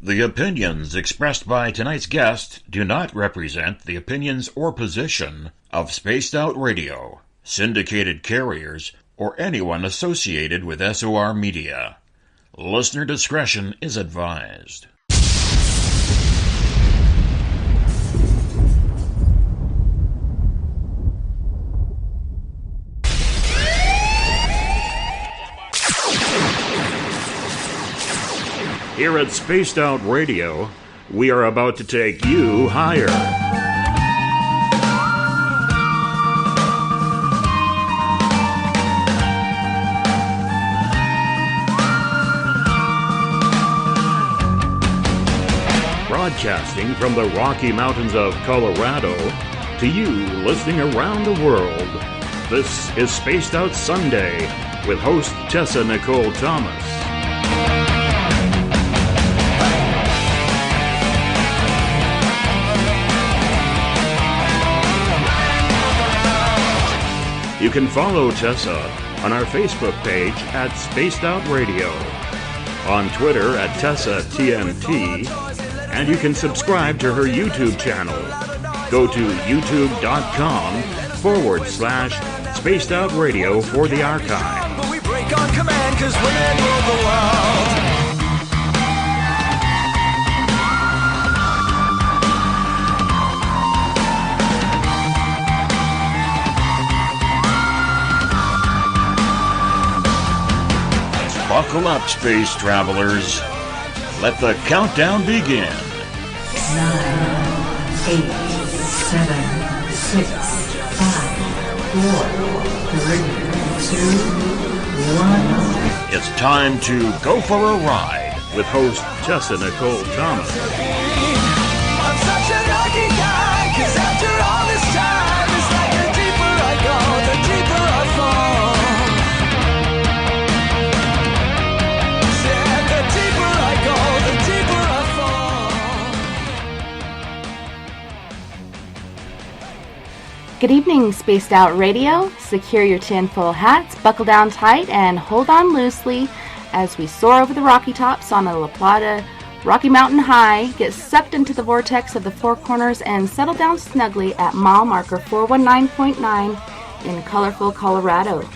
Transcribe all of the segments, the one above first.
The opinions expressed by tonight's guest do not represent the opinions or position of Spaced Out Radio, syndicated carriers, or anyone associated with SOR Media. Listener discretion is advised. Here at Spaced Out Radio, we are about to take you higher. Broadcasting from the Rocky Mountains of Colorado to you listening around the world. This is Spaced Out Sunday with host Tessa Nicole Thomas. You can follow Tessa on our Facebook page at Spaced Out Radio, on Twitter at TessaTNT, and you can subscribe to her YouTube channel. Go to youtube.com/Spaced Out Radio for the archive. But we break on command 'cause women rule the world. Buckle up, space travelers. Let the countdown begin. 9, 8, 7, 6, 5, 4, 3, 2, 1. It's time to go for a ride with host Tessa Nicole Thomas. I'm such a lucky guy 'cause after all this time, it's like the deeper I go, the deeper I fall. Good evening, Spaced Out Radio. Secure your tinfoil hats, buckle down tight, and hold on loosely as we soar over the Rocky Tops on a La Plata Rocky Mountain High, get sucked into the vortex of the Four Corners, and settle down snugly at mile marker 419.9 in colorful Colorado.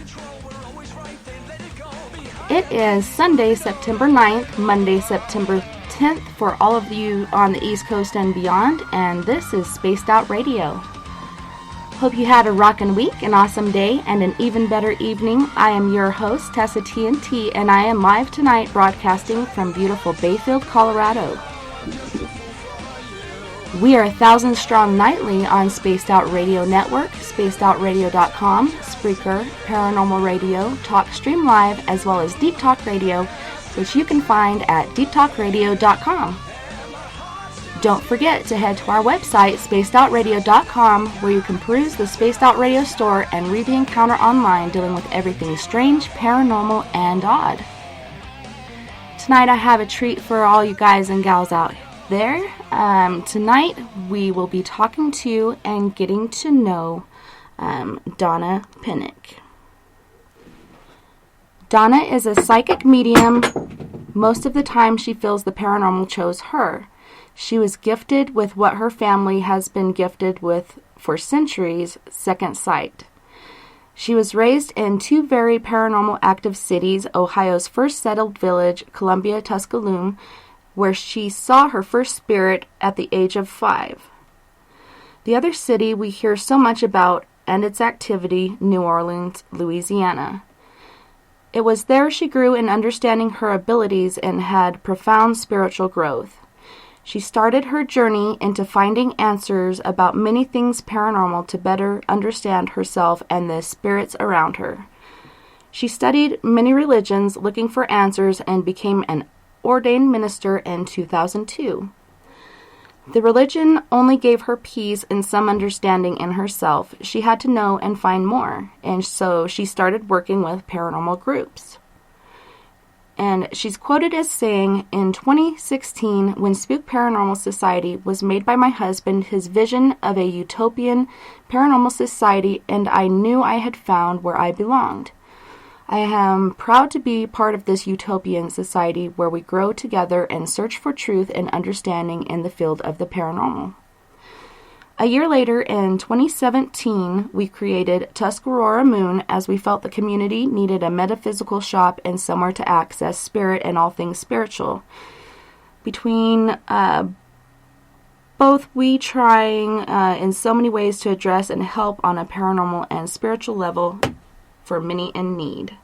It is Sunday, September 9th, Monday, September 10th for all of you on the East Coast and beyond, and this is Spaced Out Radio. Hope you had a rockin' week, an awesome day, and an even better evening. I am your host, TessaTNT, and I am live tonight broadcasting from beautiful Bayfield, Colorado. We are 1,000 strong nightly on Spaced Out Radio Network, spacedoutradio.com, Spreaker, Paranormal Radio, TalkStream Live, as well as Deep Talk Radio, which you can find at deeptalkradio.com. Don't forget to head to our website, spacedoutradio.com, where you can peruse the Spaced Out Radio store and read the Encounter online, dealing with everything strange, paranormal, and odd. Tonight I have a treat for all you guys and gals out there. Tonight we will be talking to and getting to know Donna Penick. Donna is a psychic medium. Most of the time she feels the paranormal chose her. She was gifted with what her family has been gifted with for centuries, second sight. She was raised in two very paranormal active cities, Ohio's first settled village, Columbia, Tusculum, where she saw her first spirit at the age of 5. The other city we hear so much about and its activity, New Orleans, Louisiana. It was there she grew in understanding her abilities and had profound spiritual growth. She started her journey into finding answers about many things paranormal to better understand herself and the spirits around her. She studied many religions looking for answers and became an ordained minister in 2002. The religion only gave her peace and some understanding in herself. She had to know and find more, and so she started working with paranormal groups. And she's quoted as saying, in 2016, when S.P.O.O.K.E Paranormal Society was made by my husband, his vision of a utopian paranormal society, and I knew I had found where I belonged. I am proud to be part of this utopian society where we grow together and search for truth and understanding in the field of the paranormal. A year later, in 2017, we created Tuscarora Moon as we felt the community needed a metaphysical shop and somewhere to access spirit and all things spiritual. Between both we trying in so many ways to address and help on a paranormal and spiritual level for many in need.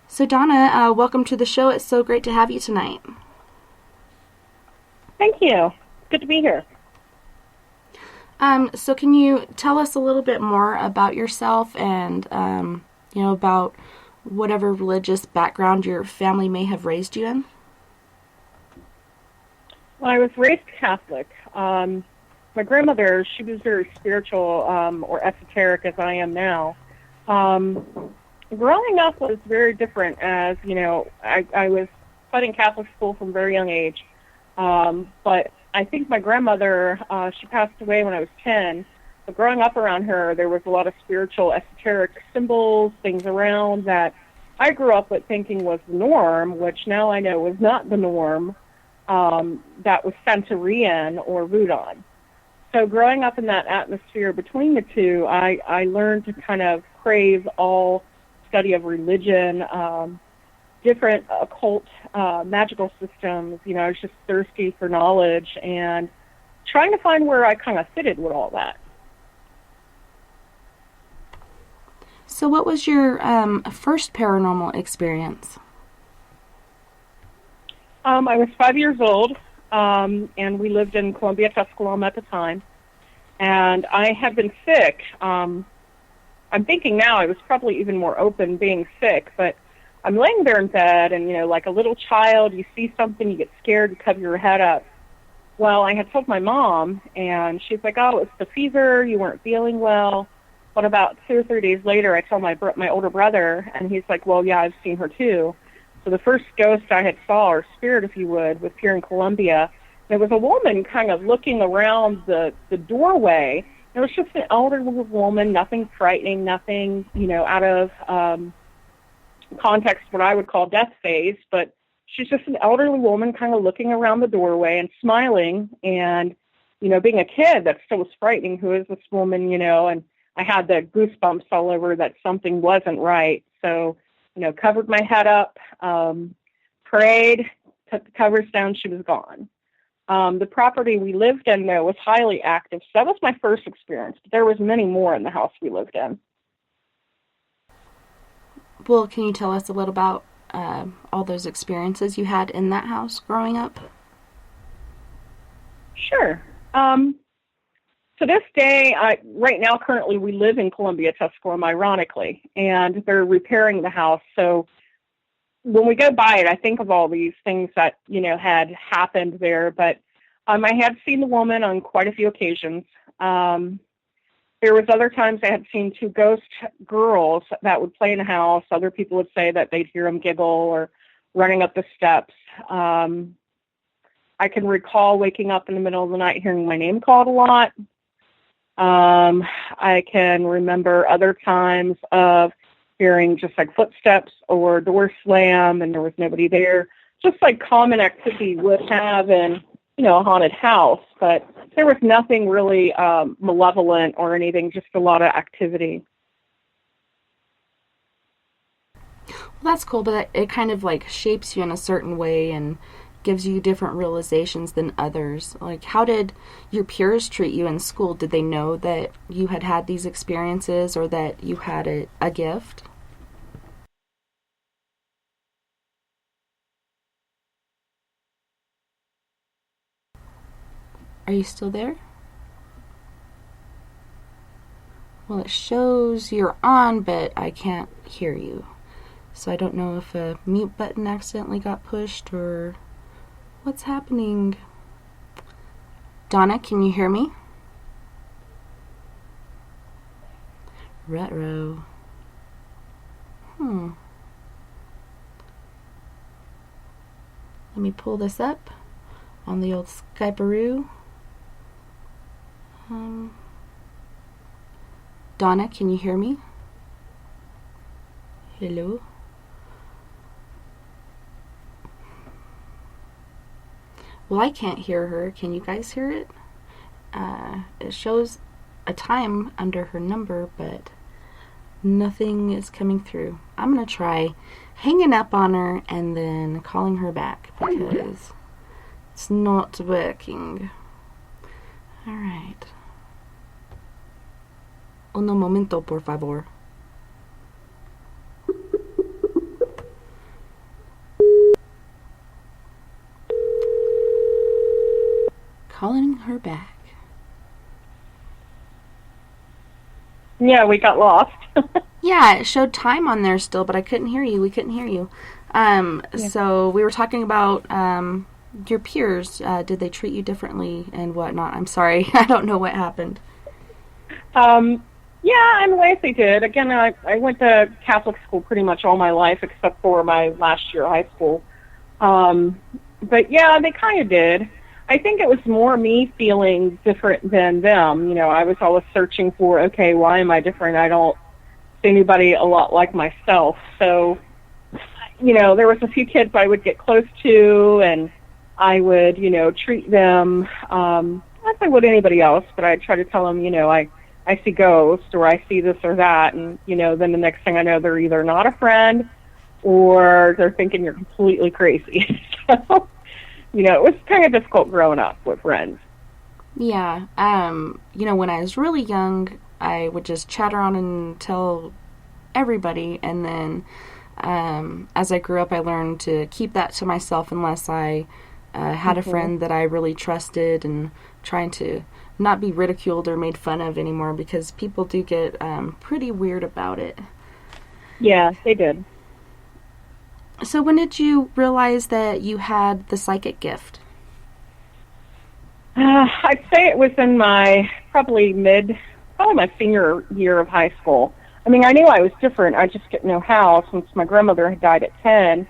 So Donna, welcome to the show. It's so great to have you tonight. Thank you. Good to be here. So can you tell us a little bit more about yourself and, about whatever religious background your family may have raised you in? Well, I was raised Catholic. My grandmother, she was very spiritual or esoteric as I am now. Growing up was very different as, I was studying Catholic school from a very young age. But I think my grandmother, she passed away when I was 10. But growing up around her, there was a lot of spiritual, esoteric symbols, things around that I grew up with thinking was the norm, which now I know was not the norm. That was Santeurian or Voodoo. So growing up in that atmosphere between the two, I learned to kind of crave all study of religion, different occult magical systems. I was just thirsty for knowledge and trying to find where I kind of fitted with all that. So what was your first paranormal experience? I was 5 years old, and we lived in Columbia, Tusculum at the time, and I had been sick. I'm thinking now I was probably even more open being sick, but I'm laying there in bed, and, like a little child, you see something, you get scared, you cover your head up. Well, I had told my mom, and she's like, oh, it's the fever, you weren't feeling well. But about 2 or 3 days later, I told my older brother, and he's like, well, yeah, I've seen her too. So the first ghost I had saw, or spirit, if you would, was here in Columbia. There was a woman kind of looking around the doorway. It was just an elderly woman, nothing frightening, nothing, out of context, what I would call death phase, but she's just an elderly woman kind of looking around the doorway and smiling, and, being a kid, that still was frightening. Who is this woman, and I had the goosebumps all over that something wasn't right. So, covered my head up, prayed, took the covers down, she was gone. The property we lived in, though, was highly active. So that was my first experience, but there was many more in the house we lived in. Well, can you tell us a little about all those experiences you had in that house growing up? Sure. To this day, right now, currently, we live in Columbia, Tusculum, ironically, and they're repairing the house. So when we go by it, I think of all these things that, had happened there. But I had seen the woman on quite a few occasions. There was other times I had seen 2 ghost girls that would play in the house. Other people would say that they'd hear them giggle or running up the steps. I can recall waking up in the middle of the night hearing my name called a lot. I can remember other times of hearing just like footsteps or door slam and there was nobody there. Just like common activity would have in, a haunted house. But there was nothing really malevolent or anything, just a lot of activity. Well, that's cool, but it kind of like shapes you in a certain way and gives you different realizations than others. Like, how did your peers treat you in school? Did they know that you had had these experiences or that you had a gift? Are you still there? Well, it shows you're on, but I can't hear you. So I don't know if a mute button accidentally got pushed or what's happening. Donna, can you hear me? Retro. Let me pull this up on the old Skype-aroo. Donna, can you hear me? Hello? Well, I can't hear her. Can you guys hear it? It shows a time under her number, but nothing is coming through. I'm going to try hanging up on her and then calling her back because it's not working. All right. Un momento, por favor. Calling her back. Yeah, we got lost. Yeah, it showed time on there still, but I couldn't hear you. We couldn't hear you. So we were talking about your peers. Did they treat you differently and whatnot? I'm sorry. I don't know what happened. Yeah, in ways they did. Again, I went to Catholic school pretty much all my life except for my last year of high school. But yeah, they kind of did. I think it was more me feeling different than them. You know, I was always searching for, okay, why am I different? I don't see anybody a lot like myself. So, you know, there was a few kids I would get close to, and I would, you know, treat them as I would anybody else, but I'd try to tell them, you know, I see ghosts or I see this or that, and, you know, then the next thing I know, they're either not a friend or they're thinking you're completely crazy. So, you know, it was kind of difficult growing up with friends. Yeah. You know, when I was really young, I would just chatter on and tell everybody, and then as I grew up, I learned to keep that to myself unless I had a friend that I really trusted, and trying to not be ridiculed or made fun of anymore, because people do get pretty weird about it. Yeah, they did. So when did you realize that you had the psychic gift? I'd say it was in my probably my senior year of high school. I mean, I knew I was different. I just didn't know how, since my grandmother had died at 10.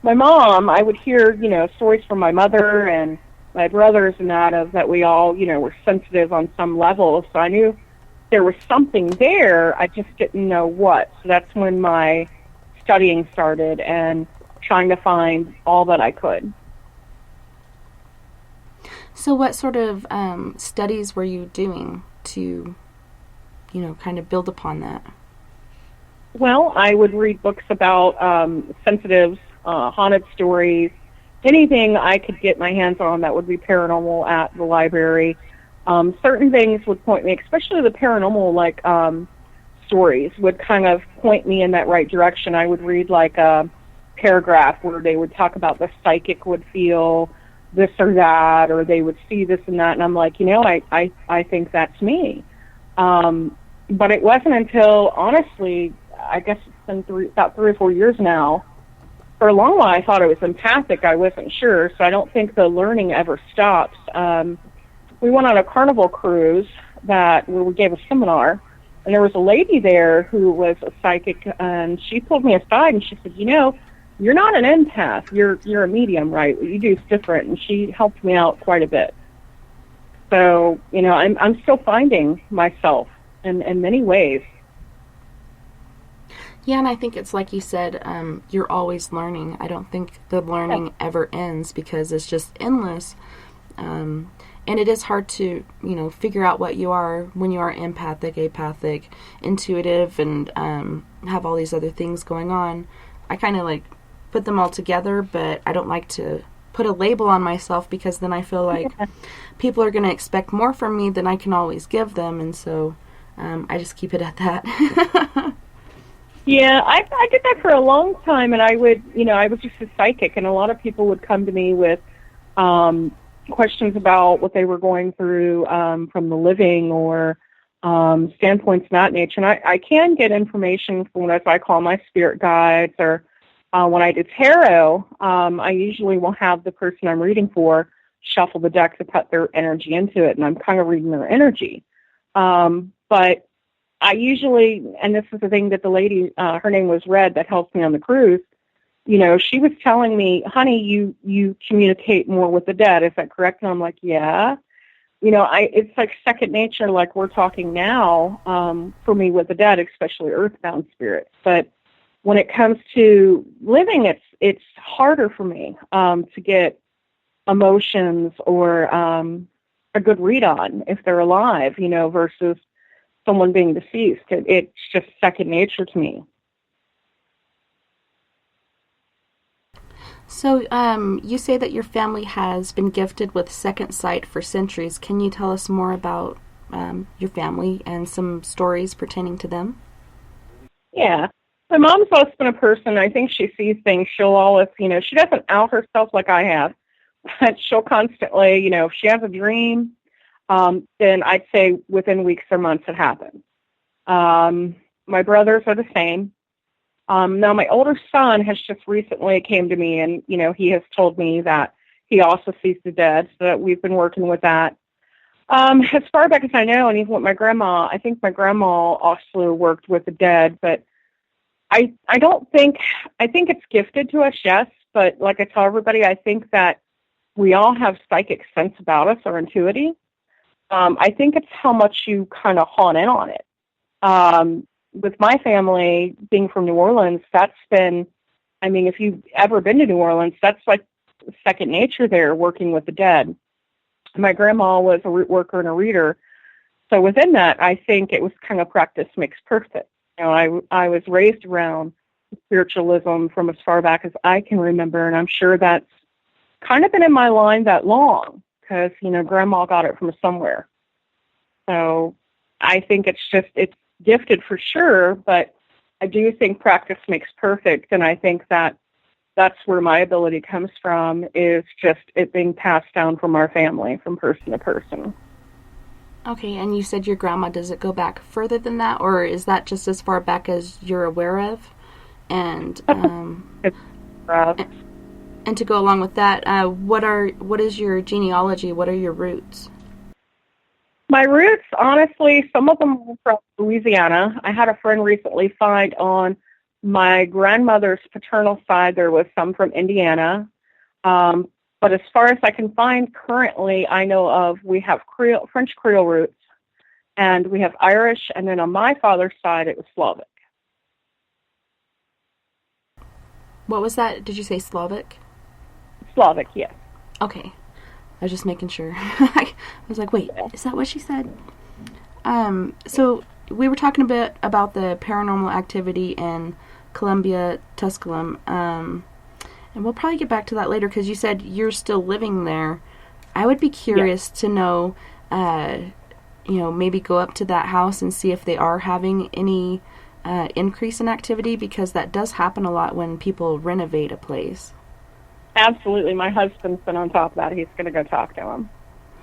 My mom, I would hear, you know, stories from my mother and my brothers and that we all, you know, were sensitive on some level. So I knew there was something there. I just didn't know what. So that's when my studying started and trying to find all that I could. So what sort of studies were you doing to, you know, kind of build upon that? Well, I would read books about sensitives, haunted stories, anything I could get my hands on that would be paranormal at the library. Certain things would point me, especially the paranormal, like stories, would kind of point me in that right direction. I would read like a paragraph where they would talk about the psychic would feel this or that, or they would see this and that, and I'm like, you know, I think that's me. But it wasn't until, honestly, I guess it's been about 3 or 4 years now. For a long while, I thought I was empathic. I wasn't sure, so I don't think the learning ever stops. We went on a carnival cruise where we gave a seminar, and there was a lady there who was a psychic, and she pulled me aside and she said, you know, you're not an empath. You're a medium, right? What you do is different, and she helped me out quite a bit. So, you know, I'm still finding myself in many ways. Yeah, and I think it's like you said, you're always learning. I don't think the learning ever ends, because it's just endless. And it is hard to, you know, figure out what you are when you are empathic, apathic, intuitive, and have all these other things going on. I kind of like put them all together, but I don't like to put a label on myself, because then I feel like people are going to expect more from me than I can always give them, and so I just keep it at that. Yeah, I did that for a long time, and I was just a psychic, and a lot of people would come to me with questions about what they were going through from the living, or standpoints of that nature. And I can get information from what I call my spirit guides, or when I do tarot, I usually will have the person I'm reading for shuffle the deck to put their energy into it, and I'm kind of reading their energy. But I usually, and this is the thing that the lady, her name was Red, that helped me on the cruise, you know, she was telling me, honey, you communicate more with the dead. Is that correct? And I'm like, yeah. You know, it's like second nature, like we're talking now, for me with the dead, especially earthbound spirits. But when it comes to living, it's harder for me to get emotions or a good read on if they're alive, versus someone being deceased. It's just second nature to me. So, you say that your family has been gifted with second sight for centuries. Can you tell us more about your family and some stories pertaining to them? Yeah. My mom's always been a person, I think she sees things. She'll always, she doesn't out herself like I have, but she'll constantly, if she has a dream, then I'd say within weeks or months it happens. My brothers are the same. Now, my older son has just recently came to me, and, he has told me that he also sees the dead, so that we've been working with that. As far back as I know, and even with my grandma, I think my grandma also worked with the dead, but I think it's gifted to us, yes, but like I tell everybody, I think that we all have psychic sense about us or intuitive. I think it's how much you kind of hone in on it. With my family being from New Orleans, that's been, if you've ever been to New Orleans, that's like second nature there, working with the dead. My grandma was a root worker and a reader. So within that, I think it was kind of practice makes perfect. I was raised around spiritualism from as far back as I can remember, and I'm sure that's kind of been in my line that long because, Grandma got it from somewhere. So I think it's gifted for sure, but I do think practice makes perfect, and I think that that's where my ability comes from, is just it being passed down from our family, from person to person. Okay, and you said your grandma, does it go back further than that, or is that just as far back as you're aware of? And and to go along with that, what is your genealogy? What are your roots? My roots, honestly, some of them were from Louisiana. I had a friend recently find on my grandmother's paternal side there was some from Indiana. But as far as I can find currently, I know of, we have French Creole roots, and we have Irish, and then on my father's side, it was Slavic. What was that? Did you say Slavic? Slavic, yes. Okay. I was just making sure. I was like, wait, is that what she said? So we were talking a bit about the paranormal activity in Columbia, Tusculum, and we'll probably get back to that later because you said you're still living there. I would be curious to know, maybe go up to that house and see if they are having any increase in activity, because that does happen a lot when people renovate a place. Absolutely. My husband's been on top of that. He's going to go talk to him.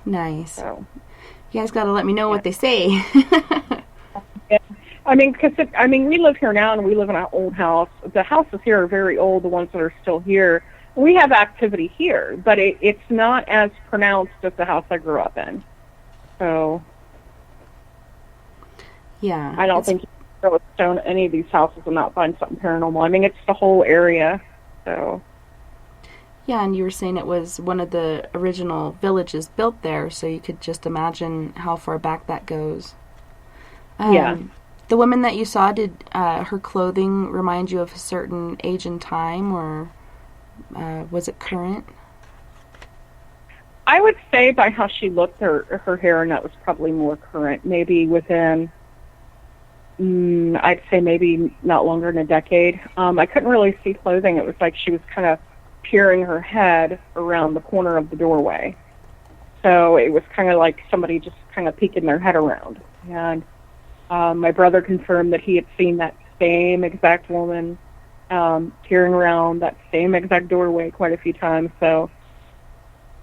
Nice. So, you guys got to let me know what they say. Yeah. Because we live here now, and we live in an old house. The houses here are very old, the ones that are still here. We have activity here, but it's not as pronounced as the house I grew up in. So, yeah. I don't think you can throw a stone at any of these houses and not find something paranormal. It's the whole area, so... Yeah, and you were saying it was one of the original villages built there, so you could just imagine how far back that goes. Yeah. The woman that you saw, did her clothing remind you of a certain age and time, or was it current? I would say by how she looked, her hair, and that was probably more current, maybe within, I'd say maybe not longer than a decade. I couldn't really see clothing. It was like she was kind of peering her head around the corner of the doorway. So it was kind of like somebody just kind of peeking their head around. And my brother confirmed that he had seen that same exact woman peering around that same exact doorway quite a few times. So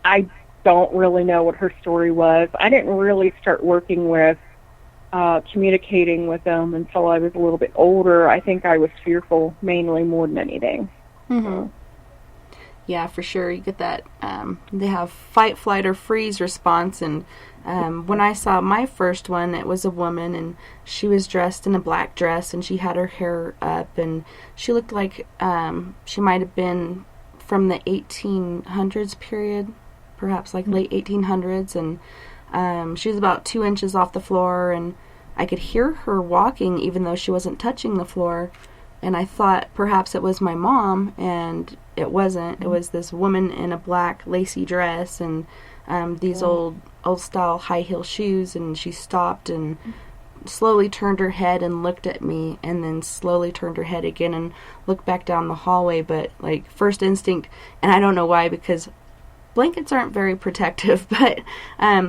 I don't really know what her story was. I didn't really start working with communicating with them until I was a little bit older. I think I was fearful mainly more than anything. Mm-hmm. So. Yeah, for sure. You get that, they have fight, flight, or freeze response, and when I saw my first one, it was a woman, and she was dressed in a black dress, and she had her hair up, and she looked like she might have been from the 1800s period, perhaps like late 1800s, and she was about 2 inches off the floor, and I could hear her walking even though she wasn't touching the floor. and I thought perhaps it was my mom, and it wasn't. It was this woman in a black lacy dress and these old style high heel shoes, and she stopped and slowly turned her head and looked at me, and then slowly turned her head again and looked back down the hallway. But like first instinct, and I don't know why, because blankets aren't very protective, but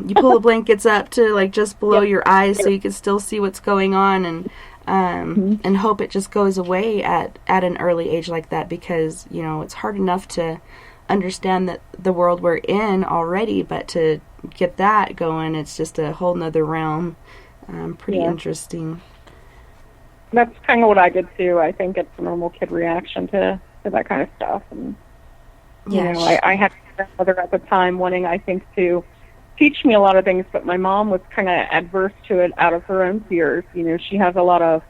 you pull the blankets up to like just below your eyes so you can still see what's going on, and hope it just goes away at an early age like that, because you know it's hard enough to understand that the world we're in already, but to get that going, it's just a whole nother realm. Pretty interesting. That's kind of what I did too. I think it's a normal kid reaction to that kind of stuff. And you know, I had a grandmother at the time wanting, I think, to teach me a lot of things, but my mom was kind of adverse to it out of her own fears. You know, she has a lot of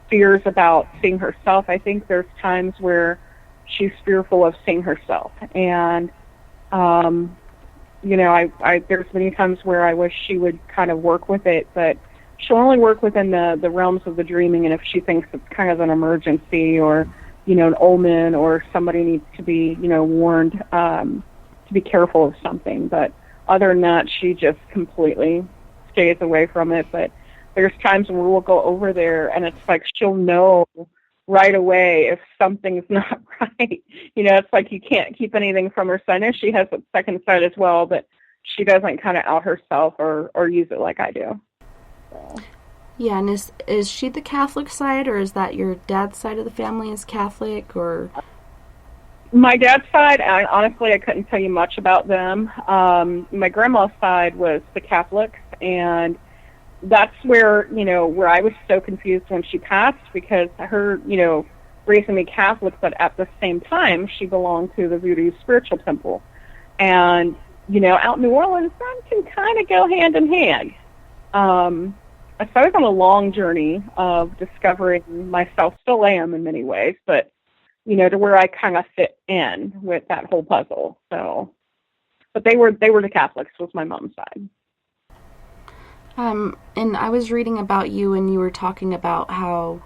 fears about seeing herself. I think there's times where she's fearful of seeing herself. And, you know, there's many times where I wish she would kind of work with it, but she'll only work within the realms of the dreaming, and if she thinks it's kind of an emergency or, you know, an omen, or somebody needs to be, you know, warned to be careful of something. But other than that, she just completely stays away from it. But there's times when we'll go over there, and it's like she'll know right away if something's not right. You know, it's like you can't keep anything from her. So I know she has a second side as well, but she doesn't kind of out herself or use it like I do. So. Yeah, and is she the Catholic side, or is that your dad's side of the family is Catholic, or? My dad's side, honestly, I couldn't tell you much about them. My grandma's side was the Catholics, and that's where, you know, where I was so confused when she passed, because her, you know, raising me Catholic, but at the same time, she belonged to the Voodoo Spiritual Temple. And, you know, out in New Orleans, that can kind of go hand in hand. So I was on a long journey of discovering myself, still am in many ways, but, you know, to where I kind of fit in with that whole puzzle. So, but they were the Catholics, was my mom's side. And I was reading about you, and you were talking about how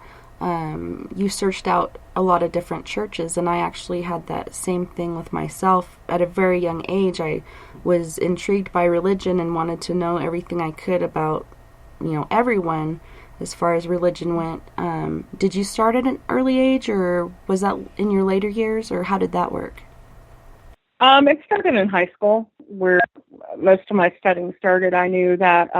you searched out a lot of different churches, and I actually had that same thing with myself. At a very young age, I was intrigued by religion and wanted to know everything I could about, you know, everyone as far as religion went. Did you start at an early age, or was that in your later years, or how did that work? It started in high school, where most of my studying started. I knew that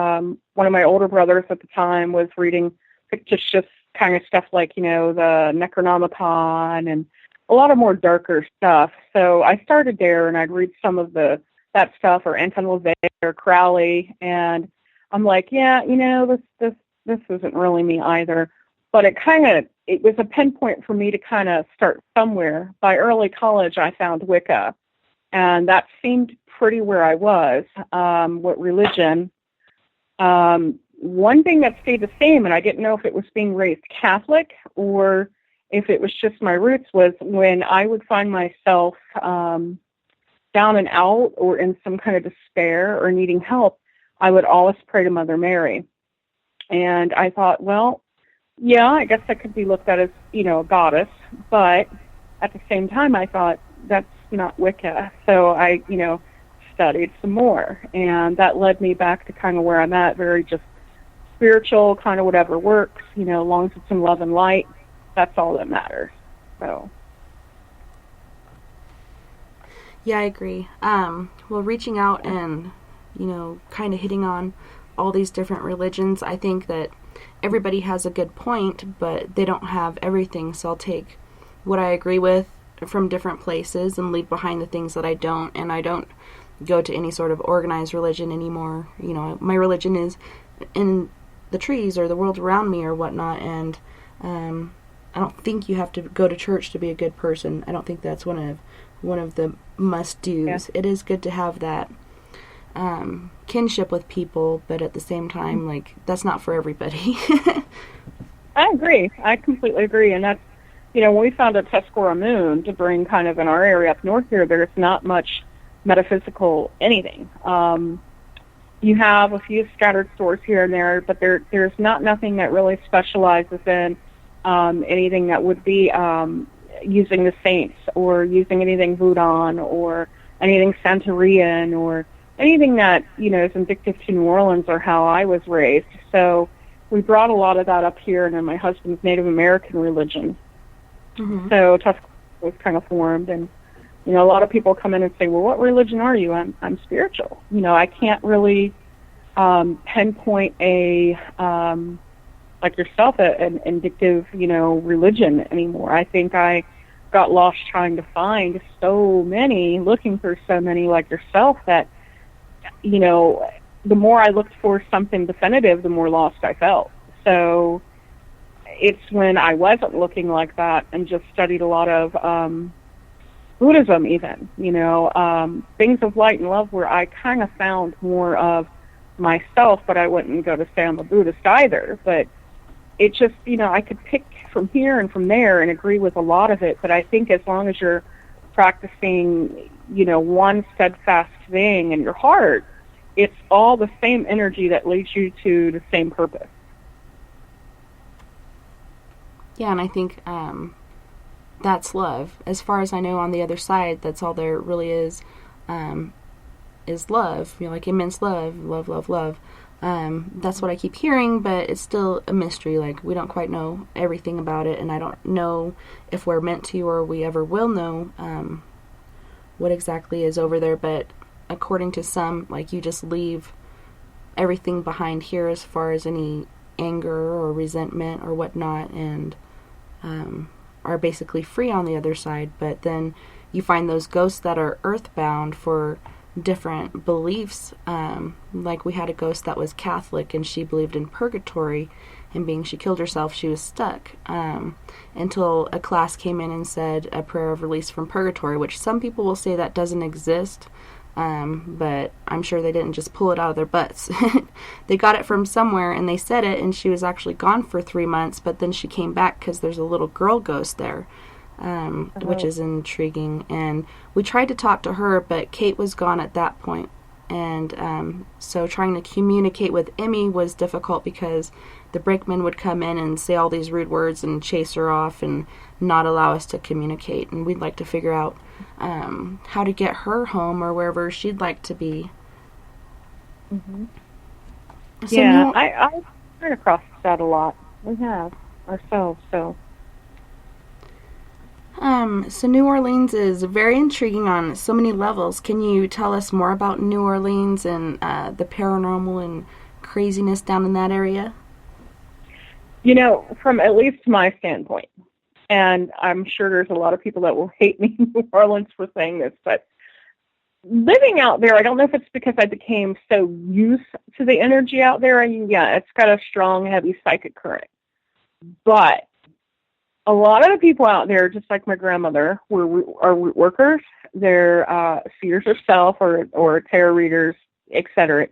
one of my older brothers at the time was reading fictitious kind of stuff like, you know, the Necronomicon and a lot of more darker stuff. So I started there, and I'd read some of that stuff, or Anton LaVey or Crowley, and I'm like, yeah, you know, this isn't really me either. But it was a pinpoint for me to kind of start somewhere. By early college, I found Wicca, and that seemed pretty where I was. What religion? One thing that stayed the same, and I didn't know if it was being raised Catholic or if it was just my roots, was when I would find myself down and out or in some kind of despair or needing help, I would always pray to Mother Mary. And I thought, well, yeah, I guess that could be looked at as, you know, a goddess, but at the same time I thought, that's not Wicca. So I, you know, studied some more, and that led me back to kind of where I'm at, very just spiritual, kind of whatever works, you know, as long as it's in love and light, that's all that matters. So. Yeah, I agree. Well, reaching out and, you know, kind of hitting on all these different religions, I think that everybody has a good point, but they don't have everything, so I'll take what I agree with from different places and leave behind the things that I don't, and I don't go to any sort of organized religion anymore. You know, my religion is in the trees or the world around me or whatnot, and I don't think you have to go to church to be a good person. I don't think that's one of the must-dos. Yeah. It is good to have that kinship with people, but at the same time, like, that's not for everybody. I agree. I completely agree. And that's, you know, when we found a Tuscarora moon to bring kind of in our area up north here, there's not much metaphysical anything. You have a few scattered stores here and there, but there's nothing that really specializes in anything that would be using the saints or using anything Voodoo or anything Santeurian or anything that, is indicative to New Orleans or how I was raised. So we brought a lot of that up here, and then my husband's Native American religion. Mm-hmm. So Tusculum was kind of formed, and, a lot of people come in and say, well, what religion are you? I'm spiritual. I can't really pinpoint a, like yourself, an indicative, religion anymore. I think I got lost trying to find so many, looking for so many like yourself that, the more I looked for something definitive, the more lost I felt. So it's when I wasn't looking like that and just studied a lot of Buddhism even, things of light and love, where I kind of found more of myself, but I wouldn't go to say I'm a Buddhist either. But it just, I could pick from here and from there and agree with a lot of it. But I think as long as you're practicing, one steadfast thing in your heart, it's all the same energy that leads you to the same purpose. Yeah, and I think that's love. As far as I know, on the other side, that's all there really is love. Like immense love, love, love, love. That's what I keep hearing, but it's still a mystery. Like, we don't quite know everything about it, and I don't know if we're meant to or we ever will know what exactly is over there. But according to some, like, you just leave everything behind here as far as any anger or resentment or whatnot, and are basically free on the other side. But then you find those ghosts that are earthbound for different beliefs. Like, we had a ghost that was Catholic, and she believed in purgatory, and being she killed herself, she was stuck until a class came in and said a prayer of release from purgatory, which some people will say that doesn't exist. But I'm sure they didn't just pull it out of their butts. They got it from somewhere, and they said it, and she was actually gone for 3 months, but then she came back because there's a little girl ghost there, which is intriguing. And we tried to talk to her, but Kate was gone at that point. And so trying to communicate with Emmy was difficult because the brakeman would come in and say all these rude words and chase her off and not allow us to communicate. And we'd like to figure out how to get her home or wherever she'd like to be. Mm-hmm. So yeah, I've run across that a lot. We have ourselves, so. So New Orleans is very intriguing on so many levels. Can you tell us more about New Orleans and the paranormal and craziness down in that area? From at least my standpoint, and I'm sure there's a lot of people that will hate me in New Orleans for saying this, but living out there, I don't know if it's because I became so used to the energy out there. I mean, yeah, it's got a strong, heavy psychic current. But a lot of the people out there, just like my grandmother, are root workers. They're seers of self or tarot readers, etc.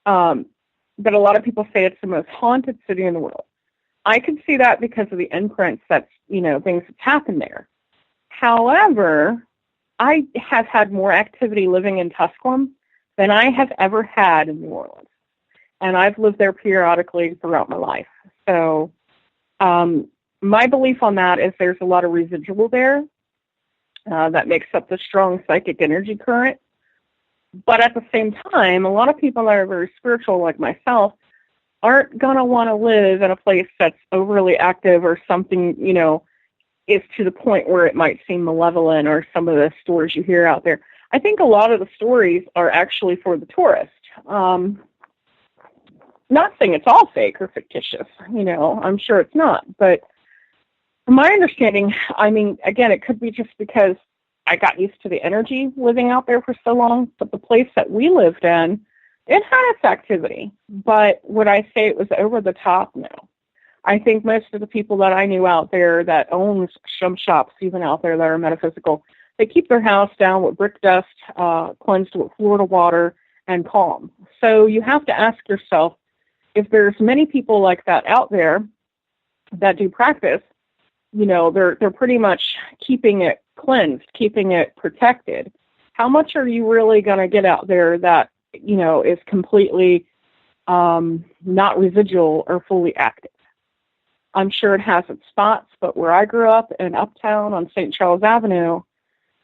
But a lot of people say it's the most haunted city in the world. I can see that because of the imprints that's, things that's happened there. However, I have had more activity living in Tusculum than I have ever had in New Orleans. And I've lived there periodically throughout my life. So my belief on that is there's a lot of residual there that makes up the strong psychic energy current. But at the same time, a lot of people that are very spiritual like myself aren't going to want to live in a place that's overly active or something, is to the point where it might seem malevolent or some of the stories you hear out there. I think a lot of the stories are actually for the tourist. Not saying it's all fake or fictitious, I'm sure it's not. But from my understanding, I mean, again, it could be just because I got used to the energy living out there for so long, but the place that we lived in, it had its activity. But would I say it was over the top? No. I think most of the people that I knew out there that owns some shops, even out there that are metaphysical, they keep their house down with brick dust, cleansed with Florida water, and calm. So you have to ask yourself, if there's many people like that out there that do practice, they're pretty much keeping it cleansed, keeping it protected. How much are you really going to get out there that, is completely not residual or fully active? I'm sure it has its spots, but where I grew up in Uptown on St. Charles Avenue,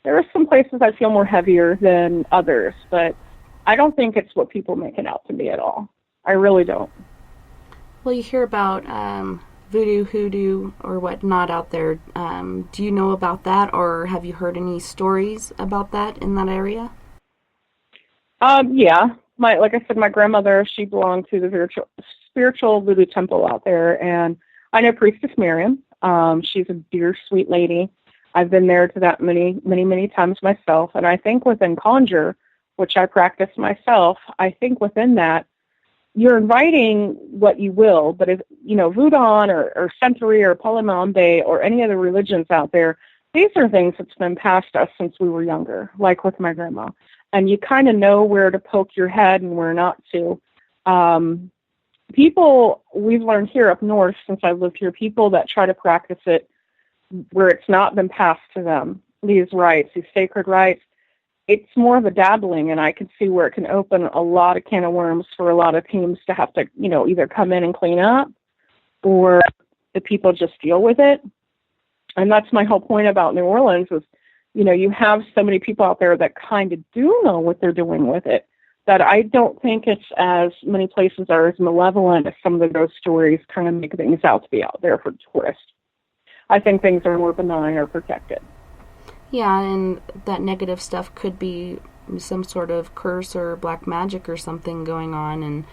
there are some places I feel more heavier than others, but I don't think it's what people make it out to be at all. I really don't. Well, you hear about voodoo, hoodoo, or whatnot out there. Do you know about that, or have you heard any stories about that in that area? Yeah. Like I said, my grandmother, she belonged to the spiritual voodoo temple out there, and I know Priestess Miriam. She's a dear, sweet lady. I've been there to that many times myself, and I think within Conjure, which I practice myself, I think within that, you're inviting what you will, but if, Voodoo or Centauri or Palimambe or any other religions out there, these are things that's been passed us since we were younger, like with my grandma. And you kind of know where to poke your head and where not to. People, we've learned here up north since I've lived here, people that try to practice it where it's not been passed to them, these rites, these sacred rites, it's more of a dabbling, and I can see where it can open a lot of can of worms for a lot of teams to have to, either come in and clean up or the people just deal with it. And that's my whole point about New Orleans is, you have so many people out there that kind of do know what they're doing with it, that I don't think it's as many places are as malevolent as some of the ghost stories kind of make things out to be out there for tourists. I think things are more benign or protected. Yeah, and that negative stuff could be some sort of curse or black magic or something going on,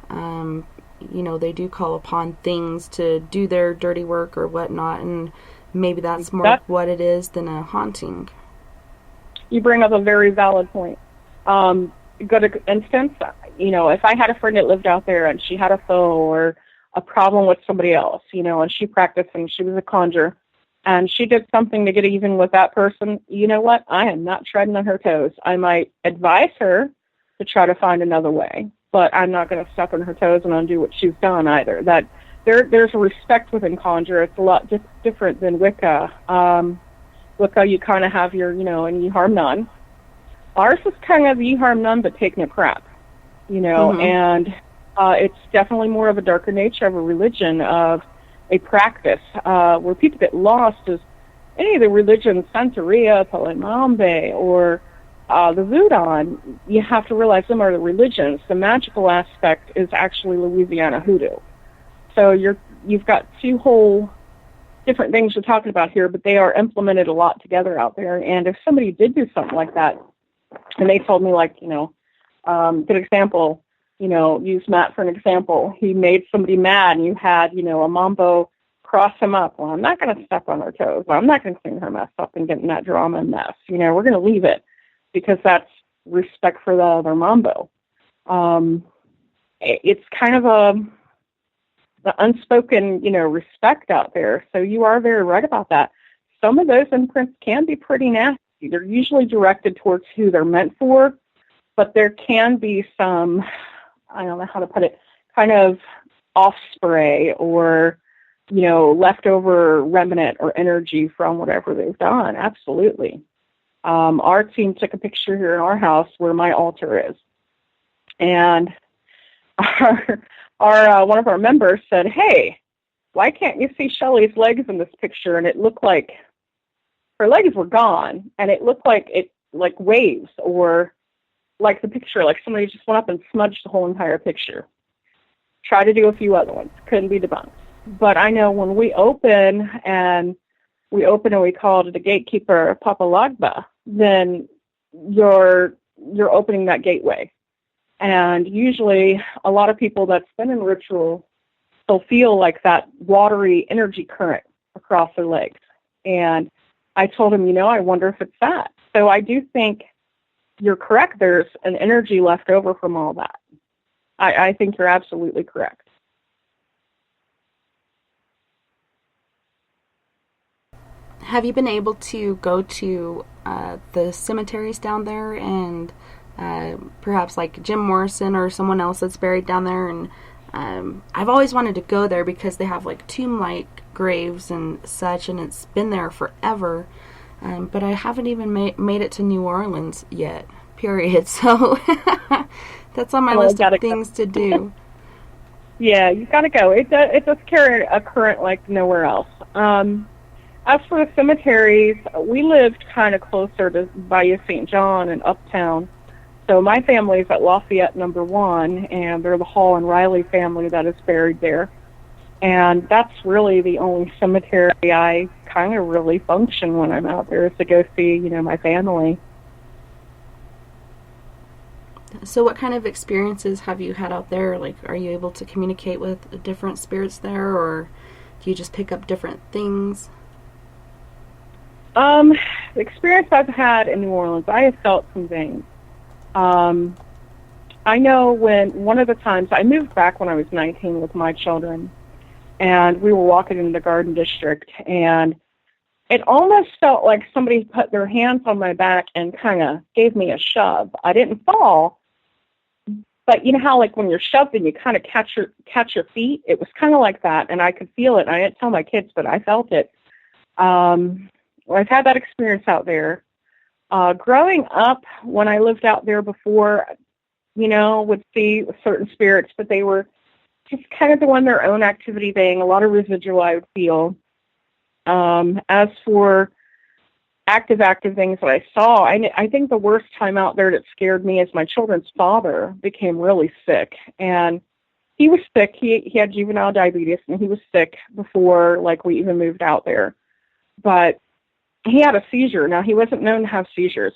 and they do call upon things to do their dirty work or whatnot, and maybe that's more what it is than a haunting. You bring up a very valid point. Good instance, if I had a friend that lived out there and she had a foe or a problem with somebody else, and she practiced and she was a conjurer, and she did something to get even with that person, you know what? I am not treading on her toes. I might advise her to try to find another way, but I'm not going to step on her toes and undo what she's done either. That there's a respect within conjure. It's a lot different than Wicca. Wicca, you kind of have your, and you harm none. Ours is kind of you harm none but take no crap, and it's definitely more of a darker nature of a religion, of a practice. Where people get lost is any of the religions, Santeria, Palimambe, or the Voodoo. You have to realize them are the religions. The magical aspect is actually Louisiana hoodoo. So you've got two whole different things you're talking about here, but they are implemented a lot together out there. And if somebody did do something like that, and they told me, good example, use Matt for an example. He made somebody mad, and you had, a mambo cross him up. Well, I'm not going to step on her toes. I'm not going to clean her mess up and get in that drama and mess. We're going to leave it because that's respect for the other mambo. It's kind of the unspoken, respect out there. So you are very right about that. Some of those imprints can be pretty nasty. They're usually directed towards who they're meant for, but there can be some, I don't know how to put it, kind of off spray or, leftover remnant or energy from whatever they've done. Absolutely. Our team took a picture here in our house where my altar is. And our one of our members said, "Hey, why can't you see Shelley's legs in this picture?" And it looked like her legs were gone, and it looked like waves, or like the picture, like somebody just went up and smudged the whole entire picture. Try to do a few other ones. Couldn't be debunked. But I know when we open and we call it the gatekeeper Papa Lagba, then you're opening that gateway. And usually a lot of people that's been in ritual, they'll feel like that watery energy current across their legs. And I told him, I wonder if it's that. So I do think you're correct. There's an energy left over from all that. I think you're absolutely correct. Have you been able to go to the cemeteries down there and perhaps like Jim Morrison or someone else that's buried down there? And I've always wanted to go there because they have like tomb-like graves and such, and it's been there forever. But I haven't even made it to New Orleans yet, period. So that's on my list of things to do. Yeah, you've got to go. It does carry a current like nowhere else. As for the cemeteries, we lived kind of closer to Bayou St. John and Uptown. So my family's at Lafayette number 1, and they're the Hall and Riley family that is buried there. And that's really the only cemetery I kind of really function when I'm out there, is to go see, my family. So what kind of experiences have you had out there? Like, are you able to communicate with different spirits there, or do you just pick up different things? The experience I've had in New Orleans, I have felt some things. I know one of the times, I moved back when I was 19 with my children, and we were walking in the Garden District, and it almost felt like somebody put their hands on my back and kind of gave me a shove. I didn't fall, but you know how like when you're shoved and you kind of catch your feet? It was kind of like that, and I could feel it. I didn't tell my kids, but I felt it. I've had that experience out there. Growing up, when I lived out there before, would see certain spirits, but they were just kind of doing their own activity thing, a lot of residual I would feel. As for active things that I saw, I think the worst time out there that scared me is my children's father became really sick. And he was sick. He had juvenile diabetes, and he was sick before, like, we even moved out there. But he had a seizure. Now, he wasn't known to have seizures.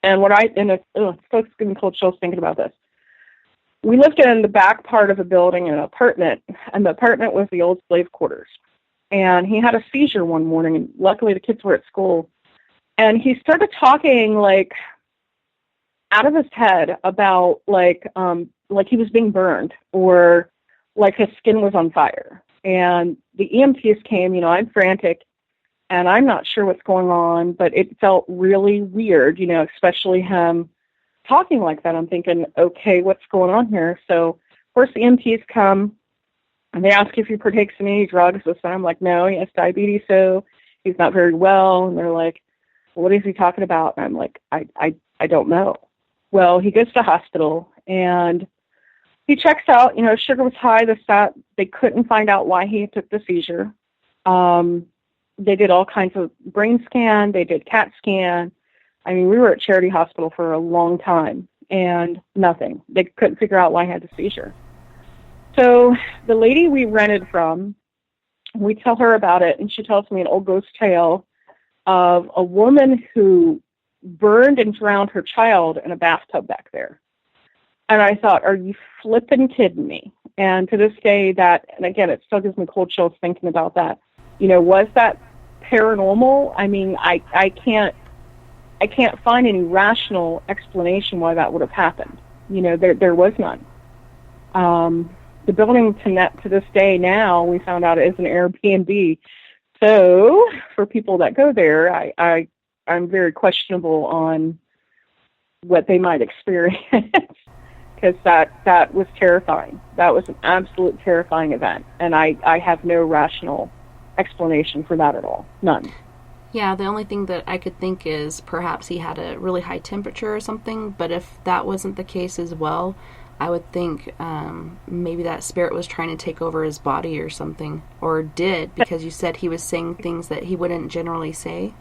And folks getting cold chills thinking about this. We lived in the back part of a building in an apartment, and the apartment was the old slave quarters. And he had a seizure one morning, and luckily the kids were at school. And he started talking, like, out of his head about, like he was being burned, or like his skin was on fire. And the EMTs came, I'm frantic, and I'm not sure what's going on, but it felt really weird, especially him talking like that. I'm thinking, okay, what's going on here? So, of course, the EMTs come, and they ask if he partakes in any drugs. And I'm like, no, he has diabetes, so he's not very well. And they're like, well, what is he talking about? And I'm like, I don't know. Well, he goes to the hospital, and he checks out. His sugar was high. They couldn't find out why he took the seizure. They did all kinds of brain scan. They did CAT scan. I mean, we were at Charity Hospital for a long time, and nothing. They couldn't figure out why he had the seizure. So the lady we rented from, we tell her about it, and she tells me an old ghost tale of a woman who burned and drowned her child in a bathtub back there. And I thought, are you flipping kidding me? And to this day, and again, it still gives me cold chills thinking about that. Was that paranormal? I mean, I can't find any rational explanation why that would have happened. There was none. The building to this day now, we found out, is an Airbnb. So for people that go there, I'm very questionable on what they might experience, because that was terrifying. That was an absolute terrifying event, and I have no rational explanation for that at all. None. Yeah, the only thing that I could think is perhaps he had a really high temperature or something, but if that wasn't the case as well, I would think maybe that spirit was trying to take over his body or something, or did, because you said he was saying things that he wouldn't generally say.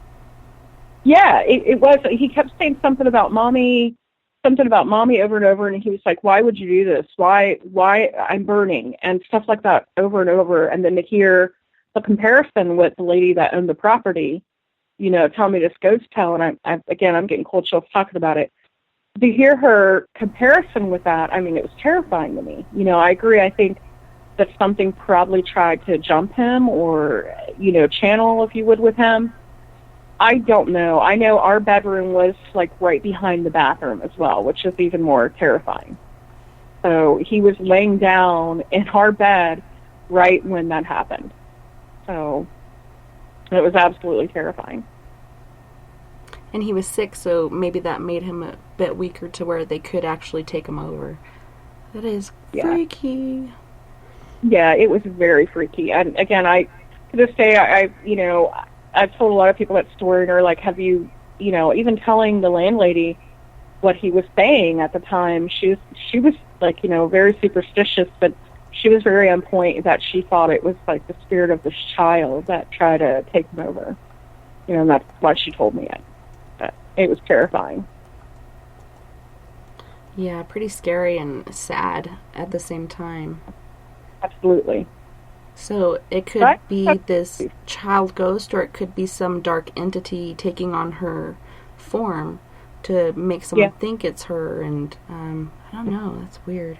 Yeah, it was. He kept saying something about mommy over and over, and he was like, why would you do this? Why I'm burning, and stuff like that over and over. And then to hear the comparison with the lady that owned the property, tell me this ghost tale, and I'm getting cold chills talking about it. To hear her comparison with that, I mean, it was terrifying to me. I agree. I think that something probably tried to jump him, or, channel, if you would, with him. I don't know. I know our bedroom was, like, right behind the bathroom as well, which is even more terrifying. So he was laying down in our bed right when that happened. So it was absolutely terrifying. And he was sick, so maybe that made him a bit weaker to where they could actually take him over. That is freaky. Yeah, it was very freaky. And again, to this day, I've told a lot of people that story, and are like, have you, even telling the landlady what he was saying at the time, she was like, very superstitious, but she was very on point that she thought it was like the spirit of this child that tried to take him over. And that's why she told me it. But it was terrifying. Yeah, pretty scary and sad at the same time. Absolutely. So it could be this child ghost, or it could be some dark entity taking on her form to make someone think it's her, and I don't know, that's weird.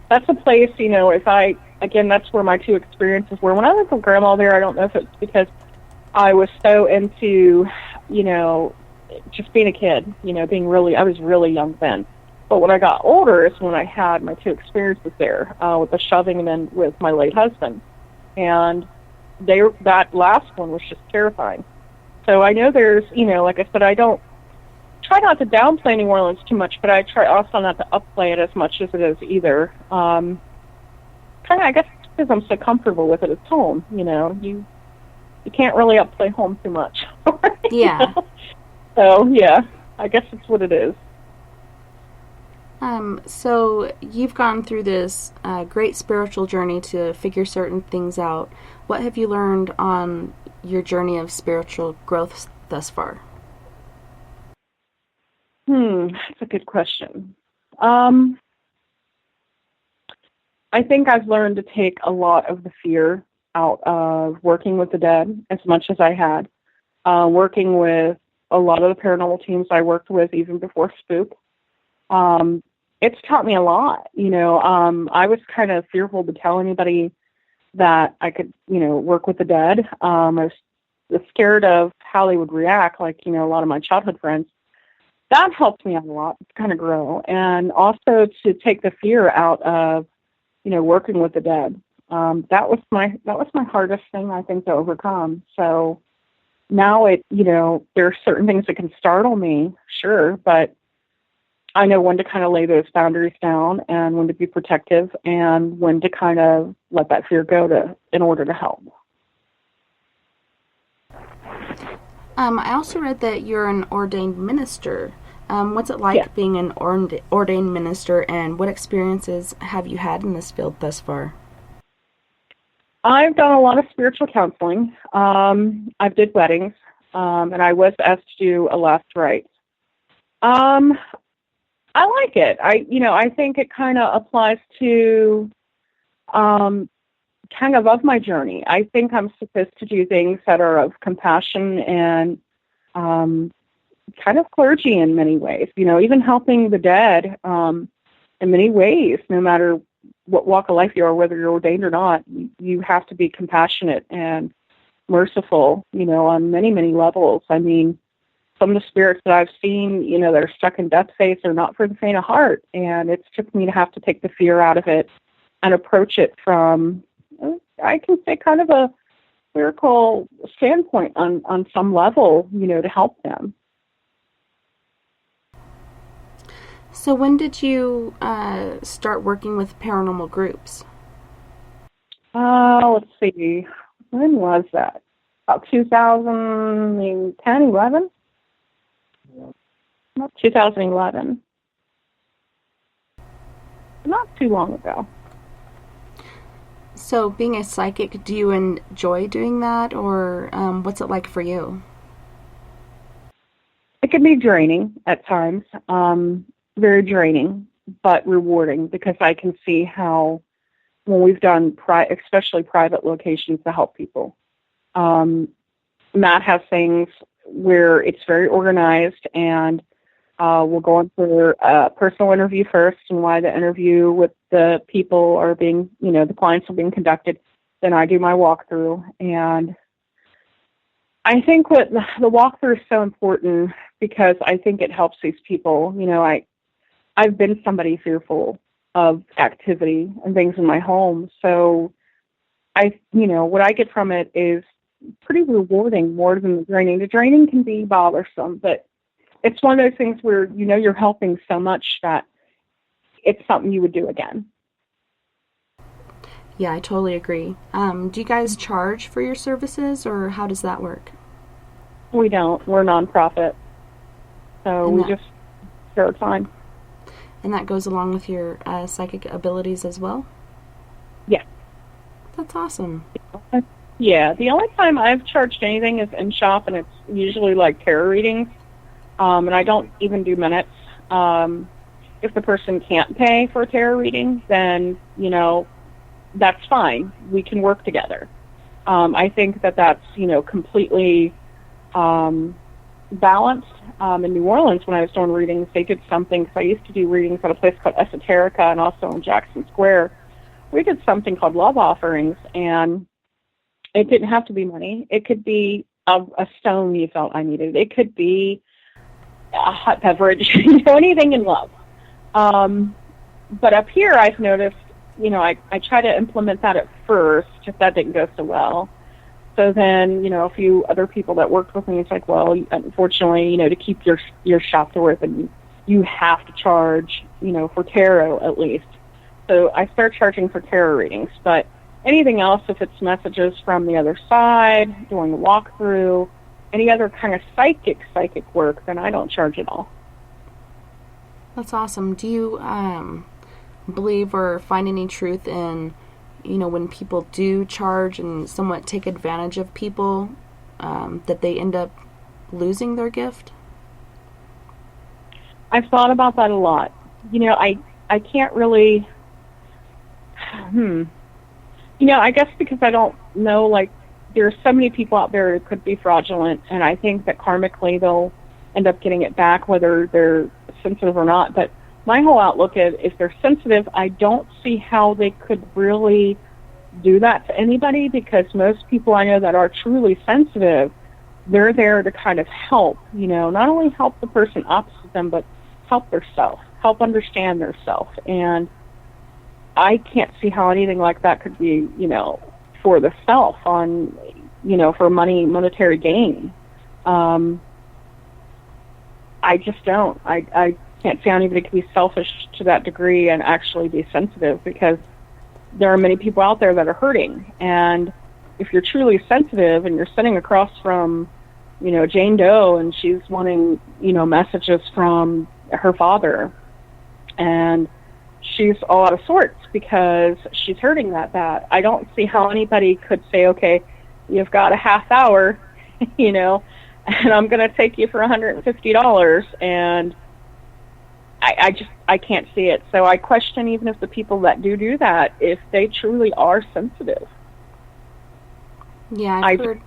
That's a place, that's where my two experiences were. When I was with Grandma there, I don't know if it's because I was so into, just being a kid, I was really young then. But when I got older is when I had my two experiences there, with the shoving and then with my late husband. And that last one was just terrifying. So I know there's, like I said, I don't try not to downplay New Orleans too much, but I try also not to upplay it as much as it is either. Kind of, I guess, because I'm so comfortable with it. It's home, You can't really upplay home too much. Yeah. So, yeah, I guess that's what it is. So you've gone through this great spiritual journey to figure certain things out. What have you learned on your journey of spiritual growth thus far? That's a good question. I think I've learned to take a lot of the fear out of working with the dead as much as I had. Working with a lot of the paranormal teams I worked with even before S.P.O.O.K.E. It's taught me a lot. I was kind of fearful to tell anybody that I could, work with the dead. I was scared of how they would react, like, a lot of my childhood friends. That helped me out a lot to kind of grow, and also to take the fear out of, working with the dead. That was my hardest thing, I think, to overcome. So now there are certain things that can startle me, sure, but I know when to kind of lay those boundaries down and when to be protective and when to kind of let that fear go in order to help. I also read that you're an ordained minister. What's it like being an ordained minister, and what experiences have you had in this field thus far? I've done a lot of spiritual counseling. I've did weddings, and I was asked to do a last rite. I like it. I think it kind of applies to kind of my journey. I think I'm supposed to do things that are of compassion and kind of clergy in many ways, even helping the dead in many ways, no matter what walk of life you are, whether you're ordained or not. You have to be compassionate and merciful, on many, many levels. I mean, some of the spirits that I've seen, that are stuck in death phase are not for the faint of heart. And it's took me to have to take the fear out of it and approach it from, I can say, kind of a spiritual standpoint on some level, to help them. So when did you start working with paranormal groups? Let's see. When was that? About 2010, 11? Not 2011. Not too long ago. So being a psychic, do you enjoy doing that, or what's it like for you? It can be draining at times. Very draining, but rewarding, because I can see how when we've done especially private locations to help people. Matt has things where it's very organized, and we'll go in for a personal interview first, and while the interview with the people are being, the clients are being conducted, then I do my walkthrough. And I think what the walkthrough is so important because I think it helps these people. I've been somebody fearful of activity and things in my home. So what I get from it is pretty rewarding, more than the draining. The draining can be bothersome, but it's one of those things where, you're helping so much that it's something you would do again. Yeah, I totally agree. Do you guys charge for your services, or how does that work? We don't. We're a nonprofit. So we just share time. And that goes along with your psychic abilities as well? That's awesome. Yeah, the only time I've charged anything is in shop, and it's usually like tarot readings, and I don't even do minutes. If the person can't pay for a tarot reading, then, that's fine. We can work together. I think that that's, completely balanced. In New Orleans, when I was doing readings, they did something, because I used to do readings at a place called Esoterica and also in Jackson Square. We did something called love offerings, and it didn't have to be money. It could be a stone you felt I needed. It could be a hot beverage, anything in love. But up here, I've noticed, I try to implement that at first, if that didn't go so well. So then, a few other people that worked with me, it's like, well, unfortunately, to keep your shop door open, you have to charge, for tarot at least. So I start charging for tarot readings. But anything else, if it's messages from the other side, doing a walkthrough, any other kind of psychic work, then I don't charge at all. That's awesome. Do you believe or find any truth in, when people do charge and somewhat take advantage of people, that they end up losing their gift? I've thought about that a lot. I can't really, I guess because I don't know, there's so many people out there who could be fraudulent, and I think that karmically they'll end up getting it back, whether they're sensitive or not. But my whole outlook is, if they're sensitive, I don't see how they could really do that to anybody, because most people I know that are truly sensitive, they're there to kind of help, not only help the person opposite them, but help theirself, help understand theirself. And I can't see how anything like that could be, for the self on, for monetary gain. I just don't. I can't see how anybody could be selfish to that degree and actually be sensitive, because there are many people out there that are hurting. And if you're truly sensitive and you're sitting across from, Jane Doe, and she's wanting, messages from her father, and she's all out of sorts because she's hurting that bad, I don't see how anybody could say, okay, you've got a half hour, and I'm going to take you for $150, and I can't see it. So I question, even if the people that do that, if they truly are sensitive. Yeah, I've heard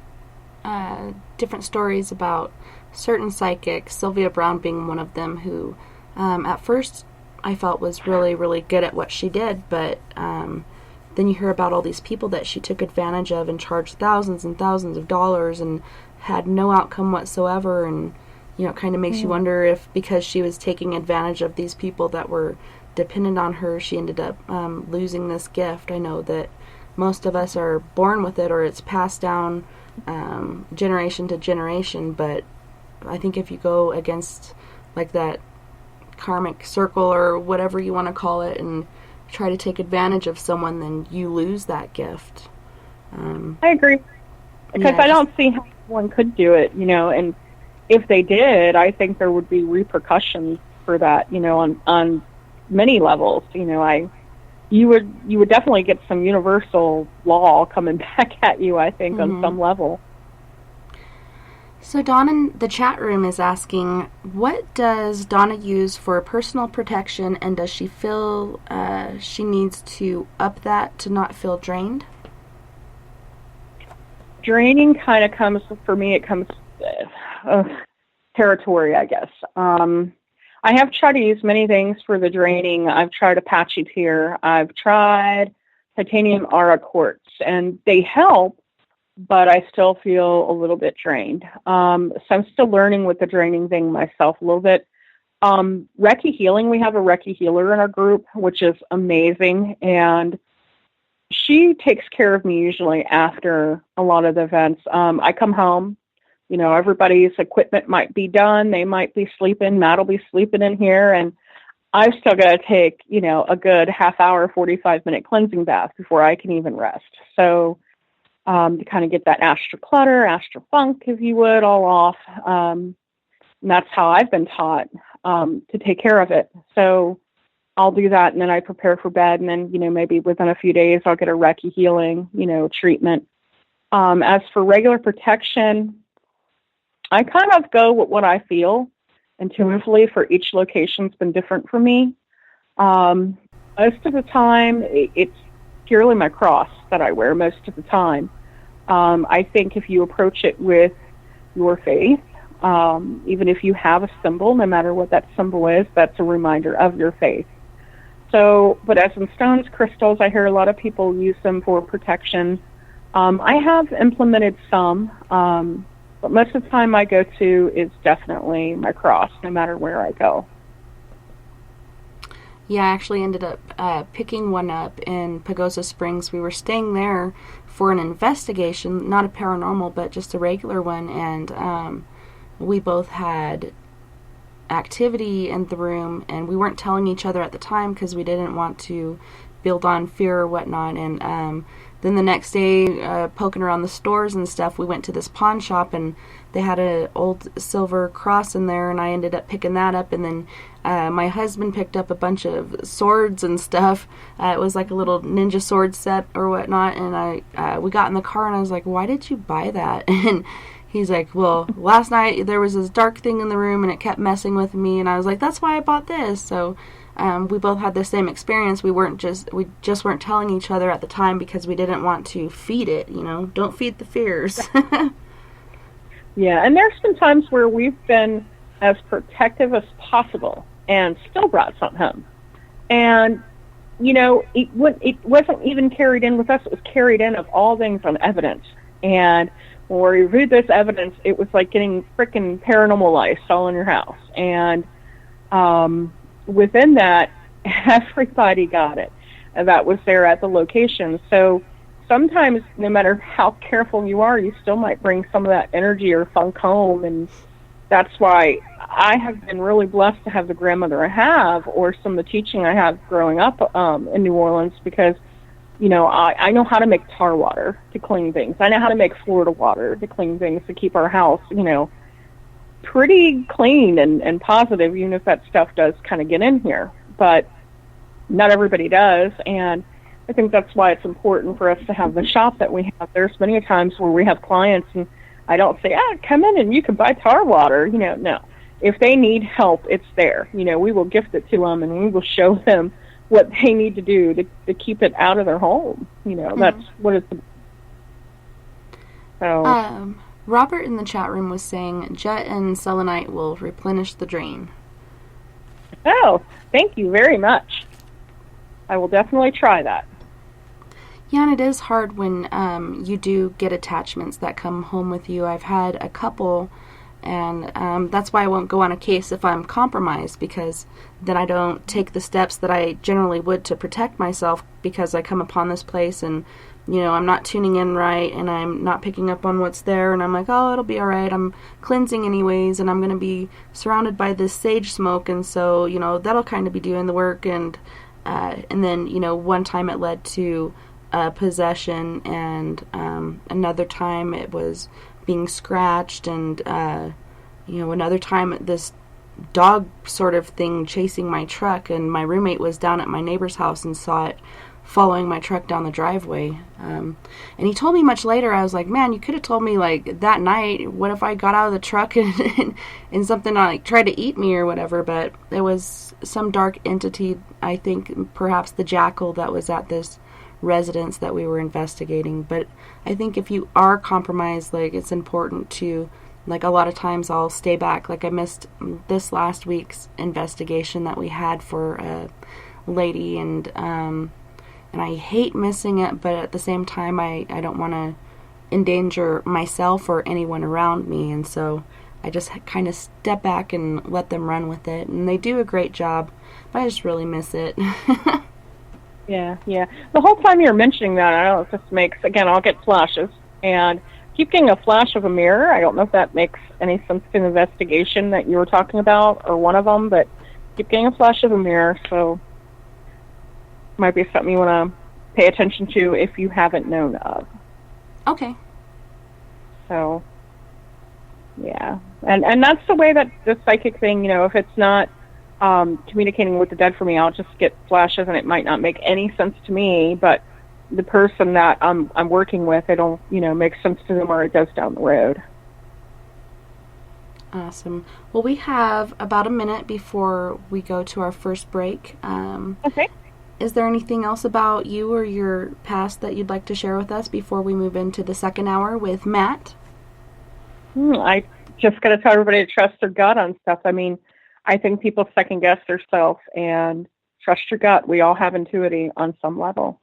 different stories about certain psychics, Sylvia Brown being one of them, who at first I felt was really, really good at what she did, but then you hear about all these people that she took advantage of and charged thousands and thousands of dollars and had no outcome whatsoever, and it kind of makes you wonder if, because she was taking advantage of these people that were dependent on her, she ended up losing this gift. I know that most of us are born with it, or it's passed down generation to generation, but I think if you go against that karmic circle or whatever you want to call it and try to take advantage of someone, then you lose that gift. I agree, because I don't see how one could do it, and if they did, I think there would be repercussions for that, on many levels. You would definitely get some universal law coming back at you, I think, on some level. So Dawn in the chat room is asking, what does Donna use for personal protection, and does she feel she needs to up that to not feel drained? Draining kind of comes, for me, it comes territory, I guess. I have tried to use many things for the draining. I've tried Apache Tear. I've tried titanium aura quartz, and they help, but I still feel a little bit drained. So I'm still learning with the draining thing myself a little bit. Recce Healing, we have a Recce healer in our group, which is amazing, and she takes care of me usually after a lot of the events. I come home, everybody's equipment might be done. They might be sleeping. Matt will be sleeping in here, and I've still got to take, a good half hour, 45-minute cleansing bath before I can even rest. So to kind of get that astral clutter, astral funk, if you would, all off. And that's how I've been taught to take care of it. So I'll do that, and then I prepare for bed, and then, maybe within a few days I'll get a Recce Healing, treatment. As for regular protection, I kind of go with what I feel intuitively. For each location's been different for me. Most of the time, it's purely my cross that I wear most of the time. I think if you approach it with your faith, even if you have a symbol, no matter what that symbol is, that's a reminder of your faith. So, but as in stones, crystals, I hear a lot of people use them for protection. I have implemented some, but most of the time my go-to is definitely my cross, no matter where I go. Yeah, I actually ended up picking one up in Pagosa Springs. We were staying there for an investigation, not a paranormal, but just a regular one, and we both had activity in the room, and we weren't telling each other at the time because we didn't want to build on fear or whatnot. And then the next day, poking around the stores and stuff, we went to this pawn shop, and they had an old silver cross in there, and I ended up picking that up. And then my husband picked up a bunch of swords and stuff. It was like a little ninja sword set or whatnot, and we got in the car, and I was like, why did you buy that? And he's like, well, last night there was this dark thing in the room, and it kept messing with me, and I was like, that's why I bought this. So we both had the same experience. We just weren't telling each other at the time because we didn't want to feed it, Don't feed the fears. Yeah, and there's been times where we've been as protective as possible and still brought something home. And, it wasn't even carried in with us. It was carried in of all things on evidence. And when we reviewed this evidence, it was like getting frickin' paranormal lice all in your house. And within that, everybody got it that was there at the location. So sometimes, no matter how careful you are, you still might bring some of that energy or funk home. And that's why I have been really blessed to have the grandmother I have, or some of the teaching I have growing up in New Orleans, because I know how to make tar water to clean things. I know how to make Florida water to clean things, to keep our house, pretty clean and positive, even if that stuff does kind of get in here. But not everybody does, and I think that's why it's important for us to have the shop that we have. There's many times where we have clients, and I don't say, come in and you can buy tar water. No. If they need help, it's there. We will gift it to them, and we will show them what they need to do to keep it out of their home. That's what it's about. So, Robert in the chat room was saying jet and selenite will replenish the drain. Oh, thank you very much. I will definitely try that. Yeah, and it is hard when you do get attachments that come home with you. I've had a couple, and that's why I won't go on a case if I'm compromised, because then I don't take the steps that I generally would to protect myself, because I come upon this place and, I'm not tuning in right, and I'm not picking up on what's there, and I'm like, oh, it'll be all right. I'm cleansing anyways, and I'm going to be surrounded by this sage smoke, and so, that'll kind of be doing the work. And then, one time it led to possession, and another time it was being scratched, and another time this dog sort of thing chasing my truck, and my roommate was down at my neighbor's house and saw it following my truck down the driveway. And he told me much later, I was like, man, you could have told me like that night. What if I got out of the truck and something like tried to eat me or whatever? But it was some dark entity, I think perhaps the jackal that was at this residence that we were investigating. But I think if you are compromised, like, it's important to, like, a lot of times I'll stay back. Like, I missed this last week's investigation that we had for a lady, and I hate missing it, but at the same time I don't want to endanger myself or anyone around me, and so I just kind of step back and let them run with it, and they do a great job, but I just really miss it. Yeah. The whole time you're mentioning that, I don't know if this makes, again, I'll get flashes, and keep getting a flash of a mirror. I don't know if that makes any sense to the investigation that you were talking about, or one of them, but keep getting a flash of a mirror, so might be something you want to pay attention to if you haven't known of. Okay. So, yeah. And that's the way that the psychic thing, if it's not communicating with the dead for me. I'll just get flashes, and it might not make any sense to me, but the person that I'm working with, it'll, make sense to them, or it does down the road. Awesome. Well, we have about a minute before we go to our first break. Okay. Is there anything else about you or your past that you'd like to share with us before we move into the second hour with Matt? I just got to tell everybody to trust their gut on stuff. I mean, I think people second guess themselves, and trust your gut. We all have intuition on some level.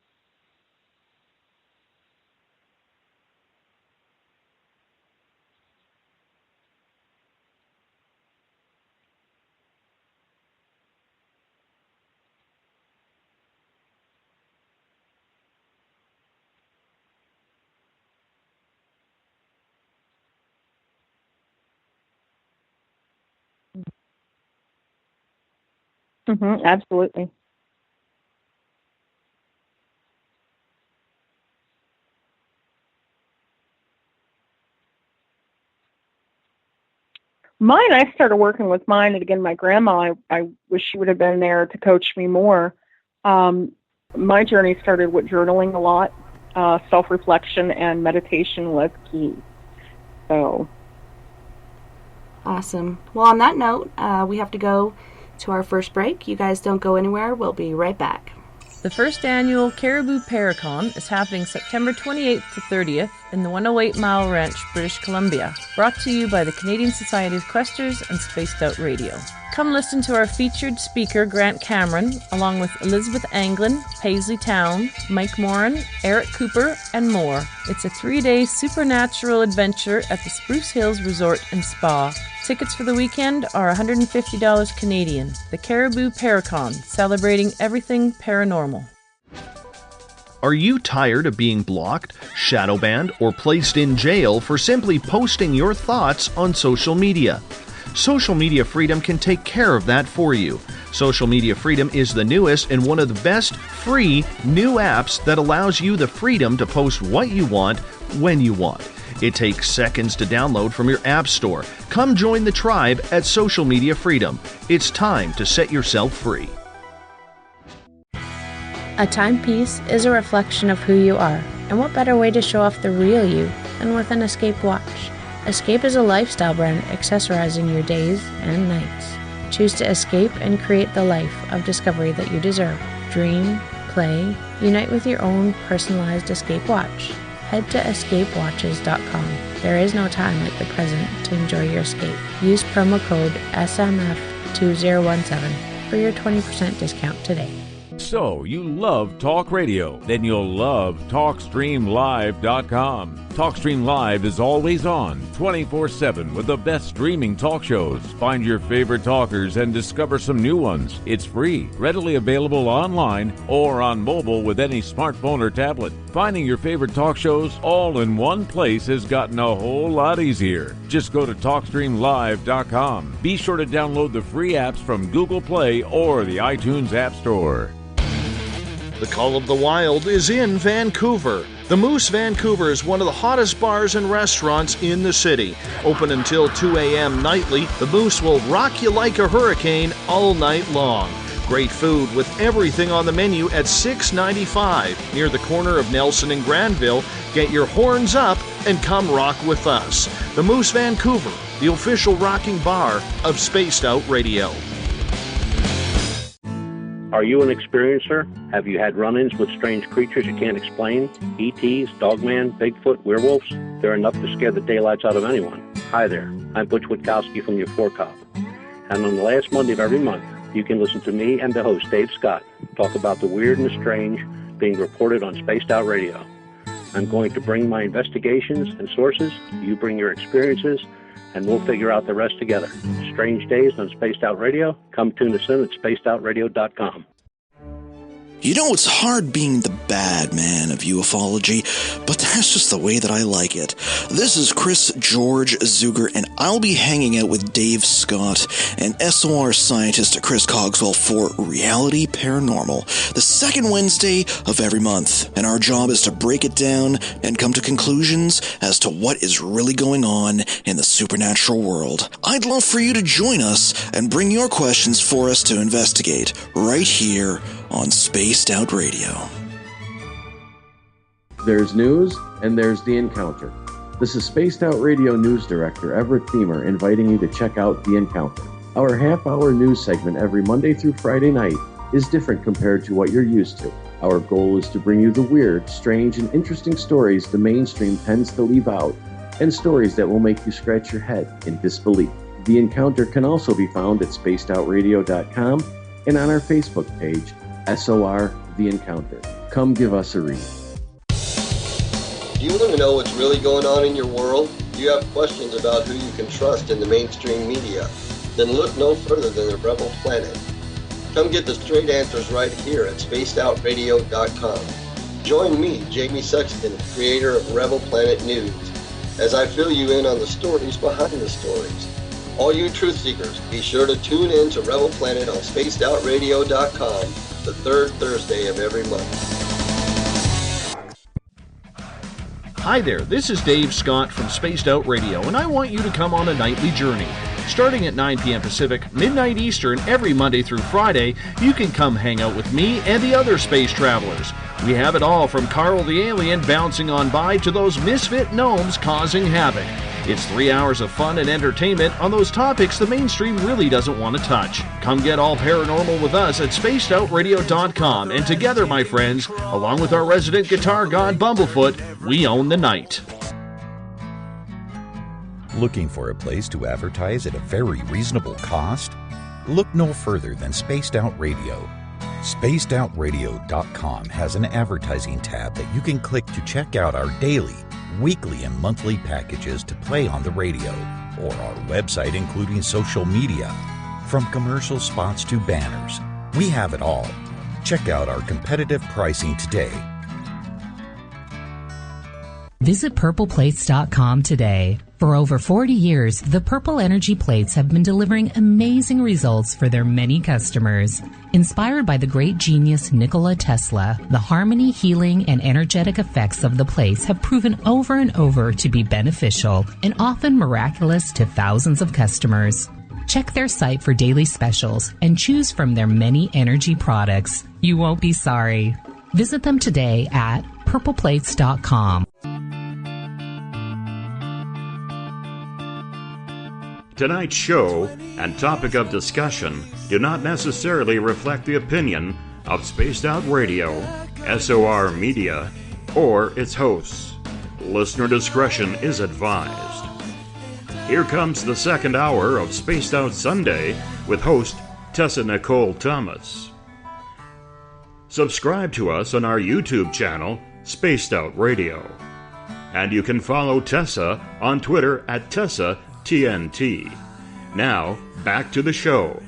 Absolutely. Mine, I started working with mine, and again, my grandma, I wish she would have been there to coach me more. My journey started with journaling a lot. Self-reflection and meditation was key. So. Awesome. Well, on that note, we have to go to our first break. You guys don't go anywhere. We'll be right back. The first annual Caribou Paracon is happening September 28th to 30th in the 108 Mile Ranch, British Columbia. Brought to you by the Canadian Society of Questers and Spaced Out Radio. Come listen to our featured speaker, Grant Cameron, along with Elizabeth Anglin, Paisley Town, Mike Moran, Eric Cooper, and more. It's a 3-day supernatural adventure at the Spruce Hills Resort and Spa. Tickets for the weekend are $150 Canadian. The Caribou Paracon, celebrating everything paranormal. Are you tired of being blocked, shadow banned, or placed in jail for simply posting your thoughts on social media? Social Media Freedom can take care of that for you. Social Media Freedom is the newest and one of the best free new apps that allows you the freedom to post what you want, when you want. It takes seconds to download from your app store. Come join the tribe at Social Media Freedom. It's time to set yourself free. A timepiece is a reflection of who you are, and what better way to show off the real you than with an Escape watch? Escape is a lifestyle brand accessorizing your days and nights. Choose to escape and create the life of discovery that you deserve. Dream, play, unite with your own personalized Escape watch. Head to escapewatches.com. There is no time like the present to enjoy your escape. Use promo code SMF2017 for your 20% discount today. So, you love talk radio? Then you'll love TalkStreamLive.com. TalkStream Live is always on, 24/7, with the best streaming talk shows. Find your favorite talkers and discover some new ones. It's free, readily available online or on mobile with any smartphone or tablet. Finding your favorite talk shows all in one place has gotten a whole lot easier. Just go to TalkStreamLive.com. Be sure to download the free apps from Google Play or the iTunes App Store. The Call of the Wild is in Vancouver. The Moose Vancouver is one of the hottest bars and restaurants in the city. Open until 2 a.m. nightly, the Moose will rock you like a hurricane all night long. Great food with everything on the menu at $6.95 near the corner of Nelson and Granville. Get your horns up and come rock with us. The Moose Vancouver, the official rocking bar of Spaced Out Radio. Are you an experiencer? Have you had run-ins with strange creatures you can't explain? ETs, Dogman, Bigfoot, werewolves? They're enough to scare the daylights out of anyone. Hi there, I'm Butch Witkowski from your 4-Cop. And on the last Monday of every month, you can listen to me and the host, Dave Scott, talk about the weird and the strange being reported on Spaced Out Radio. I'm going to bring my investigations and sources, you bring your experiences, and we'll figure out the rest together. Strange Days on Spaced Out Radio. Come tune us in at spacedoutradio.com. You know, it's hard being the bad man of ufology, but that's just the way that I like it. This is Chris George Zuger, and I'll be hanging out with Dave Scott and SOR scientist Chris Cogswell for Reality Paranormal, the second Wednesday of every month. And our job is to break it down and come to conclusions as to what is really going on in the supernatural world. I'd love for you to join us and bring your questions for us to investigate right here on Spaced Out Radio. There's news, and there's The Encounter. This is Spaced Out Radio News Director Everett Thiemer inviting you to check out The Encounter. Our half-hour news segment every Monday through Friday night is different compared to what you're used to. Our goal is to bring you the weird, strange, and interesting stories the mainstream tends to leave out, and stories that will make you scratch your head in disbelief. The Encounter can also be found at spacedoutradio.com and on our Facebook page, SOR The Encounter. Come give us a read. Do you want to know what's really going on in your world? Do you have questions about who you can trust in the mainstream media? Then look no further than the Rebel Planet. Come get the straight answers right here at spacedoutradio.com. Join me, Jamie Sexton, creator of Rebel Planet News, as I fill you in on the stories behind the stories. All you truth seekers, be sure to tune in to Rebel Planet on spacedoutradio.com the third Thursday of every month. Hi there, this is Dave Scott from Spaced Out Radio, and I want you to come on a nightly journey. Starting at 9 p.m. Pacific, midnight Eastern, every Monday through Friday, you can come hang out with me and the other space travelers. We have it all from Carl the Alien bouncing on by to those misfit gnomes causing havoc. It's 3 hours of fun and entertainment on those topics the mainstream really doesn't want to touch. Come get all paranormal with us at spacedoutradio.com, and together, my friends, along with our resident guitar god Bumblefoot, we own the night. Looking for a place to advertise at a very reasonable cost? Look no further than Spaced Out Radio. SpacedOutRadio.com has an advertising tab that you can click to check out our daily, weekly, and monthly packages to play on the radio, or our website including social media. From commercial spots to banners, we have it all. Check out our competitive pricing today. Visit purpleplates.com today. For over 40 years, the Purple Energy Plates have been delivering amazing results for their many customers. Inspired by the great genius Nikola Tesla, the harmony, healing, and energetic effects of the plates have proven over and over to be beneficial and often miraculous to thousands of customers. Check their site for daily specials and choose from their many energy products. You won't be sorry. Visit them today at purpleplates.com. Tonight's show and topic of discussion do not necessarily reflect the opinion of Spaced Out Radio, SOR Media, or its hosts. Listener discretion is advised. Here comes the second hour of Spaced Out Sunday with host Tessa Nicole Thomas. Subscribe to us on our YouTube channel, Spaced Out Radio. And you can follow Tessa on Twitter at TessaTNT. Now, back to the show.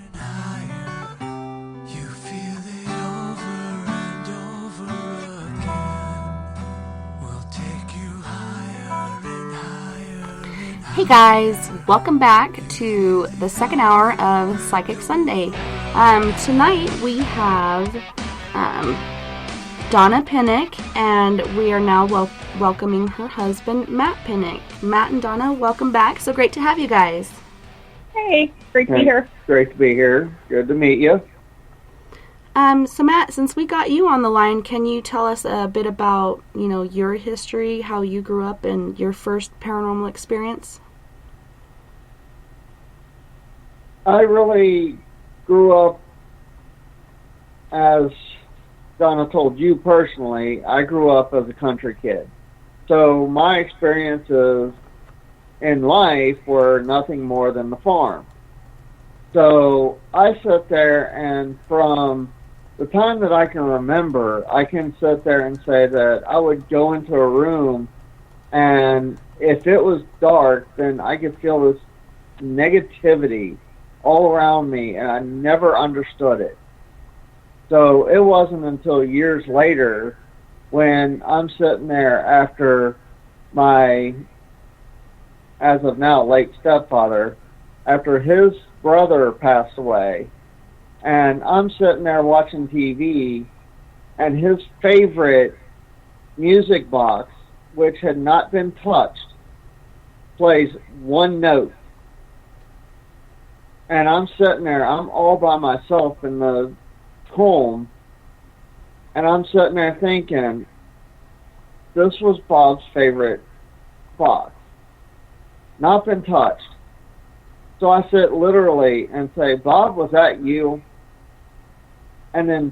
Hey guys, welcome back to the second hour of Psychic Sunday. Tonight we have Donna Penick, and we are now welcoming her husband, Matt Penicks. Matt and Donna, welcome back. So great to have you guys. Hey, great to be here. Great to be here. Good to meet you. So Matt, since we got you on the line, can you tell us a bit about, your history, how you grew up, and your first paranormal experience? I really grew up, as Donna told you personally, I grew up as a country kid. So my experiences in life were nothing more than the farm. So I sit there, and from the time that I can remember, I can sit there and say that I would go into a room, and if it was dark, then I could feel this negativity all around me, and I never understood it. So it wasn't until years later when I'm sitting there after my, as of now, late stepfather, after his brother passed away, and I'm sitting there watching TV, and his favorite music box, which had not been touched, plays one note. And I'm sitting there, I'm all by myself in the home, and I'm sitting there thinking, this was Bob's favorite box. Not been touched. So I sit literally and say, Bob, was that you? And then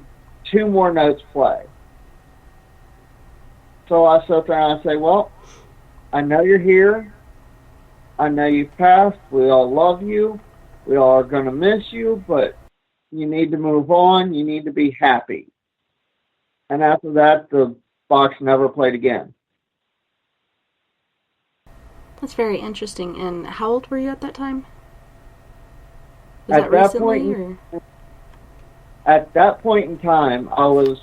2 more notes play. So I sit there and I say, well, I know you're here. I know you've passed. We all love you. We all are going to miss you, but you need to move on. You need to be happy. And after that, the box never played again. That's very interesting. And how old were you at that time? Was that recently? At that point in time, I was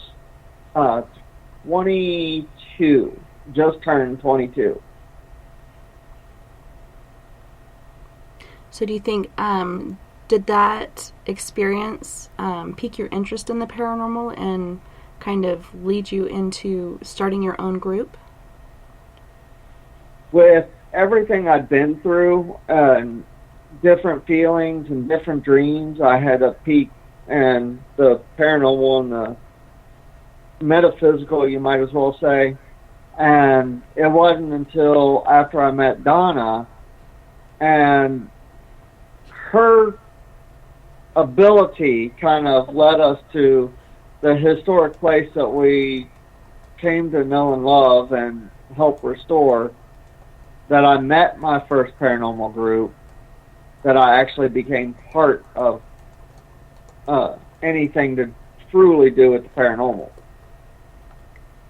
22, just turned 22. So do you think, did that experience pique your interest in the paranormal and kind of lead you into starting your own group? With everything I'd been through, and different feelings and different dreams, I had a peak in the paranormal and the metaphysical, you might as well say. And it wasn't until after I met Donna and her ability kind of led us to the historic place that we came to know and love and help restore, that I met my first paranormal group, that I actually became part of anything to truly do with the paranormal.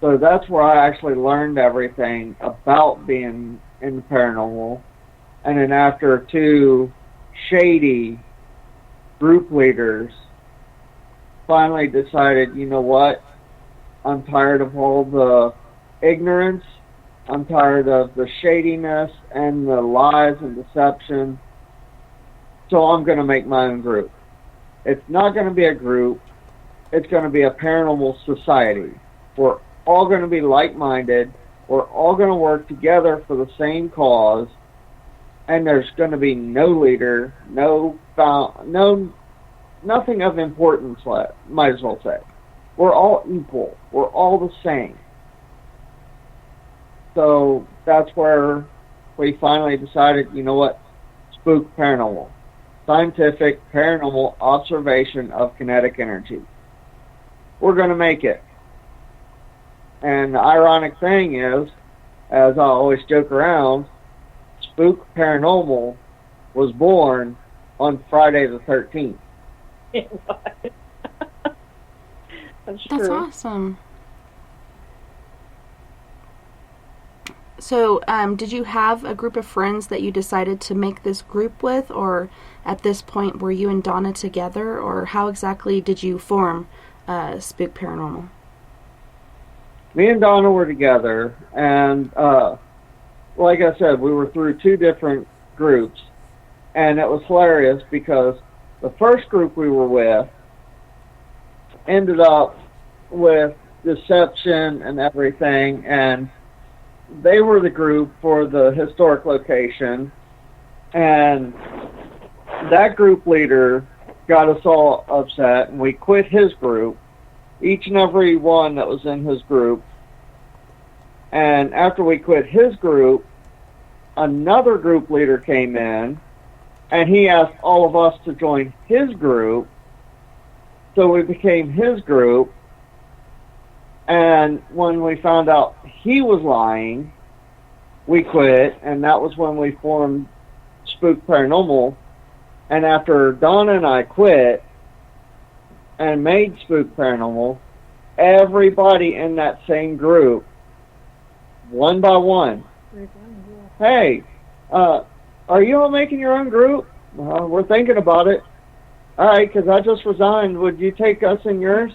So that's where I actually learned everything about being in the paranormal. And then after 2 shady group leaders finally decided, you know what, I'm tired of all the ignorance, I'm tired of the shadiness and the lies and deception, so I'm going to make my own group. It's not going to be a group, it's going to be a paranormal society. We're all going to be like-minded, we're all going to work together for the same cause, and there's going to be no leader, nothing of importance left, might as well say. We're all equal. We're all the same. So that's where we finally decided, you know what, S.P.O.O.K.E Paranormal. Scientific Paranormal Observation of Kinetic Energy. We're going to make it. And the ironic thing is, as I always joke around, S.P.O.O.K.E Paranormal was born on Friday the 13th. That's awesome. So, did you have a group of friends that you decided to make this group with, or at this point were you and Donna together, or how exactly did you form S.P.O.O.K.E Paranormal? Me and Donna were together, and like I said, we were through 2 different groups, and it was hilarious because the first group we were with ended up with deception and everything, and they were the group for the historic location, and that group leader got us all upset, and we quit his group, each and every one that was in his group. And after we quit his group, another group leader came in, and he asked all of us to join his group, so we became his group. And when we found out he was lying, we quit, and that was when we formed S.P.O.O.K.E Paranormal. And after Donna and I quit and made S.P.O.O.K.E Paranormal, everybody in that same group, one by one, hey, are you all making your own group? We're thinking about it. All right, because I just resigned. Would you take us in yours?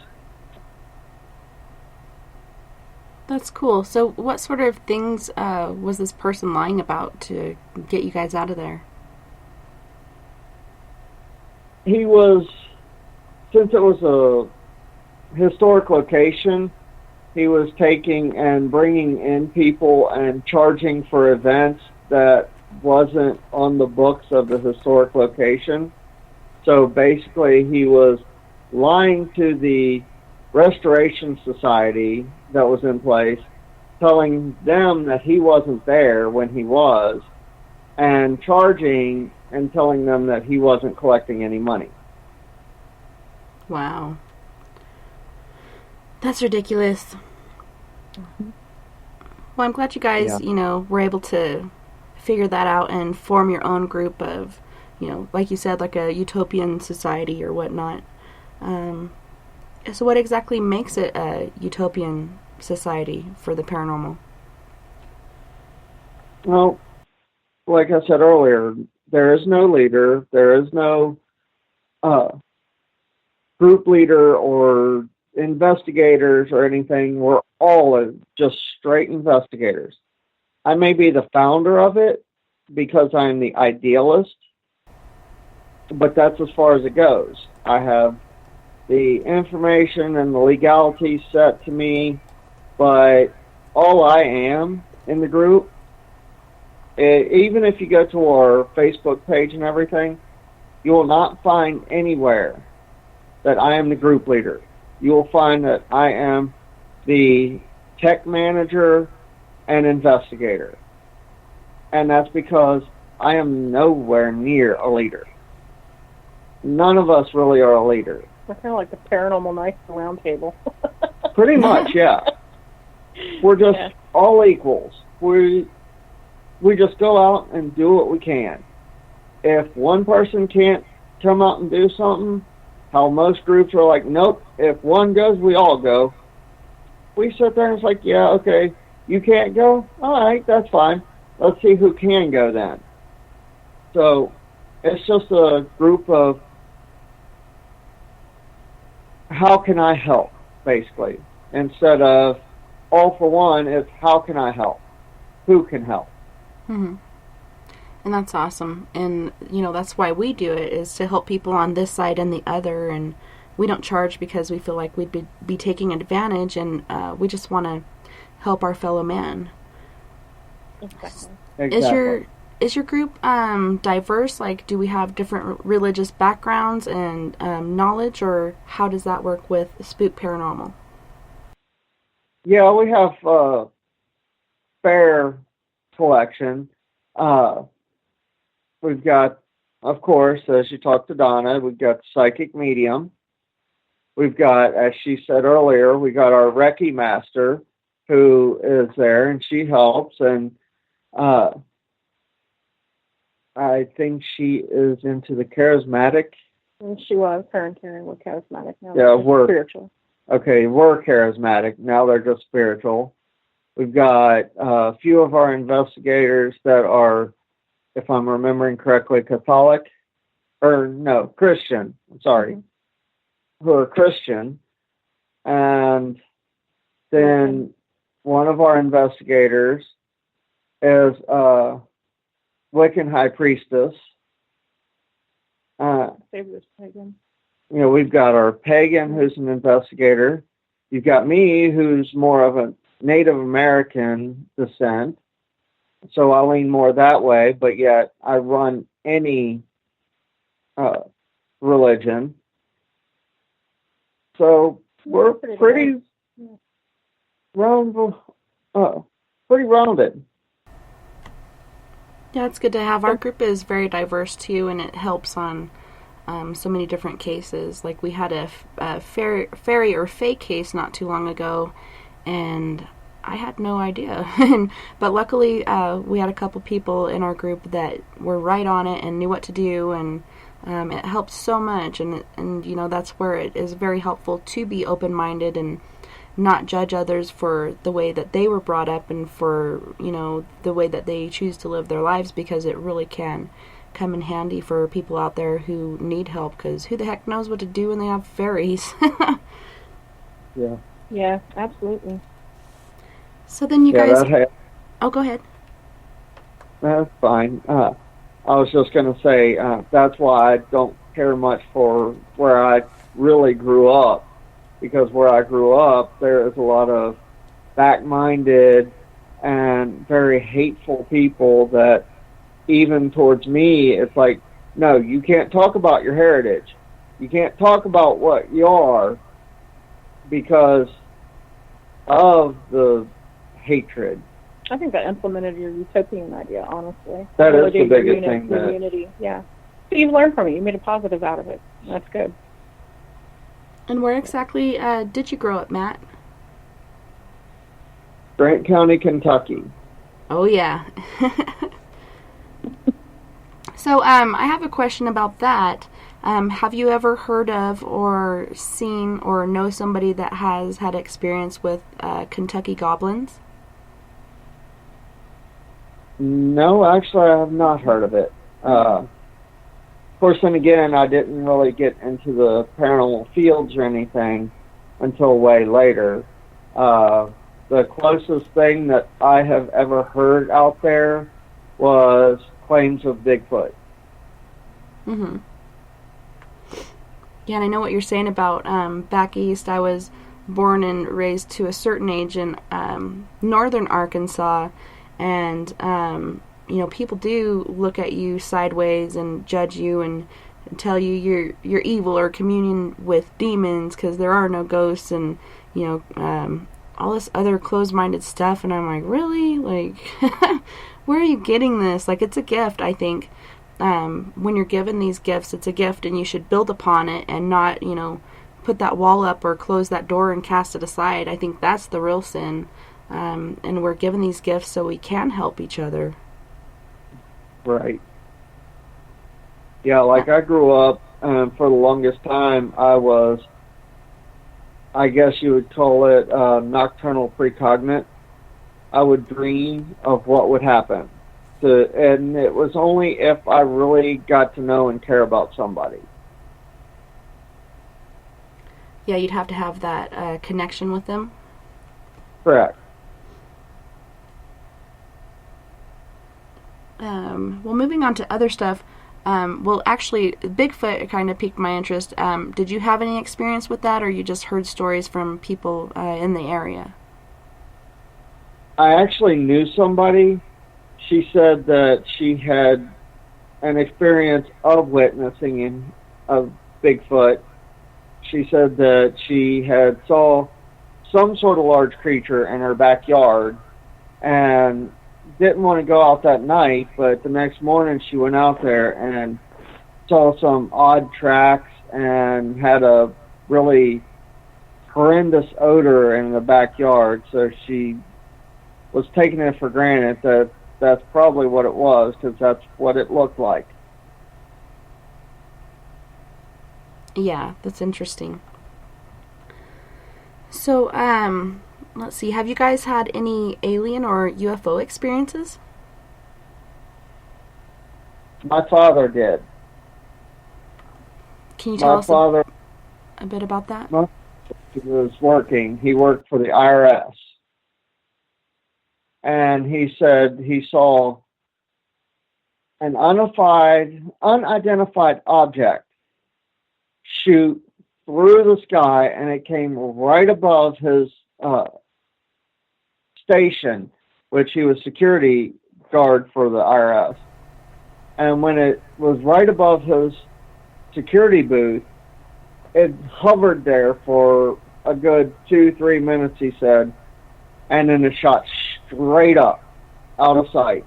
That's cool. So what sort of things was this person lying about to get you guys out of there? He was, since it was a historic location, he was taking and bringing in people and charging for events that wasn't on the books of the historic location. So basically he was lying to the Restoration Society that was in place, telling them that he wasn't there when he was, and charging and telling them that he wasn't collecting any money. Wow. That's ridiculous. Well, I'm glad you guys, were able to figure that out and form your own group of, like you said, like a utopian society or whatnot. So what exactly makes it a utopian society for the paranormal? Well, like I said earlier, there is no leader. There is no group leader or investigators or anything. We're all just straight investigators. I may be the founder of it because I'm the idealist, but that's as far as it goes. I have the information and the legality set to me, but all I am in the group, even if you go to our Facebook page and everything, you will not find anywhere that I am the group leader. You will find that I am the tech manager and investigator. And that's because I am nowhere near a leader. None of us really are a leader. We're kind of like the Paranormal Knights Round Table. Pretty much, yeah. We're just all equals. We just go out and do what we can. If one person can't come out and do something, how most groups are like, nope, if one goes, we all go. We sit there and it's like, yeah, okay, you can't go? All right, that's fine. Let's see who can go then. So it's just a group of how can I help, basically. Instead of all for one, it's how can I help? Who can help? Mm-hmm. And that's awesome. And, that's why we do it, is to help people on this side and the other. And we don't charge because we feel like we'd be taking advantage, and we just want to help our fellow man. Exactly. Is your group diverse? Like, do we have different religious backgrounds and knowledge, or how does that work with Spook Paranormal? Yeah, we have a fair collection. We've got, of course, as you talked to Donna, we've got Psychic Medium. We've got, as she said earlier, we got our Recce Master who is there, and she helps, and I think she is into the charismatic. And she was, her and Karen were charismatic. Now Yeah, we're spiritual. Okay, we're charismatic. Now they're just spiritual. We've got a few of our investigators that are, if I'm remembering correctly, Catholic. Or, no, Christian. I'm sorry. Who are Christian. And then one of our investigators is a Wiccan High Priestess. Favorite pagan. We've got our pagan who's an investigator. You've got me who's more of a Native American descent. So I lean more that way, but yet I run any religion. So we're pretty rounded. Yeah, it's good to have. Our group is very diverse too, and it helps on so many different cases. Like we had a fairy or fake case not too long ago, and I had no idea. But luckily, we had a couple people in our group that were right on it and knew what to do, and it helped so much. And that's where it is very helpful to be open-minded and not judge others for the way that they were brought up and for, the way that they choose to live their lives, because it really can come in handy for people out there who need help, because who the heck knows what to do when they have fairies. Yeah. Yeah, absolutely. So then you Yeah, guys... Oh, go ahead. That's fine. I was just going to say that's why I don't care much for where I really grew up, because where I grew up, there is a lot of back-minded and very hateful people that even towards me, it's like, no, you can't talk about your heritage. You can't talk about what you are because of the hatred. I think that implemented your utopian idea, honestly. That is the biggest thing. Unity, yeah. So you've learned from it. You made a positive out of it. That's good. And where exactly did you grow up, Matt? Grant County, Kentucky. Oh, yeah. So, I have a question about that. Have you ever heard of or seen or know somebody that has had experience with Kentucky goblins? No, actually, I have not heard of it. Of course, then again, I didn't really get into the paranormal fields or anything until way later. The closest thing that I have ever heard out there was claims of Bigfoot. Mm-hmm. Yeah, and I know what you're saying about back east. I was born and raised to a certain age in northern Arkansas, and you know, people do look at you sideways and judge you and tell you you're evil or communion with demons because there are no ghosts, and you know, all this other closed-minded stuff. And I'm like, really? Like, where are you getting this? Like, it's a gift, I think. When you're given these gifts, it's a gift, and you should build upon it and not, you know, put that wall up or close that door and cast it aside. I think that's the real sin. And we're given these gifts so we can help each other. Right. Yeah, like I grew up, for the longest time, I was, I guess you would call it nocturnal precognate. I would dream of what would happen. And it was only if I really got to know and care about somebody. Yeah, you'd have to have that connection with them. Correct. Well, moving on to other stuff. Well, actually, Bigfoot kind of piqued my interest. Did you have any experience with that, or you just heard stories from people in the area? I actually knew somebody. She said that she had an experience of witnessing of Bigfoot. She said that she had saw some sort of large creature in her backyard and didn't want to go out that night, but the next morning she went out there and saw some odd tracks and had a really horrendous odor in the backyard. So she was taking it for granted that that's probably what it was, because that's what it looked like. Yeah, that's interesting. So, let's see. Have you guys had any alien or UFO experiences? My father did. Can you tell us a bit about that? He was working. He worked for the IRS. And he said he saw an unidentified object shoot through the sky, and it came right above his station, which he was security guard for the IRS. And when it was right above his security booth, it hovered there for a good 2-3 minutes, he said, and then it shot straight up, out of sight.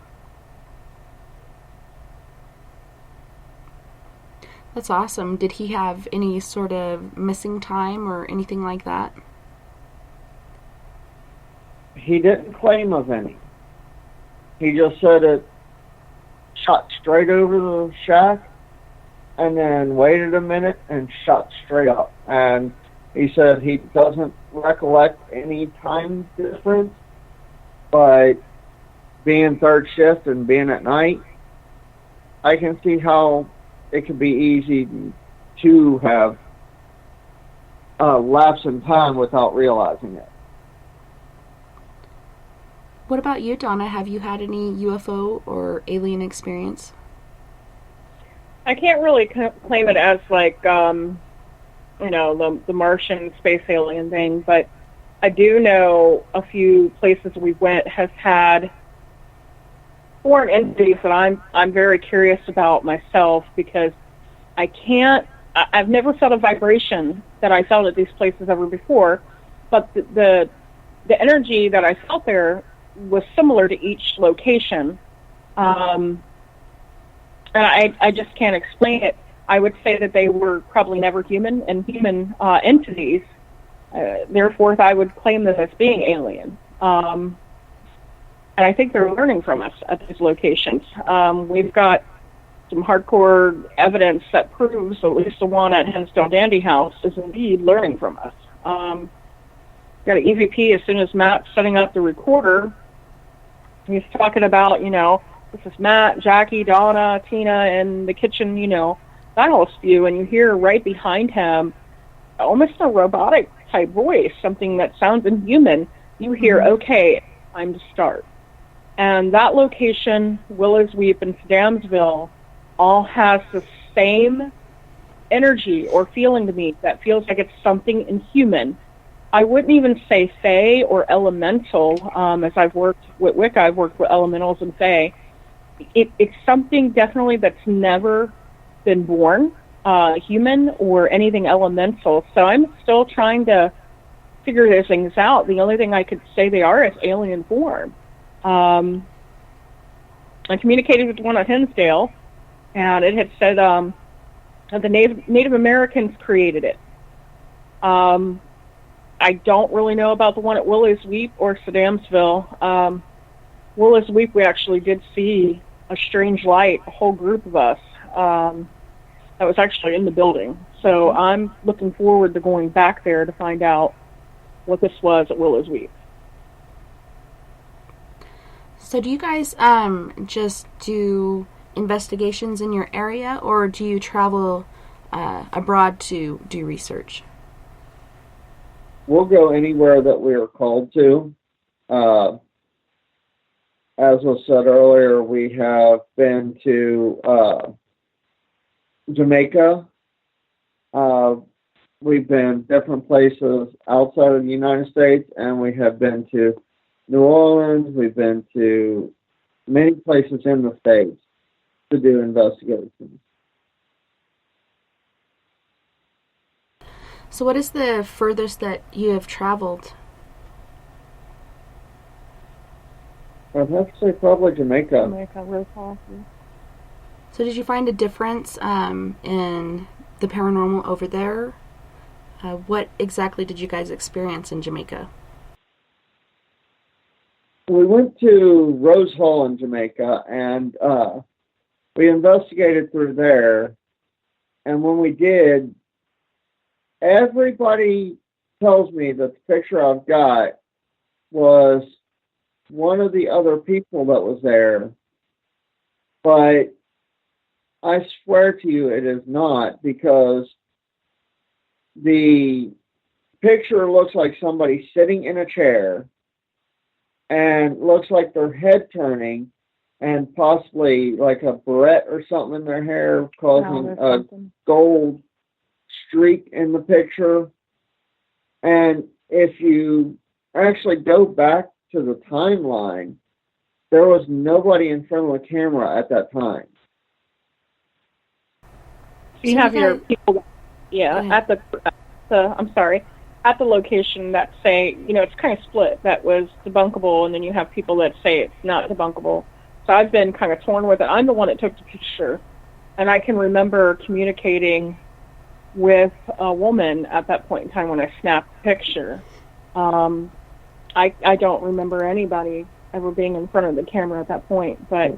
That's awesome. Did he have any sort of missing time or anything like that? He didn't claim of any. He just said it shot straight over the shack and then waited a minute and shot straight up. And he said he doesn't recollect any time difference, but being third shift and being at night, I can see how it could be easy to have a lapse in time without realizing it. What about you, Donna? Have you had any UFO or alien experience? I can't really claim it as like, the Martian space alien thing, but I do know a few places we went has had foreign entities that I'm very curious about myself, because I've never felt a vibration that I felt at these places ever before, but the energy that I felt there was similar to each location. And I just can't explain it. I would say that they were probably never human entities. Therefore, I would claim them as being alien. And I think they're learning from us at these locations. We've got some hardcore evidence that proves at least the one at Hensdale Dandy House is indeed learning from us. Got an EVP as soon as Matt's setting up the recorder. He's talking about, this is Matt, Jackie, Donna, Tina in the kitchen, dials view, and you hear right behind him almost a robotic type voice, something that sounds inhuman. You hear, okay, time to start. And that location, Willow's Weep and Damsville, all has the same energy or feeling to me that feels like it's something inhuman. I wouldn't even say fae or elemental. As I've worked with Wicca, I've worked with elementals and fae. It's something definitely that's never been born, human or anything elemental. So I'm still trying to figure those things out. The only thing I could say they are is alien form. I communicated with one at Hinsdale, and it had said that the Native Americans created it. I don't really know about the one at Willow's Weep or Sedamsville. Willow's Weep, we actually did see a strange light, a whole group of us that was actually in the building. So I'm looking forward to going back there to find out what this was at Willow's Weep. So do you guys just do investigations in your area, or do you travel abroad to do research? We'll go anywhere that we are called to. As was said earlier, we have been to Jamaica. We've been different places outside of the United States, and we have been to New Orleans. We've been to many places in the States to do investigations. So what is the furthest that you have traveled? I'd have to say probably Jamaica. Jamaica, real far. So did you find a difference in the paranormal over there? What exactly did you guys experience in Jamaica? We went to Rose Hall in Jamaica, and we investigated through there. And when we did, everybody tells me that the picture I've got was one of the other people that was there. But I swear to you it is not, because the picture looks like somebody sitting in a chair and looks like their head turning and possibly like a barrette or something in their hair causing a gold streak in the picture. And if you actually go back to the timeline, there was nobody in front of the camera at that time. So you have your people, at the location that say, it's kind of split. That was debunkable, and then you have people that say it's not debunkable. So I've been kind of torn with it. I'm the one that took the picture, and I can remember communicating with a woman at that point in time when I snapped the picture. I don't remember anybody ever being in front of the camera at that point, but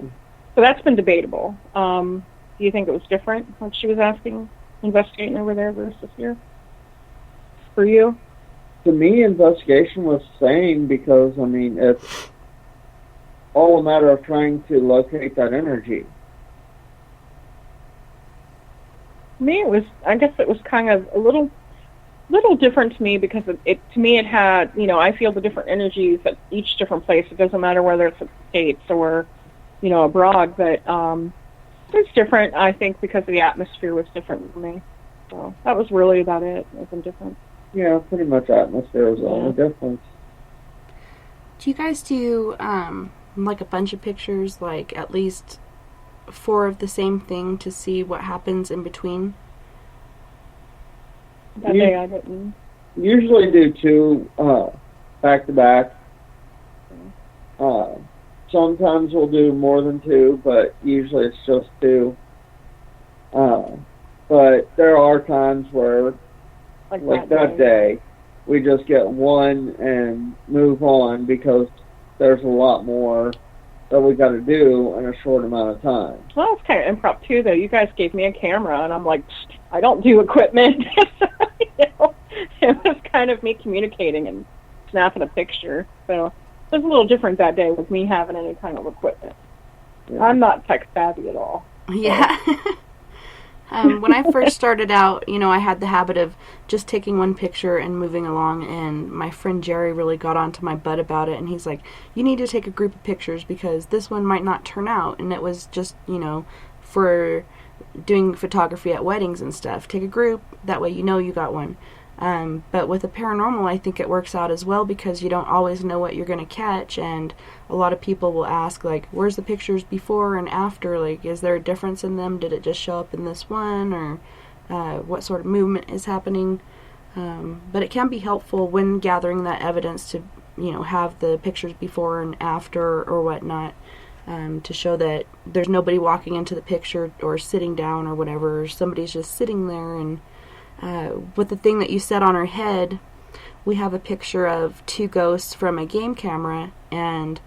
so that's been debatable. Do you think it was different, what she was asking, investigating over there versus here? For you? To me, investigation was the same, because, it's all a matter of trying to locate that energy. Me, I guess it was kind of a little little different to me because it had, I feel the different energies at each different place. It doesn't matter whether it's in the States or, abroad, but it's different, I think, because the atmosphere was different for me. So that was really about it. It wasn't different. Yeah, pretty much atmosphere was the only difference. Do you guys do, like a bunch of pictures, like at least 4 of the same thing to see what happens in between? That day I didn't. Usually do 2 back to back. Sometimes we'll do more than 2, but usually it's just 2. But there are times where, like that day, we just get 1 and move on because there's a lot more that we got to do in a short amount of time. Well, it's kind of improv too, though. You guys gave me a camera, and I'm like, I don't do equipment. It was kind of me communicating and snapping a picture. So it was a little different that day with me having any kind of equipment. Yeah. I'm not tech savvy at all. Yeah. When I first started out, I had the habit of just taking one picture and moving along, and my friend Jerry really got onto my butt about it, and he's like, you need to take a group of pictures because this one might not turn out, and it was just, for doing photography at weddings and stuff. Take a group, that way you got one. But with the paranormal, I think it works out as well because you don't always know what you're going to catch, and a lot of people will ask, like, where's the pictures before and after? Like, is there a difference in them? Did it just show up in this one? Or what sort of movement is happening? But it can be helpful when gathering that evidence to, have the pictures before and after or whatnot, to show that there's nobody walking into the picture or sitting down or whatever. Somebody's just sitting there. And with the thing that you said on her head, we have a picture of 2 ghosts from a game camera, and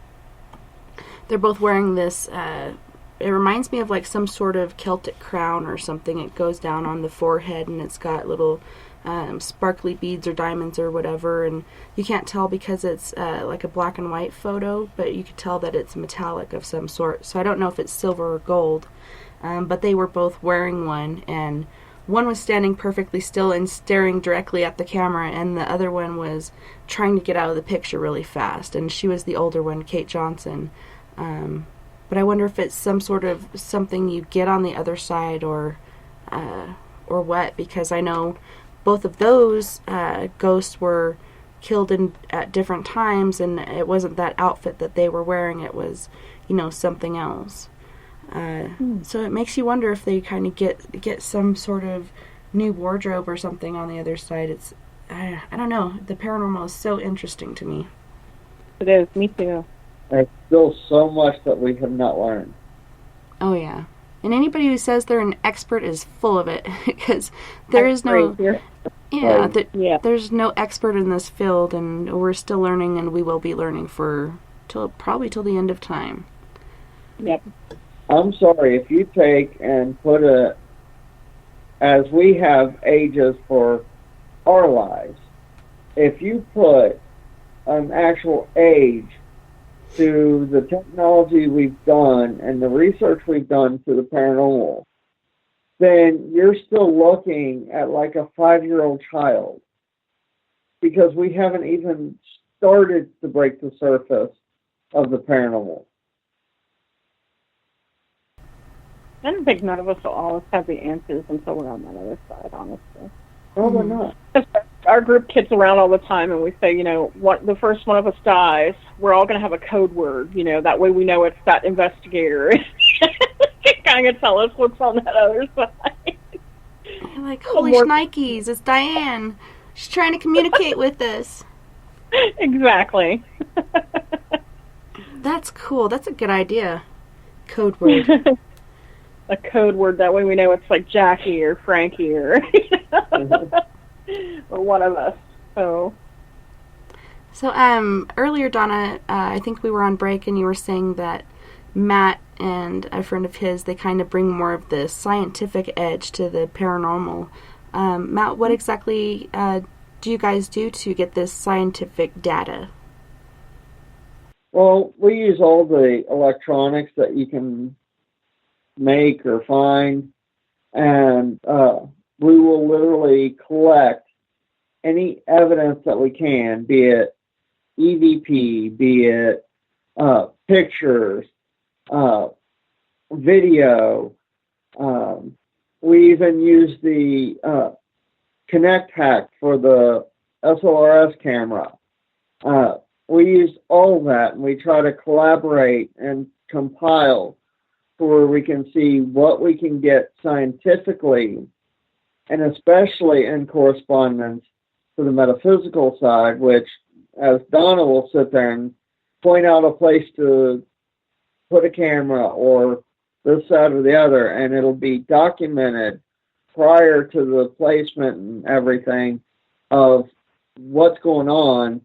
they're both wearing this, it reminds me of like some sort of Celtic crown or something. It goes down on the forehead, and it's got little sparkly beads or diamonds or whatever, and you can't tell because it's like a black and white photo, but you could tell that it's metallic of some sort. So I don't know if it's silver or gold, but they were both wearing one, and one was standing perfectly still and staring directly at the camera, and the other one was trying to get out of the picture really fast, and she was the older one, Kate Johnson. But I wonder if it's some sort of something you get on the other side or what, because I know both of those ghosts were killed at different times, and it wasn't that outfit that they were wearing, it was, something else. So it makes you wonder if they kind of get some sort of new wardrobe or something on the other side. It's, I don't know. The paranormal is so interesting to me. It is. Me too. There's still so much that we have not learned. Oh, yeah. And anybody who says they're an expert is full of it, because there is no... There's no expert in this field, and we're still learning, and we will be learning probably till the end of time. Yep. I'm sorry, if you take and put as we have ages for our lives, if you put an actual age to the technology we've done and the research we've done to the paranormal, then you're still looking at like a 5-year-old child, because we haven't even started to break the surface of the paranormal. I don't think none of us will always have the answers until we're on that other side, honestly. Probably not. Our group kits around all the time, and we say, the first one of us dies, we're all going to have a code word, that way we know it's that investigator. Kind of tell us what's on that other side. You're like, holy shnikes, it's Diane. She's trying to communicate with us. Exactly. That's cool. That's a good idea. Code word. A code word, that way we know it's like Jackie or Frankie or or one of us. So earlier, Donna, I think we were on break, and you were saying that Matt and a friend of his, they kind of bring more of the scientific edge to the paranormal. Matt, what exactly do you guys do to get this scientific data? Well, we use all the electronics that you can make or find, and we will literally collect any evidence that we can, be it EVP, be it pictures, video. We even use the Connect hack for the SLRS camera. We use all that, and we try to collaborate and compile to where we can see what we can get scientifically, and especially in correspondence to the metaphysical side, which, as Donna will sit there and point out a place to put a camera or this side or the other, and it'll be documented prior to the placement and everything of what's going on,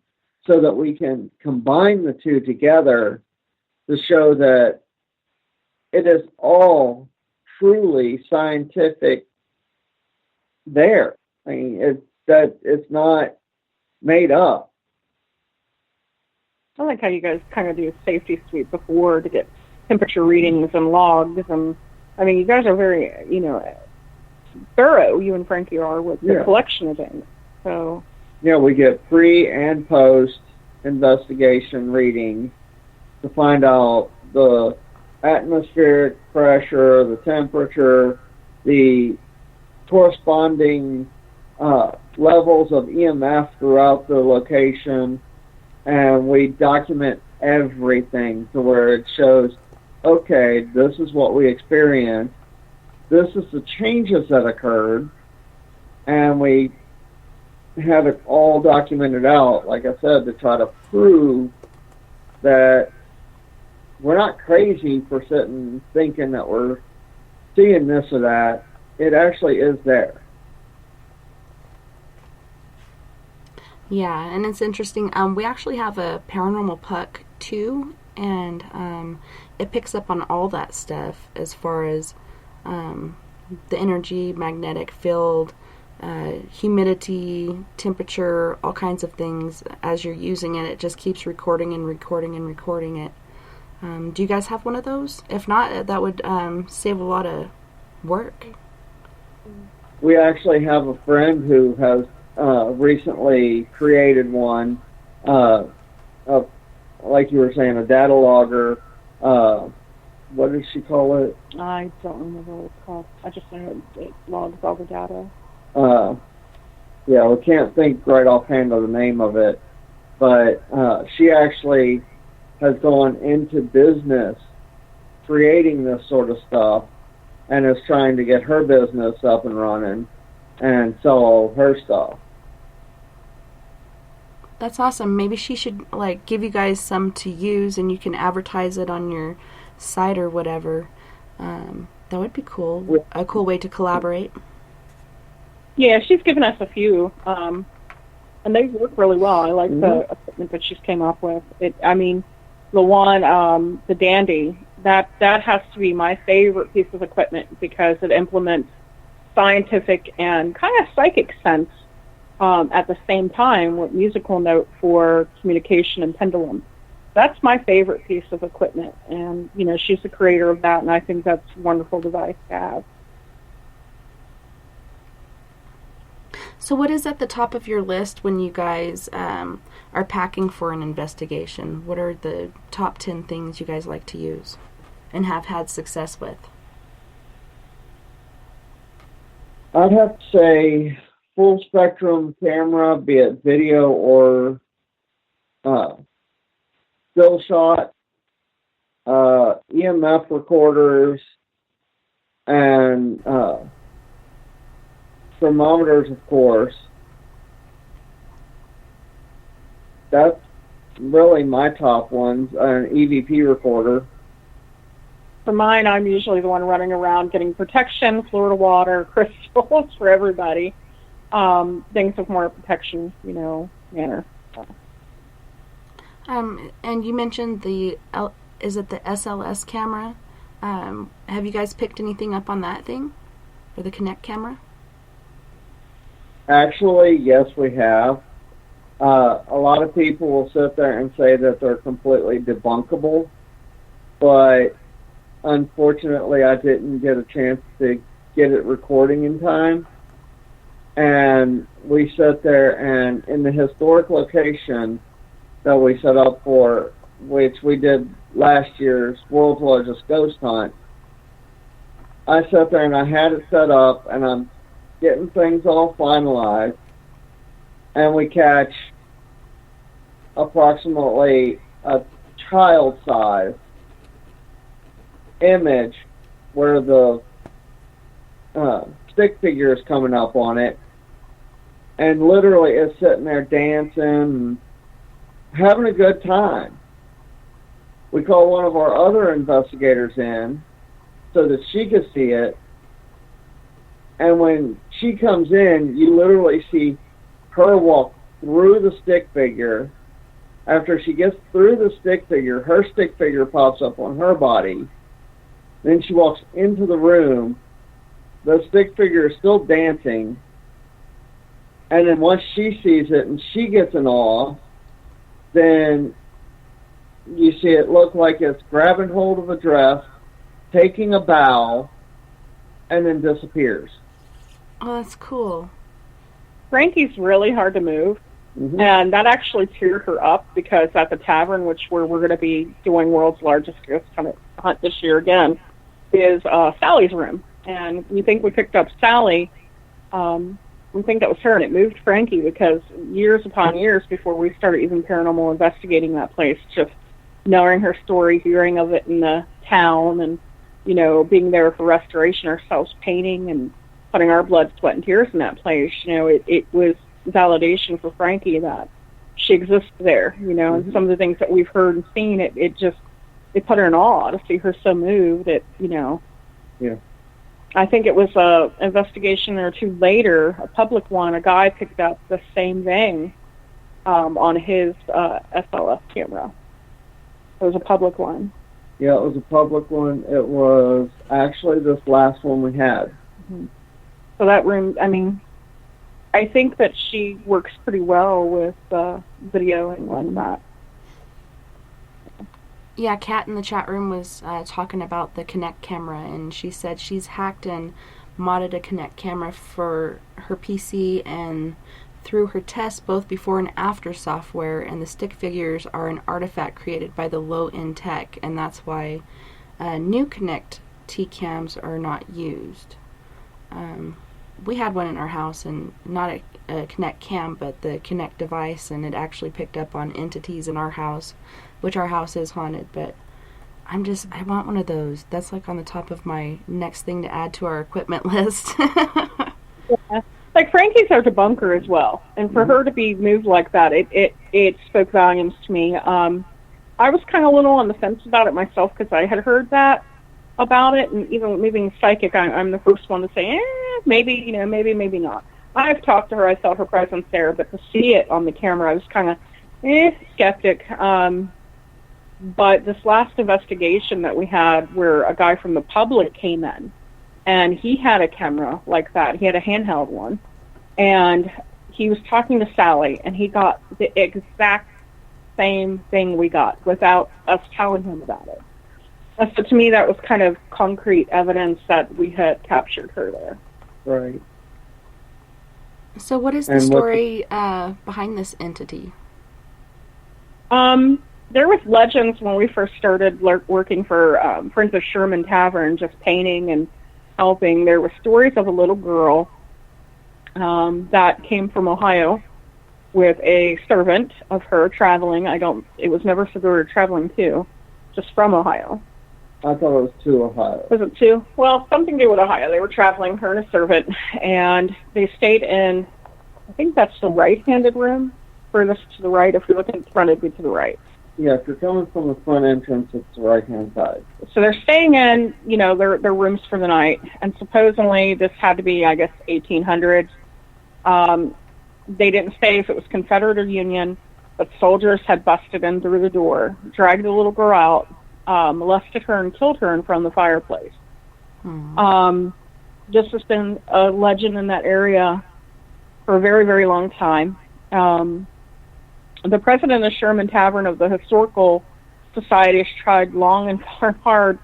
so that we can combine the two together to show that it is all truly scientific there. I mean, it's not made up. I like how you guys kind of do a safety sweep before to get temperature readings and logs. And I mean, you guys are very, thorough, you and Frankie are, with the collection of things. So yeah, we get pre and post investigation readings to find out the atmospheric pressure, the temperature, the corresponding levels of EMF throughout the location, and we document everything to where it shows, okay, this is what we experienced, this is the changes that occurred, and we have it all documented out, like I said, to try to prove that we're not crazy for sitting thinking that we're seeing this or that. It actually is there. Yeah, and it's interesting. We actually have a Paranormal Puck too, and it picks up on all that stuff as far as the energy, magnetic field, humidity, temperature, all kinds of things. As you're using it, it just keeps recording and recording and recording it. Do you guys have one of those? If not, that would save a lot of work. We actually have a friend who has recently created one, like you were saying, a data logger. What did she call it? I don't remember what it's called. I just know it logs all the data. Yeah, we can't think right offhand of the name of it, but she actually has gone into business creating this sort of stuff, and is trying to get her business up and running and sell all her stuff. That's awesome. Maybe she should give you guys some to use, and you can advertise it on your site or whatever. That would be cool. A cool way to collaborate. Yeah, she's given us a few, and they work really well. I like the equipment that she's came up with. The one, the Dandy, that has to be my favorite piece of equipment because it implements scientific and kind of psychic sense at the same time with musical note for communication and pendulum. That's my favorite piece of equipment, and she's the creator of that, and I think that's a wonderful device to have. So what is at the top of your list when you guys are packing for an investigation? What are the top 10 things you guys like to use and have had success with? I'd have to say full spectrum camera, be it video or still shot, EMF recorders, and thermometers, of course. That's really my top ones. An EVP recorder. For mine, I'm usually the one running around getting protection, Florida water, crystals for everybody. Things with more protection, manner. And you mentioned is it the SLS camera? Have you guys picked anything up on that thing? Or the Connect camera? Actually, yes, we have. A lot of people will sit there and say that they're completely debunkable, but unfortunately I didn't get a chance to get it recording in time. And we sat there, and in the historic location that we set up for, which we did last year's world's largest ghost hunt, I sat there and I had it set up, and I'm getting things all finalized, and we catch approximately a child-size image where the stick figure is coming up on it, and literally is sitting there dancing and having a good time. We call one of our other investigators in so that she could see it, and when she comes in, you literally see her walk through the stick figure. After she gets through the stick figure, her stick figure pops up on her body. Then she walks into the room. The stick figure is still dancing. And then once she sees it and she gets in awe, then you see it look like it's grabbing hold of a dress, taking a bow, and then disappears. Oh, that's cool. Frankie's really hard to move, and that actually teared her up because at the tavern, where we're going to be doing world's largest ghost hunt this year again, is Sally's room. And we think we picked up Sally. We think that was her, and it moved Frankie because years upon years before we started even paranormal investigating that place, just knowing her story, hearing of it in the town, and, you know, being there for restoration ourselves, painting and putting our blood, sweat, and tears in that place, you know, it was validation for Frankie that she exists there, you know, and some of the things that we've heard and seen, it put her in awe to see her so moved that, you know. Yeah. I think it was a investigation or two later, a public one, a guy picked up the same thing on his SLS camera. It was a public one. Yeah, it was a public one. It was actually this last one we had. So that room, I mean, I think that she works pretty well with video and whatnot. Yeah, Kat in the chat room was talking about the Kinect camera, and she said she's hacked and modded a Kinect camera for her PC and through her tests both before and after software, and the stick figures are an artifact created by the low-end tech, and that's why new Kinect T-cams are not used. We had one in our house, and not a Kinect cam, but the Kinect device, and it actually picked up on entities in our house, which our house is haunted, but I want one of those. That's like on the top of my next thing to add to our equipment list. Yeah. Like Frankie's our debunker as well, and for her to be moved like that, it spoke volumes to me. I was kind of a little on the fence about it myself because I had heard that about it, and even being psychic, I'm the first one to say, maybe, maybe not. I've talked to her, I felt her presence there, but to see it on the camera, I was kind of skeptic. But this last investigation that we had where a guy from the public came in, and he had a camera like that. He had a handheld one, and he was talking to Sally, and he got the exact same thing we got without us telling him about it. So to me, that was kind of concrete evidence that we had captured her there. Right. So what is the story behind this entity? There was legends when we first started working for Friends of Sherman Tavern, just painting and helping. There were stories of a little girl that came from Ohio with a servant of her traveling. It was never said they were traveling to, just from Ohio. I thought it was to Ohio. Was it to? Well, something to do with Ohio. They were traveling, her and a servant, and they stayed in, I think that's the right-handed room, furthest to the right. If you're looking at the front, it'd be to the right. Yeah, if you're coming from the front entrance, it's the right-hand side. So they're staying in, their rooms for the night, and supposedly this had to be, I guess, 1800s. They didn't say if it was Confederate or Union, but soldiers had busted in through the door, dragged the little girl out, molested her and killed her in front of the fireplace. This has been a legend in that area for a very, very long time. The president of Sherman Tavern of the Historical Society has tried long and hard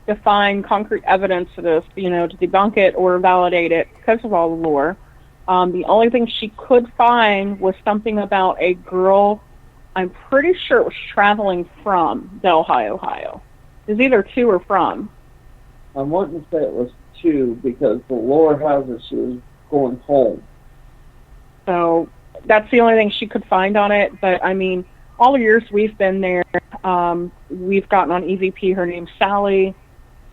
to find concrete evidence of this, to debunk it or validate it because of all the lore. The only thing she could find was something about a girl. I'm pretty sure it was traveling from Delhi, Ohio. It was either to or from. I'm wanting to say it was 2 because the lore has it she was going home. So that's the only thing she could find on it. But, I mean, all the years we've been there, we've gotten on EVP. Her name's Sally.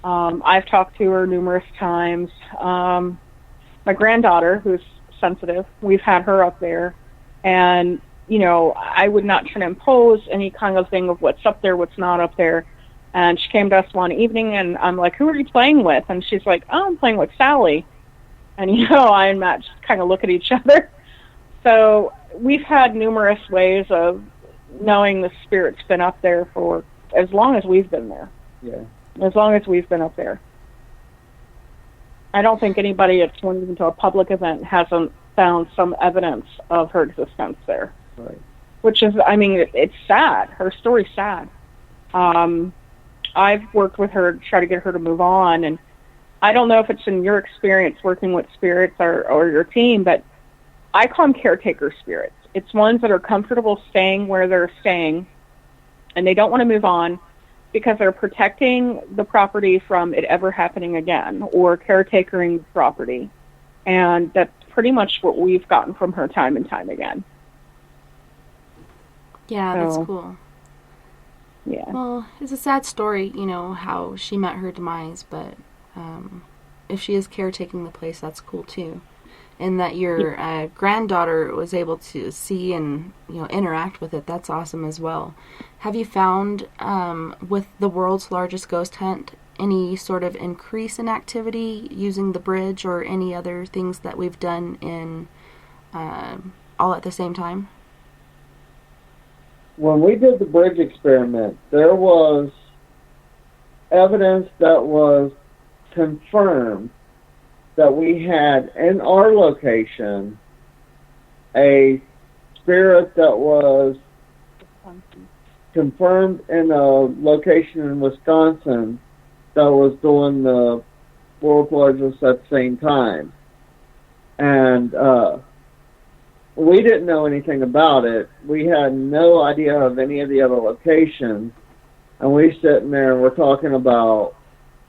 I've talked to her numerous times. My granddaughter, who's sensitive, we've had her up there. And, you know, I would not try to impose any kind of thing of what's up there, what's not up there. And she came to us one evening, and I'm like, who are you playing with? And she's like, oh, I'm playing with Sally. And, you know, I and Matt just kind of look at each other. So we've had numerous ways of knowing the spirit's been up there for as long as we've been there. Yeah. As long as we've been up there. I don't think anybody that's went into a public event hasn't found some evidence of her existence there. Right. Which is, I mean, it's sad. Her story's sad. I've worked with her to try to get her to move on, and I don't know if it's in your experience working with spirits or your team, but I call them caretaker spirits. It's ones that are comfortable staying where they're staying, and they don't want to move on because they're protecting the property from it ever happening again, or caretakering the property. And that's pretty much what we've gotten from her time and time again. Yeah, So, that's cool. Yeah. Well, it's a sad story, you know, how she met her demise, but if she is caretaking the place, that's cool too. And that your granddaughter was able to see and, you know, interact with it, that's awesome as well. Have you found, with the world's largest ghost hunt, any sort of increase in activity using the bridge or any other things that we've done in all at the same time? When we did the bridge experiment, there was evidence that was confirmed that we had in our location a spirit that was confirmed in a location in Wisconsin that was doing the world's largest at the same time. And we didn't know anything about it. We had no idea of any of the other locations. And we sitting there and we're talking about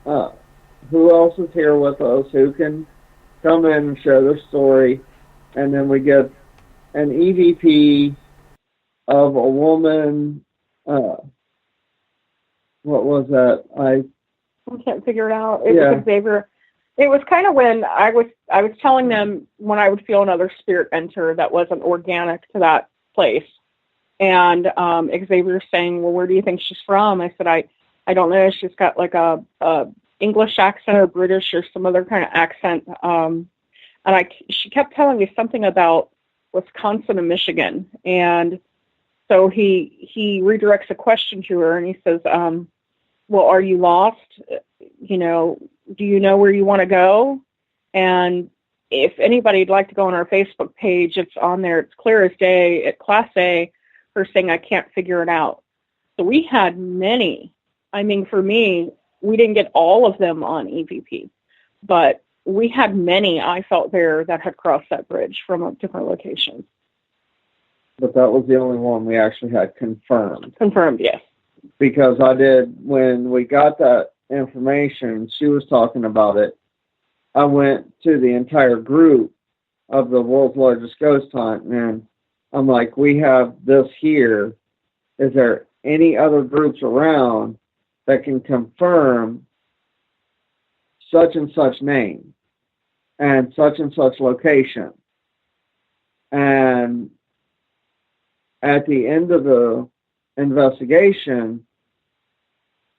who else is here with us, who can come in and share their story. And then we get an EVP of a woman. What was that? I can't figure it out. It was Xavier. It was kind of when I was telling them when I would feel another spirit enter that wasn't organic to that place. And Xavier saying, well, where do you think she's from? I said, I don't know. She's got like a English accent or British or some other kind of accent. And she kept telling me something about Wisconsin and Michigan. And so he redirects a question to her and he says, well, are you lost? You know, do you know where you want to go? And if anybody'd like to go on our Facebook page, it's on there. It's clear as day at Class A, her saying, I can't figure it out. So we had many. I mean, for me, we didn't get all of them on EVP, but we had many I felt there that had crossed that bridge from different locations. But that was the only one we actually had confirmed. Confirmed, yes. Because when we got that information, she was talking about it, I went to the entire group of the world's largest ghost hunt, and I'm like, we have this here. Is there any other groups around that can confirm such and such name and such location? And at the end of the investigation,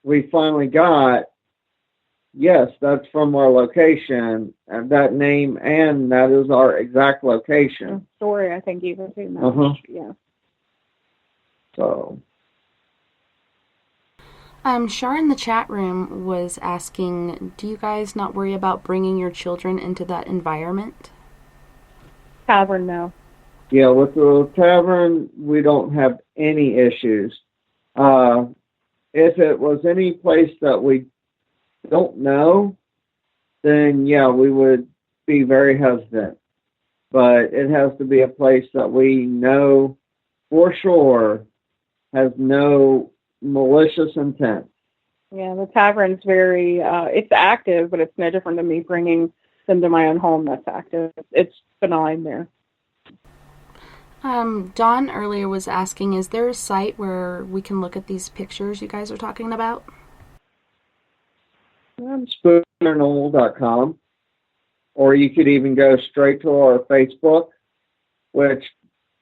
we finally got, yes, that's from our location, and that name, and that is our exact location. Story, I think, even too. Yeah. So. Shar in the chat room was asking, do you guys not worry about bringing your children into that environment? Tavern, no. Yeah, with the tavern, we don't have any issues. If it was any place that we don't know, then yeah, we would be very hesitant. but it has to be a place that we know for sure has no malicious intent. Yeah, the tavern's very, it's active, but it's no different than me bringing them to my own home that's active. It's benign there. Dawn earlier was asking, is there a site where we can look at these pictures you guys are talking about? SPOOKParanormal.com, or you could even go straight to our Facebook, which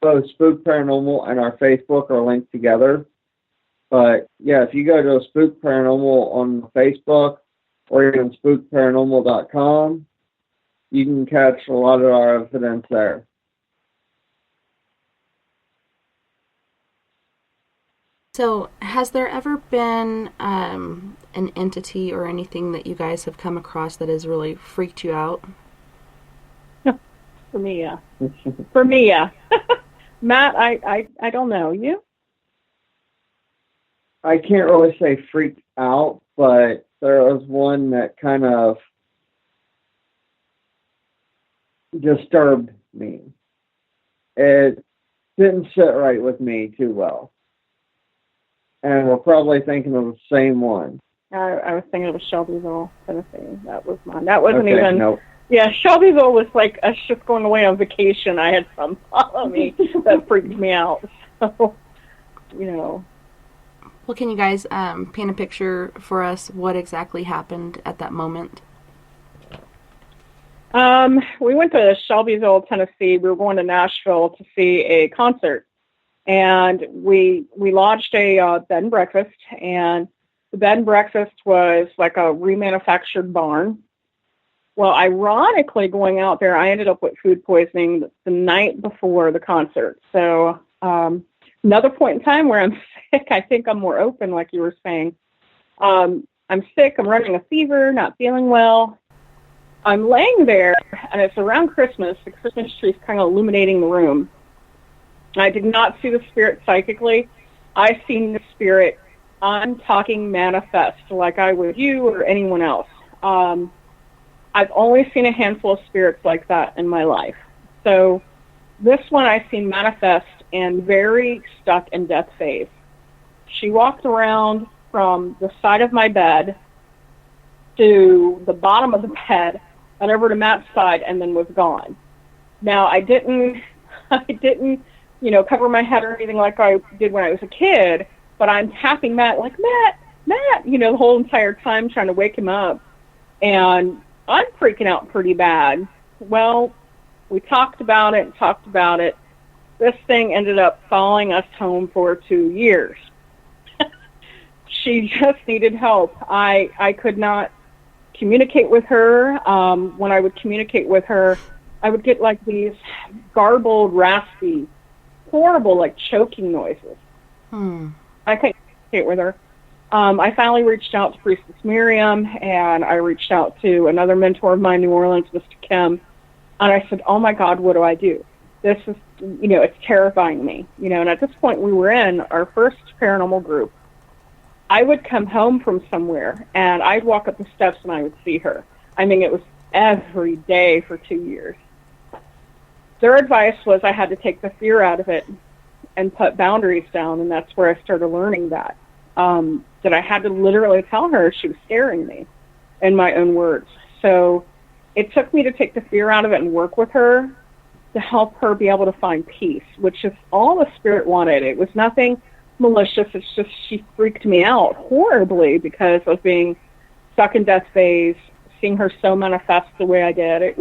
both Spook Paranormal and our Facebook are linked together. But yeah, if you go to Spook Paranormal on Facebook or even SpookParanormal.com, you can catch a lot of our evidence there. So, has there ever been an entity or anything that you guys have come across that has really freaked you out? For me, yeah. For me, yeah. Matt, I don't know. You? I can't really say freaked out, but there was one that kind of disturbed me. It didn't sit right with me too well. And we're probably thinking of the same one. I was thinking of Shelbyville, Tennessee. That was mine. That wasn't Okay, even... nope. Yeah, Shelbyville was like us just going away on vacation. I had some follow me that freaked me out. So, you know. Well, can you guys paint a picture for us what exactly happened at that moment? We went to Shelbyville, Tennessee. We were going to Nashville to see a concert. And we lodged a bed and breakfast. And the bed and breakfast was like a remanufactured barn. Well, ironically, going out there, I ended up with food poisoning the night before the concert. So another point in time where I'm sick, I think I'm more open, like you were saying. I'm sick. I'm running a fever, not feeling well. I'm laying there, and it's around Christmas. The Christmas tree is kind of illuminating the room. I did not see the spirit psychically. I seen the spirit, I'm talking manifest, like I would you or anyone else. I've only seen a handful of spirits like that in my life. So this one I seen manifest and very stuck in death phase. She walked around from the side of my bed to the bottom of the bed and over to Matt's side and then was gone. Now I didn't, cover my head or anything like I did when I was a kid, but I'm tapping Matt like, Matt, the whole entire time trying to wake him up. And I'm freaking out pretty bad. Well, we talked about it. This thing ended up following us home for 2 years. She just needed help. I could not communicate with her. When I would communicate with her, I would get like these garbled, raspy, horrible, like choking noises. I couldn't communicate with her. I finally reached out to Priestess Miriam, and I reached out to another mentor of mine in New Orleans, Mr. Kim, and I said, oh my God, what do I do? This is, it's terrifying me. And at this point we were in our first paranormal group. I would come home from somewhere, and I'd walk up the steps and I would see her. I mean, it was every day for 2 years. Their advice was I had to take the fear out of it and put boundaries down, and that's where I started learning that. That I had to literally tell her she was scaring me in my own words. So it took me to take the fear out of it and work with her to help her be able to find peace, which is all the spirit wanted. It was nothing malicious. It's just she freaked me out horribly because of being stuck in death phase, seeing her so manifest the way I did.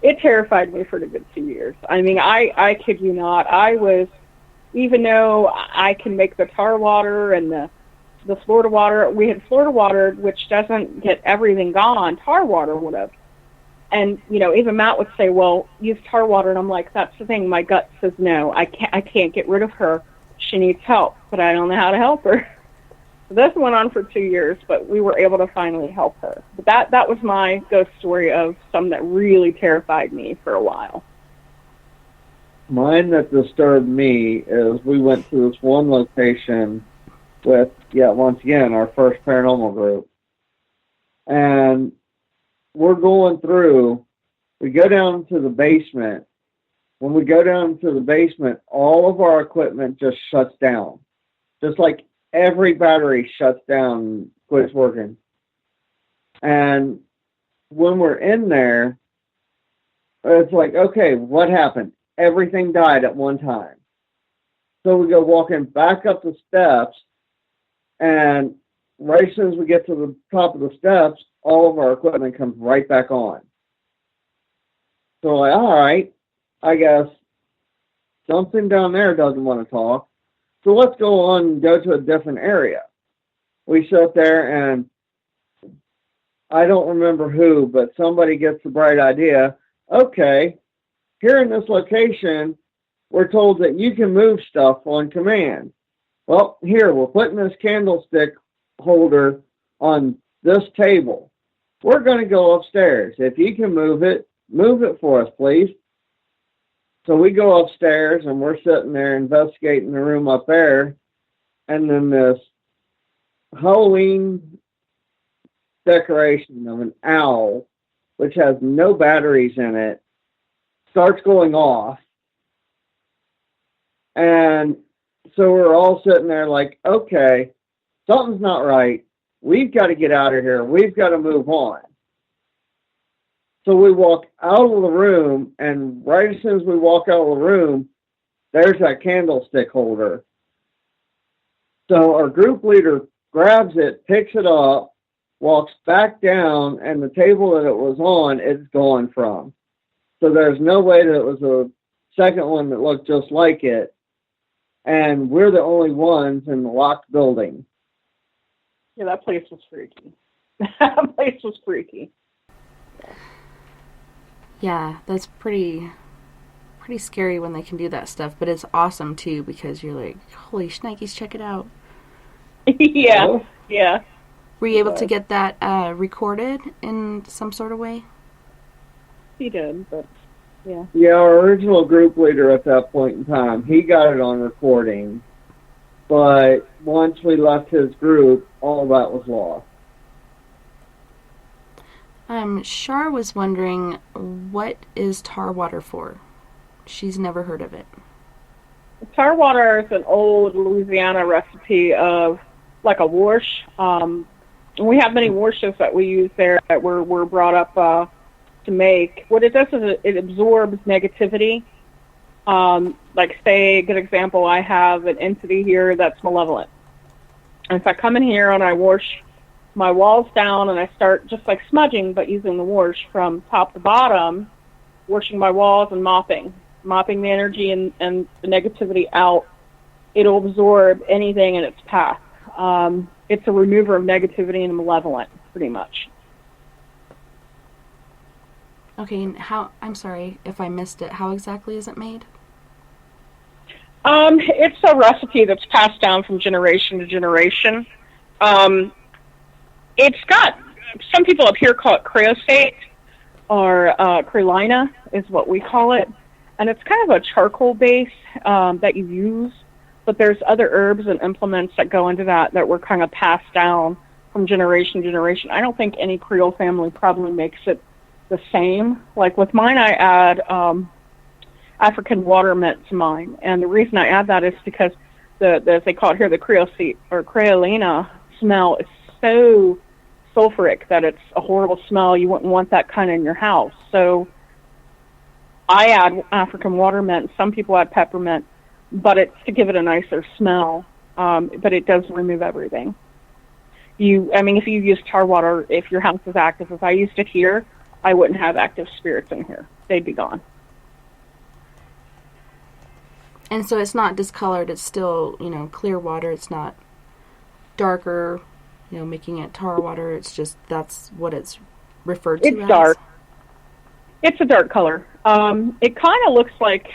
It terrified me for a good 2 years. I mean, I kid you not. I was, even though I can make the tar water and the Florida water, we had Florida water, which doesn't get everything gone. Tar water would have. And, even Matt would say, well, use tar water. And I'm like, that's the thing. My gut says no. I can't get rid of her. She needs help, but I don't know how to help her. So this went on for 2 years, but we were able to finally help her. But that was my ghost story of something that really terrified me for a while. Mine that disturbed me is we went to this one location with, once again, our first paranormal group. And we're going through, we go down to the basement, when we go down to the basement, all of our equipment just shuts down. Just like every battery shuts down and quits working. And when we're in there, it's like, okay, what happened? Everything died at one time. So we go walking back up the steps, and right as soon as we get to the top of the steps, all of our equipment comes right back on. So like, all right, I guess something down there doesn't want to talk. So let's go on and go to a different area. We sit there, and I don't remember who, but somebody gets the bright idea. Okay, here in this location, we're told that you can move stuff on command. Well, here, we're putting this candlestick holder on this table. We're going to go upstairs. If you can move it for us, please. So we go upstairs, and we're sitting there investigating the room up there, and then this Halloween decoration of an owl, which has no batteries in it, starts going off. And so we're all sitting there like, okay, something's not right. We've got to get out of here. We've got to move on. So we walk out of the room, and right as soon as we walk out of the room, there's that candlestick holder. So our group leader grabs it, picks it up, walks back down, and the table that it was on, it's gone from. So there's no way that it was a second one that looked just like it. And we're the only ones in the locked building. Yeah, that place was freaky. That place was freaky. Yeah, that's pretty scary when they can do that stuff, but it's awesome too because you're like, holy shnikes, check it out. Yeah. Were you able to get that recorded in some sort of way? He did, but yeah. Yeah, our original group leader at that point in time, he got it on recording. But once we left his group, all that was lost. Shar was wondering, what is tar water for? She's never heard of it. Tar water is an old Louisiana recipe of like a wash. We have many washes that we use there that were brought up to make. What it does is it absorbs negativity. Like, say, a good example, I have an entity here that's malevolent. And if I come in here and I wash my walls down and I start just like smudging, but using the wash from top to bottom, washing my walls and mopping the energy and the negativity out, it'll absorb anything in its path. It's a remover of negativity and malevolent, pretty much. Okay, and I'm sorry if I missed it, how exactly is it made? It's a recipe that's passed down from generation to generation. It's got, some people up here call it creosote, or creolina is what we call it. And it's kind of a charcoal base that you use, but there's other herbs and implements that go into that were kind of passed down from generation to generation. I don't think any Creole family probably makes it the same. Like with mine, I add African water mint to mine. And the reason I add that is because as they call it here, the creosote or creolina smell is so sulfuric that it's a horrible smell. You wouldn't want that kind in your house. So I add African water mint. Some people add peppermint, but it's to give it a nicer smell. But it does remove everything. If you use tar water, if your house is active, if I used it here, I wouldn't have active spirits in here. They'd be gone. And so it's not discolored. It's still, clear water. It's not darker, making it tar water. It's just, that's what it's referred to as. It's dark. It's a dark color. It kind of looks like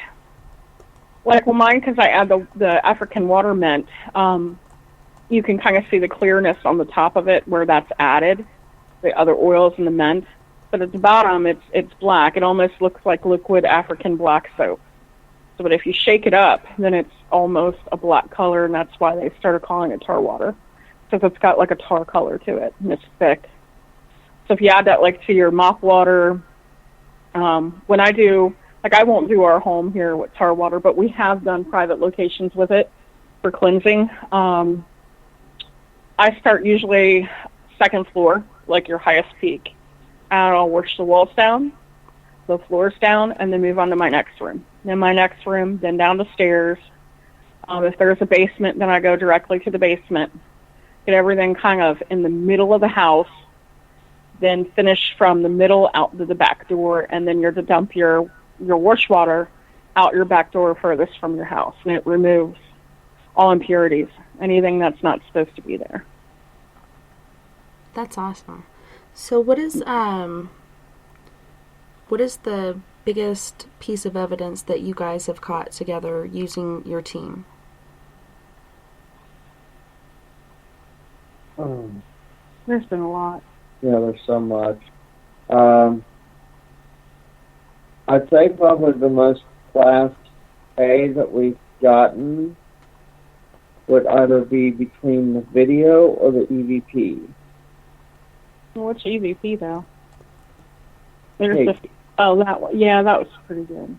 mine, because I add the African water mint, you can kind of see the clearness on the top of it where that's added, the other oils and the mint. But at the bottom, it's black. It almost looks like liquid African black soap. So, but if you shake it up, then it's almost a black color, and that's why they started calling it tar water, because it's got like a tar color to it, and it's thick. So if you add that to your mop water, when I do like I won't do our home here with tar water, but we have done private locations with it for cleansing. I start usually second floor, like your highest peak, and I'll wash the walls down, the floors down, and then move on to my next room. Then my next room, then down the stairs. If there's a basement, then I go directly to the basement. Get everything kind of in the middle of the house, then finish from the middle out to the back door, and then you're to dump your wash water out your back door furthest from your house, and it removes all impurities, anything that's not supposed to be there. That's awesome. So what is the biggest piece of evidence that you guys have caught together using your team? There's been a lot. Yeah, there's so much. I'd say probably the most Class A that we've gotten would either be between the video or the EVP. What's EVP, though? There's that one. Yeah, that was pretty good.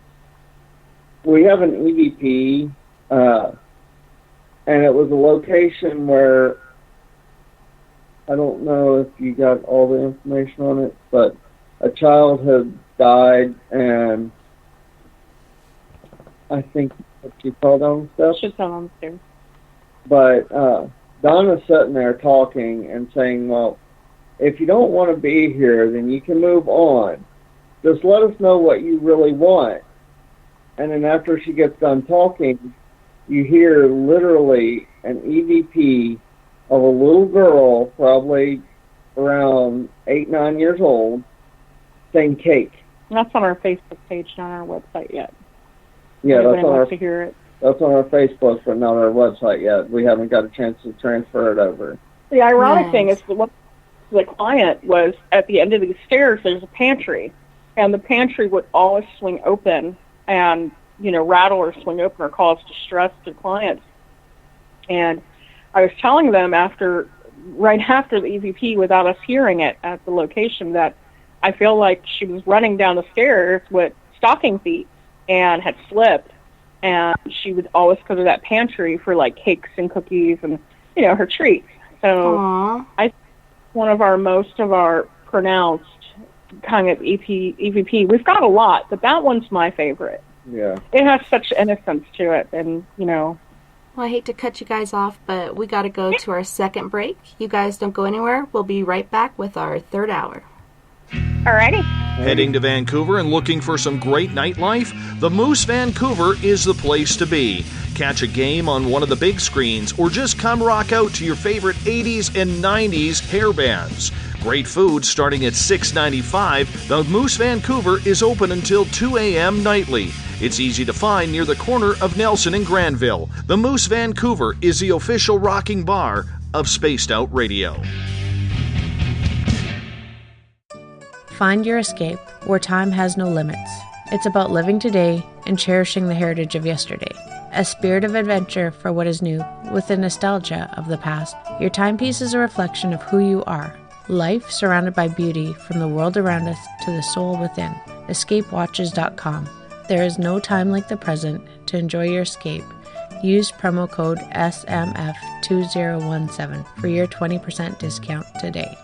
We have an EVP, and it was a location where, I don't know if you got all the information on it, but a child had died, and I think she fell down the steps. She fell down the stairs. But Donna's sitting there talking and saying, well, if you don't want to be here, then you can move on. Just let us know what you really want. And then after she gets done talking, you hear literally an EVP of a little girl, probably around 8, 9 years old, saying cake. That's on our Facebook page, not on our website yet. Yeah, Everybody that's on wants to hear it. That's on our Facebook, but not our website yet. We haven't got a chance to transfer it over. The ironic thing is that the client was at the end of these stairs, there's a pantry, and the pantry would always swing open and, rattle or swing open or cause distress to clients. And I was telling them right after the EVP, without us hearing it at the location, that I feel like she was running down the stairs with stocking feet and had slipped, and she would always go to that pantry for like cakes and cookies and, her treats. So I think one of most of our pronounced kind of EVP, we've got a lot, but that one's my favorite. Yeah. It has such innocence to it, and, Well, I hate to cut you guys off, but we got to go to our second break. You guys don't go anywhere. We'll be right back with our third hour. Alrighty. Heading to Vancouver and looking for some great nightlife? The Moose Vancouver is the place to be. Catch a game on one of the big screens, or just come rock out to your favorite 80s and 90s hair bands. Great food starting at $6.95. The Moose Vancouver is open until 2 a.m. nightly. It's easy to find near the corner of Nelson and Granville. The Moose Vancouver is the official rocking bar of Spaced Out Radio. Find your escape where time has no limits. It's about living today and cherishing the heritage of yesterday. A spirit of adventure for what is new, with the nostalgia of the past. Your timepiece is a reflection of who you are. Life surrounded by beauty from the world around us to the soul within. EscapeWatches.com. There is no time like the present to enjoy your escape. Use promo code SMF2017 for your 20% discount today.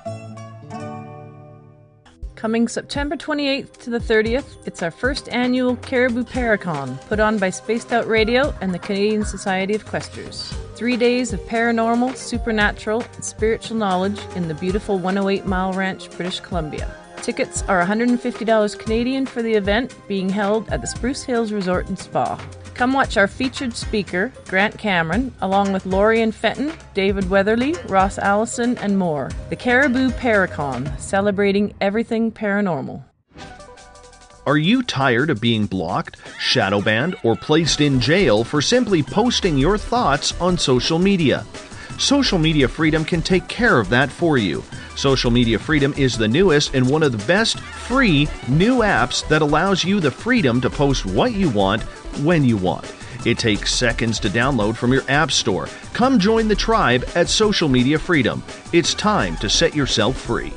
Coming September 28th to the 30th, it's our first annual Caribou Paracon, put on by Spaced Out Radio and the Canadian Society of Questers. 3 days of paranormal, supernatural, and spiritual knowledge in the beautiful 108 Mile Ranch, British Columbia. Tickets are $150 Canadian for the event, being held at the Spruce Hills Resort and Spa. Come watch our featured speaker, Grant Cameron, along with Lorian Fenton, David Weatherly, Ross Allison, and more. The Caribou Paracon, celebrating everything paranormal. Are you tired of being blocked, shadow banned, or placed in jail for simply posting your thoughts on social media? Social Media Freedom can take care of that for you. Social Media Freedom is the newest and one of the best free new apps that allows you the freedom to post what you want, when you want. It takes seconds to download from your app store. Come join the tribe at Social Media Freedom. It's time to set yourself free.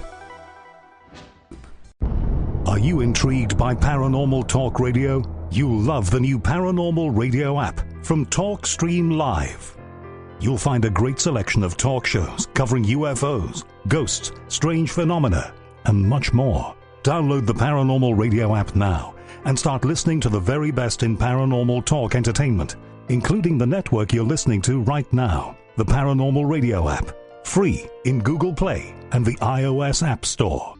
Are you intrigued by Paranormal Talk Radio? You'll love the new Paranormal Radio app from TalkStream Live. You'll find a great selection of talk shows covering UFOs, ghosts, strange phenomena, and much more. Download the Paranormal Radio app now and start listening to the very best in paranormal talk entertainment, including the network you're listening to right now, the Paranormal Radio app, free in Google Play and the iOS App Store.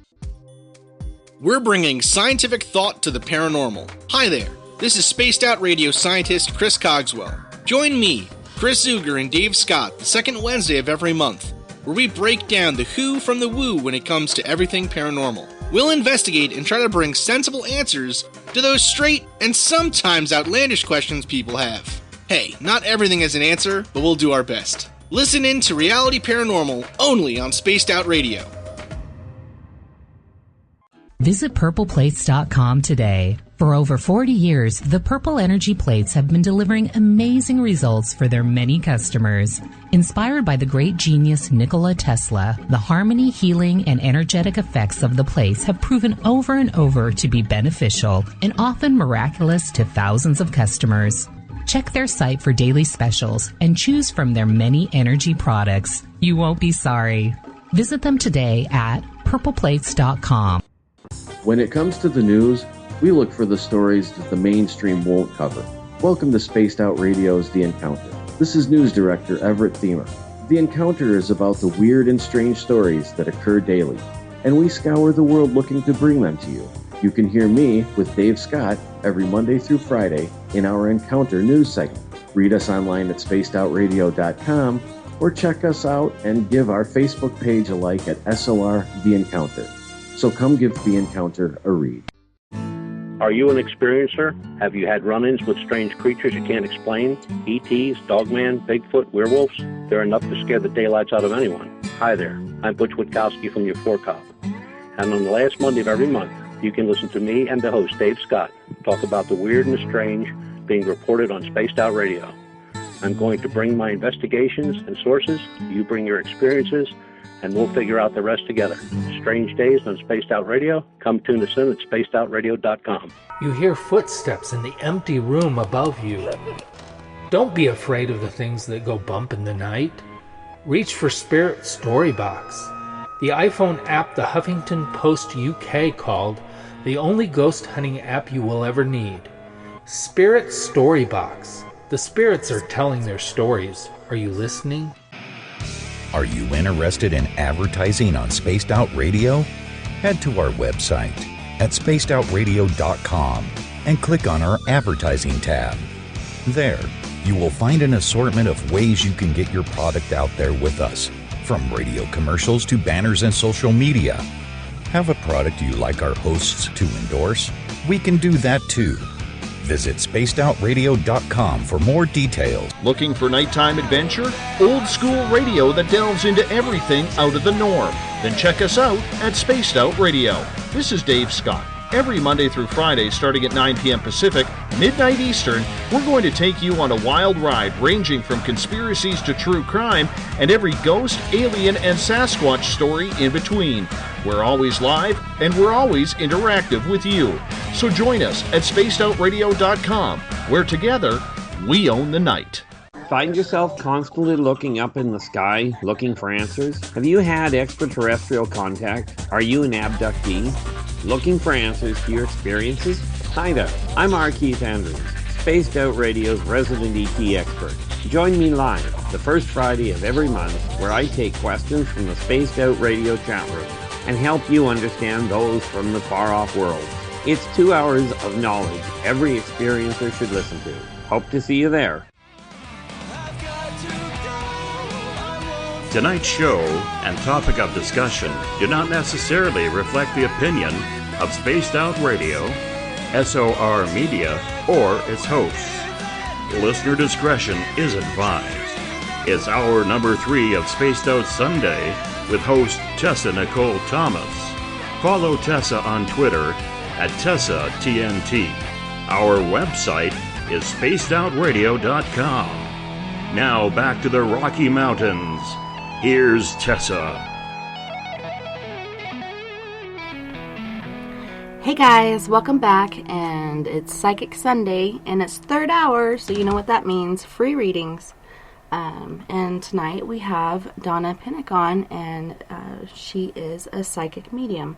We're bringing scientific thought to the paranormal. Hi there, this is Spaced Out Radio scientist Chris Cogswell. Join me, Chris Zuger, and Dave Scott the second Wednesday of every month, where we break down the who from the woo when it comes to everything paranormal. We'll investigate and try to bring sensible answers to those straight and sometimes outlandish questions people have. Hey, not everything has an answer, but we'll do our best. Listen in to Reality Paranormal only on Spaced Out Radio. Visit purpleplates.com today. For over 40 years, the Purple Energy Plates have been delivering amazing results for their many customers. Inspired by the great genius Nikola Tesla, the harmony, healing, and energetic effects of the plates have proven over and over to be beneficial and often miraculous to thousands of customers. Check their site for daily specials and choose from their many energy products. You won't be sorry. Visit them today at purpleplates.com. When it comes to the news, we look for the stories that the mainstream won't cover. Welcome to Spaced Out Radio's The Encounter. This is News Director Everett Thiemer. The Encounter is about the weird and strange stories that occur daily, and we scour the world looking to bring them to you. You can hear me with Dave Scott every Monday through Friday in our Encounter news segment. Read us online at spacedoutradio.com or check us out and give our Facebook page a like at SOR The Encounter. So come give The Encounter a read. Are you an experiencer? Have you had run-ins with strange creatures you can't explain? ETs, Dogman, Bigfoot, werewolves? They're enough to scare the daylights out of anyone. Hi there, I'm Butch Witkowski from your Forecop. And on the last Monday of every month, you can listen to me and the host, Dave Scott, talk about the weird and the strange being reported on Spaced Out Radio. I'm going to bring my investigations and sources, you bring your experiences, and we'll figure out the rest together. Strange Days on Spaced Out Radio. Come tune us in at spacedoutradio.com. You hear footsteps in the empty room above you. Don't be afraid of the things that go bump in the night. Reach for Spirit Storybox, the iPhone app the Huffington Post UK called the only ghost hunting app you will ever need. Spirit Storybox. The spirits are telling their stories. Are you listening? Are you interested in advertising on Spaced Out Radio? Head to our website at spacedoutradio.com and click on our advertising tab. There, you will find an assortment of ways you can get your product out there with us, from radio commercials to banners and social media. Have a product you like our hosts to endorse? We can do that too. Visit spacedoutradio.com for more details. Looking for nighttime adventure? Old school radio that delves into everything out of the norm? Then check us out at Spaced Out Radio. This is Dave Scott. Every Monday through Friday, starting at 9 p.m. Pacific, midnight Eastern, we're going to take you on a wild ride ranging from conspiracies to true crime and every ghost, alien, and Sasquatch story in between. We're always live, and we're always interactive with you. So join us at spacedoutradio.com, where together, we own the night. Find yourself constantly looking up in the sky, looking for answers? Have you had extraterrestrial contact? Are you an abductee? Looking for answers to your experiences? Hi there, I'm R. Keith Andrews, Spaced Out Radio's resident ET expert. Join me live the first Friday of every month, where I take questions from the Spaced Out Radio chat room and help you understand those from the far-off world. It's 2 hours of knowledge every experiencer should listen to. Hope to see you there. Tonight's show and topic of discussion do not necessarily reflect the opinion of Spaced Out Radio, SOR Media, or its hosts. Listener discretion is advised. It's hour number 3 of Spaced Out Sunday with host Tessa Nicole Thomas. Follow Tessa on Twitter at TessaTNT. Our website is spacedoutradio.com. Now back to the Rocky Mountains. Here's Tessa. Hey guys, welcome back, and it's Psychic Sunday, and it's third hour, so you know what that means, free readings. And tonight we have Donna Penick on, and she is a psychic medium.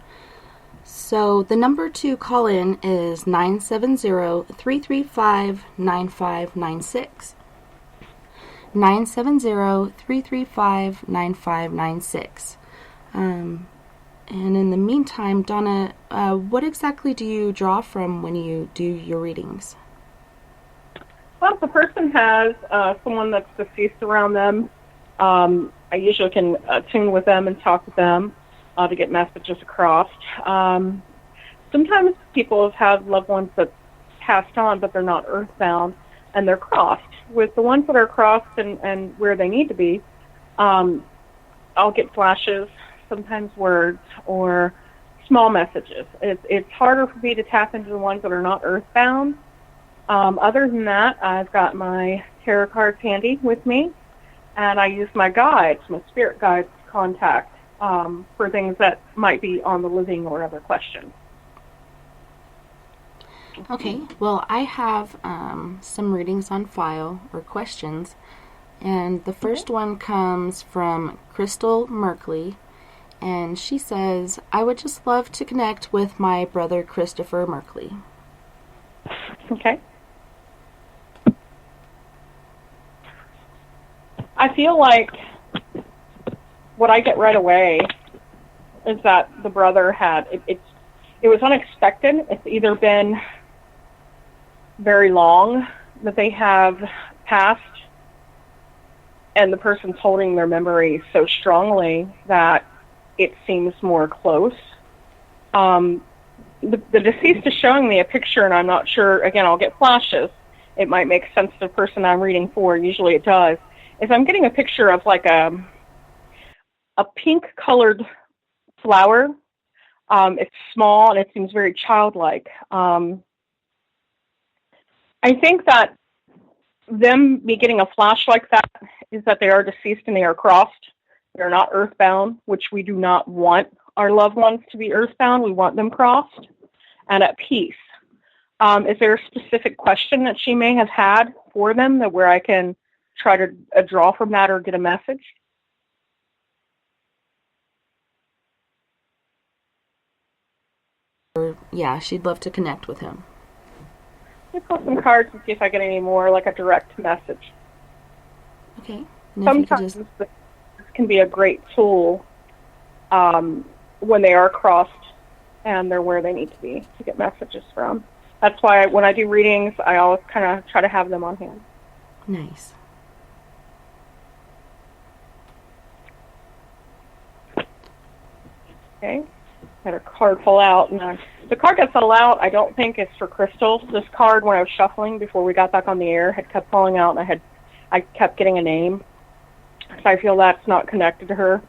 So the number to call in is 970-335-9596. 970-335-9596. And in the meantime, Donna, what exactly do you draw from when you do your readings? Well, if the person has someone that's deceased around them, I usually can tune with them and talk with them to get messages across. Sometimes people have had loved ones that passed on, but they're not earthbound, and they're crossed. With the ones that are crossed and where they need to be, I'll get flashes, sometimes words, or small messages. It's harder for me to tap into the ones that are not earthbound. Other than that, I've got my tarot cards handy with me, and I use my guides, my spirit guides to contact for things that might be on the living or other questions. Okay, well, I have some readings on file, or questions, and the first one comes from Crystal Merkley, and she says, I would just love to connect with my brother Christopher Merkley. Okay. I feel like what I get right away is that the brother had, it was unexpected. It's either been very long that they have passed, and the person's holding their memory so strongly that it seems more close. The deceased is showing me a picture, and I'm not sure, again, I'll get flashes. It might make sense to the person I'm reading for, usually it does. Is I'm getting a picture of like a pink-colored flower. It's small, and it seems very childlike. I think that me getting a flash like that is that they are deceased and they are crossed. They're not earthbound, which we do not want our loved ones to be earthbound. We want them crossed and at peace. Is there a specific question that she may have had for them that where I can try to draw from that or get a message? Yeah, she'd love to connect with him. Let me pull some cards and see if I get any more, like a direct message. Okay. Sometimes this can be a great tool when they are crossed and they're where they need to be to get messages from. That's why when I do readings, I always kind of try to have them on hand. Nice. Okay. Had a card fall out, and the card that fell out, I don't think it's for Crystal. This card, when I was shuffling before we got back on the air, had kept falling out, and I kept getting a name. So I feel that's not connected to her.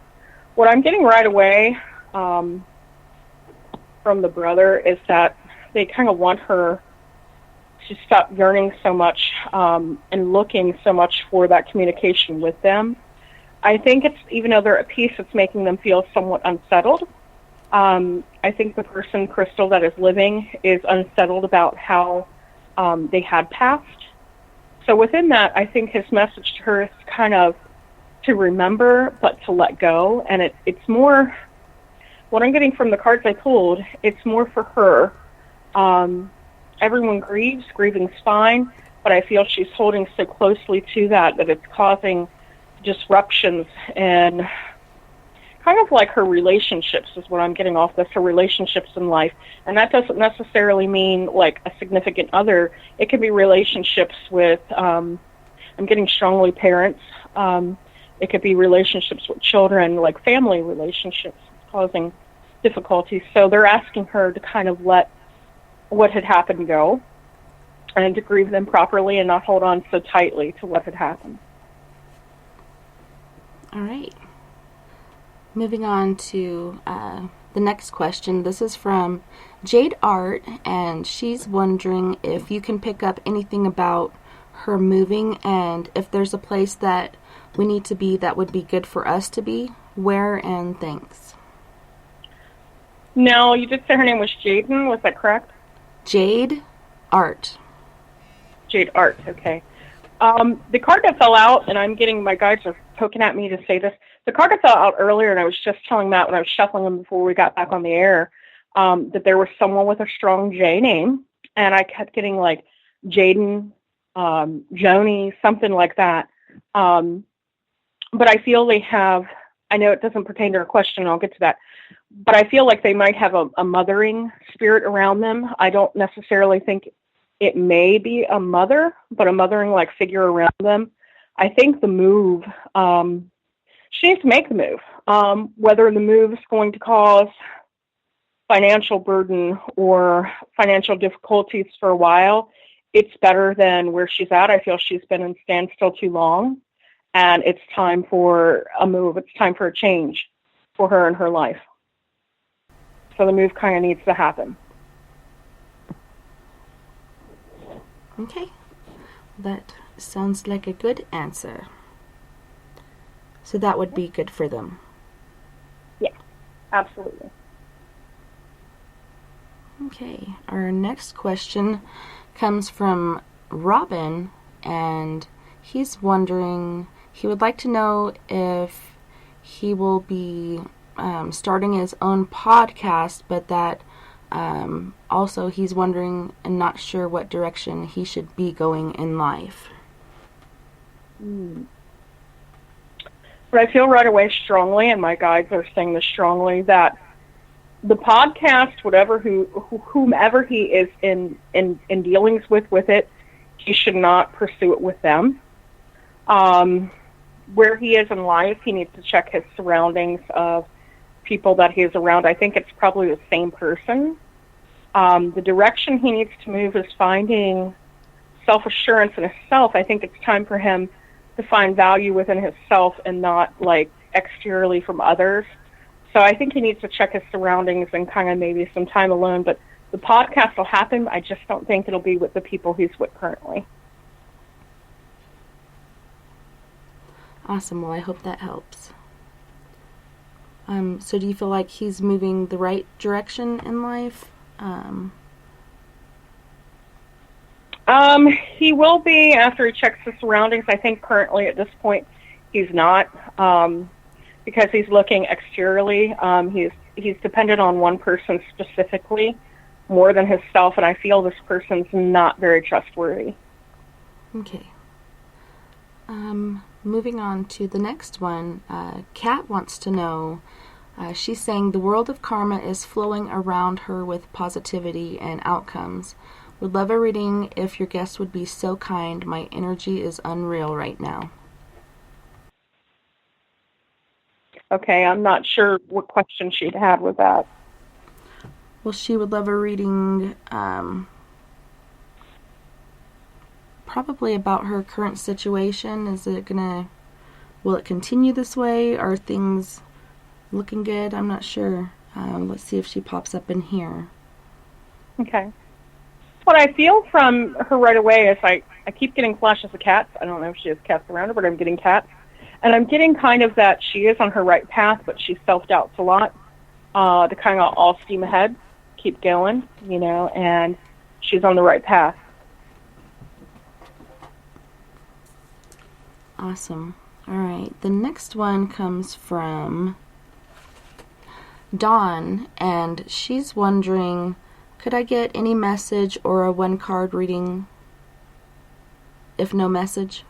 What I'm getting right away from the brother is that they kind of want her to stop yearning so much and looking so much for that communication with them. I think it's, even though they're at peace, it's making them feel somewhat unsettled. I think the person, Crystal, that is living is unsettled about how they had passed. So within that, I think his message to her is kind of to remember, but to let go. And it's more, what I'm getting from the cards I pulled, it's more for her. Everyone grieves, grieving's fine, but I feel she's holding so closely to that it's causing disruptions and kind of like her relationships is what I'm getting off this, her relationships in life. And that doesn't necessarily mean like a significant other. It can be relationships with, I'm getting strongly parents. It could be relationships with children, like family relationships causing difficulties. So they're asking her to kind of let what had happened go and to grieve them properly and not hold on so tightly to what had happened. All right. Moving on to the next question. This is from Jade Art, and she's wondering if you can pick up anything about her moving and if there's a place that we need to be that would be good for us to be, where, and thanks. No, you did say her name was Jaden. Was that correct? Jade Art. Jade Art. Okay. The card that fell out, and I'm getting my guides are poking at me to say this. The card that fell out earlier, and I was just telling Matt when I was shuffling them before we got back on the air, that there was someone with a strong J name, and I kept getting like Jaden, Joni, something like that. But I feel they have, I know it doesn't pertain to our question, and I'll get to that, but I feel like they might have a mothering spirit around them. I don't necessarily think it may be a mother, but a mothering like figure around them. I think the move, she needs to make the move. Whether the move is going to cause financial burden or financial difficulties for a while, it's better than where she's at. I feel she's been in standstill too long, and it's time for a move. It's time for a change for her in her life. So the move kind of needs to happen. Okay. That sounds like a good answer. So that would be good for them. Yeah, absolutely. Okay. Our next question comes from Robin, and he's wondering, he would like to know if he will be starting his own podcast, but that also he's wondering and not sure what direction he should be going in life. But I feel right away strongly, and my guides are saying this strongly, that the podcast, whomever he is in dealings with it, he should not pursue it with them. Where he is in life, he needs to check his surroundings of people that he is around. I think it's probably the same person. The direction he needs to move is finding self-assurance in himself. I think it's time for him to find value within himself and not like exteriorly from others. So I think he needs to check his surroundings and kind of maybe some time alone. But the podcast will happen. I just don't think it'll be with the people he's with currently. Awesome. Well, I hope that helps. So do you feel like he's moving the right direction in life? He will be after he checks his surroundings. I think currently at this point he's not, because he's looking exteriorly. He's dependent on one person specifically more than himself, and I feel this person's not very trustworthy. Okay. Moving on to the next one, Kat wants to know, she's saying the world of karma is flowing around her with positivity and outcomes. Would love a reading if your guest would be so kind. My energy is unreal right now. Okay, I'm not sure what question she'd had with that. Well, she would love a reading probably about her current situation. Will it continue this way? Are things looking good? I'm not sure. Let's see if she pops up in here. Okay. What I feel from her right away is I keep getting flashes of cats. I don't know if she has cats around her, but I'm getting cats. And I'm getting kind of that she is on her right path, but she self-doubts a lot. To kind of all steam ahead, keep going, and she's on the right path. Awesome. All right. The next one comes from Dawn, and she's wondering, could I get any message or a one-card reading if no message?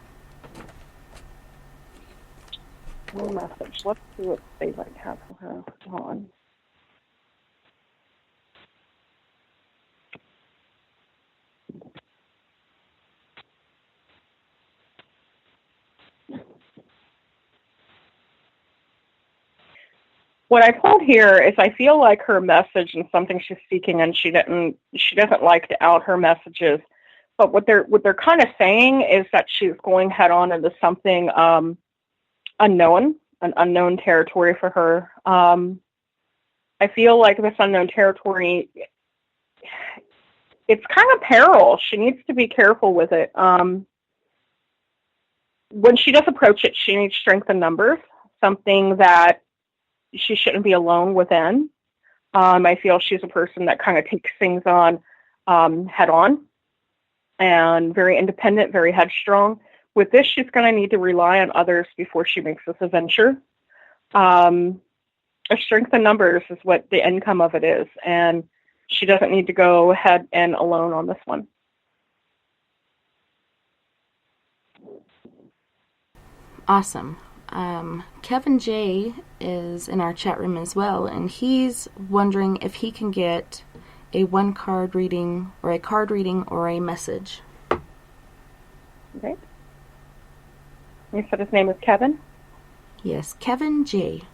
No message. Let's see what they might have for her. Dawn. What I pulled here is I feel like her message and something she's seeking, and she doesn't like to out her messages. But what they're kind of saying is that she's going head on into something unknown, an unknown territory for her. I feel like this unknown territory, it's kind of peril. She needs to be careful with it. When she does approach it, she needs strength in numbers, something that she shouldn't be alone within. I feel she's a person that kind of takes things on head on and very independent, very headstrong. With this, she's going to need to rely on others before she makes this adventure. A strength in numbers is what the income of it is, and she doesn't need to go ahead and alone on this one. Awesome. Kevin J is in our chat room as well, and he's wondering if he can get a card reading or a message. Okay. You said his name is Kevin? Yes, Kevin J.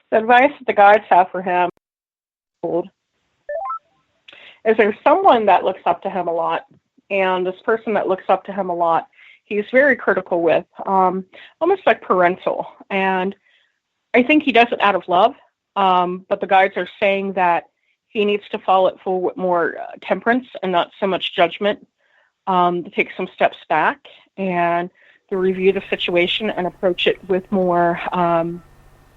The advice that the guides have for him is there's someone that looks up to him a lot, and this person that looks up to him a lot, he's very critical with, almost like parental, and I think he does it out of love, but the guides are saying that he needs to follow it full with more temperance and not so much judgment, to take some steps back and to review the situation and approach it with more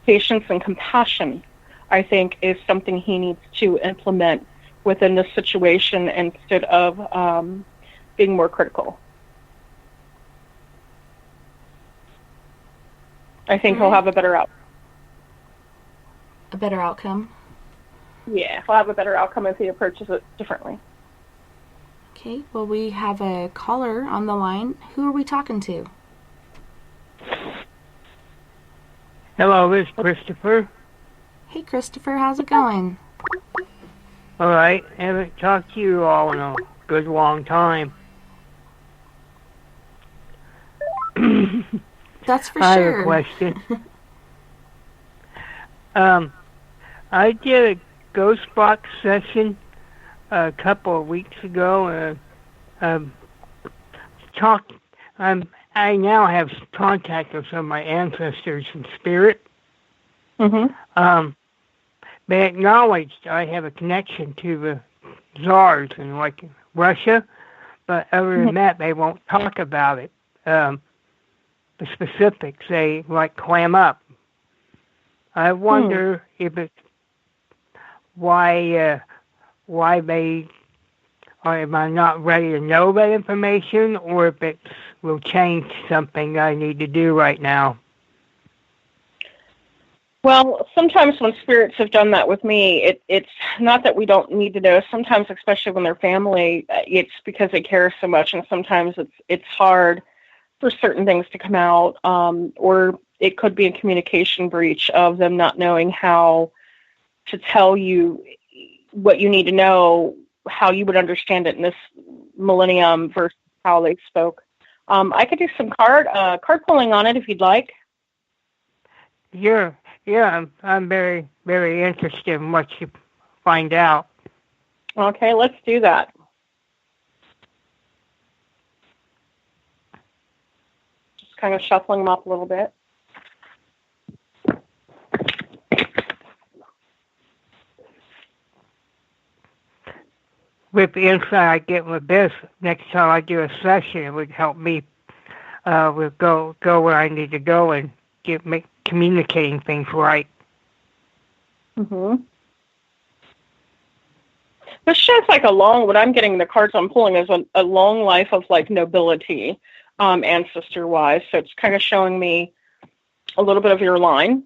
patience and compassion, I think, is something he needs to implement within this situation instead of being more critical. I think he'll have a better outcome. A better outcome? Yeah, he'll have a better outcome if he approaches it differently. Okay, well, we have a caller on the line. Who are we talking to? Hello, this is Christopher. Hey, Christopher, how's it going? All right, haven't talked to you all in a good long time. That's for I sure. have a question. I did a ghost box session a couple of weeks ago. I now have contact with some of my ancestors in spirit. Mm-hmm. They acknowledged I have a connection to the czars in like Russia, but other than that, they won't talk about it. The specifics, they like clam up. I wonder if it's why they, or am I not ready to know that information, or if it will change something I need to do right now. Well, sometimes when spirits have done that with me, it's not that we don't need to know. Sometimes, especially when they're family, it's because they care so much, and sometimes it's hard for certain things to come out, or it could be a communication breach of them not knowing how to tell you what you need to know, how you would understand it in this millennium versus how they spoke. I could do some card pulling on it if you'd like. Yeah, I'm very, very interested in what you find out. Okay, let's do that. Just kind of shuffling them up a little bit. With the insight I get with this, next time I do a session, it would help me go where I need to go and make communicating things right. Mm-hmm. This shows like what I'm getting, the cards I'm pulling is a long life of like nobility, ancestor-wise. So it's kind of showing me a little bit of your line.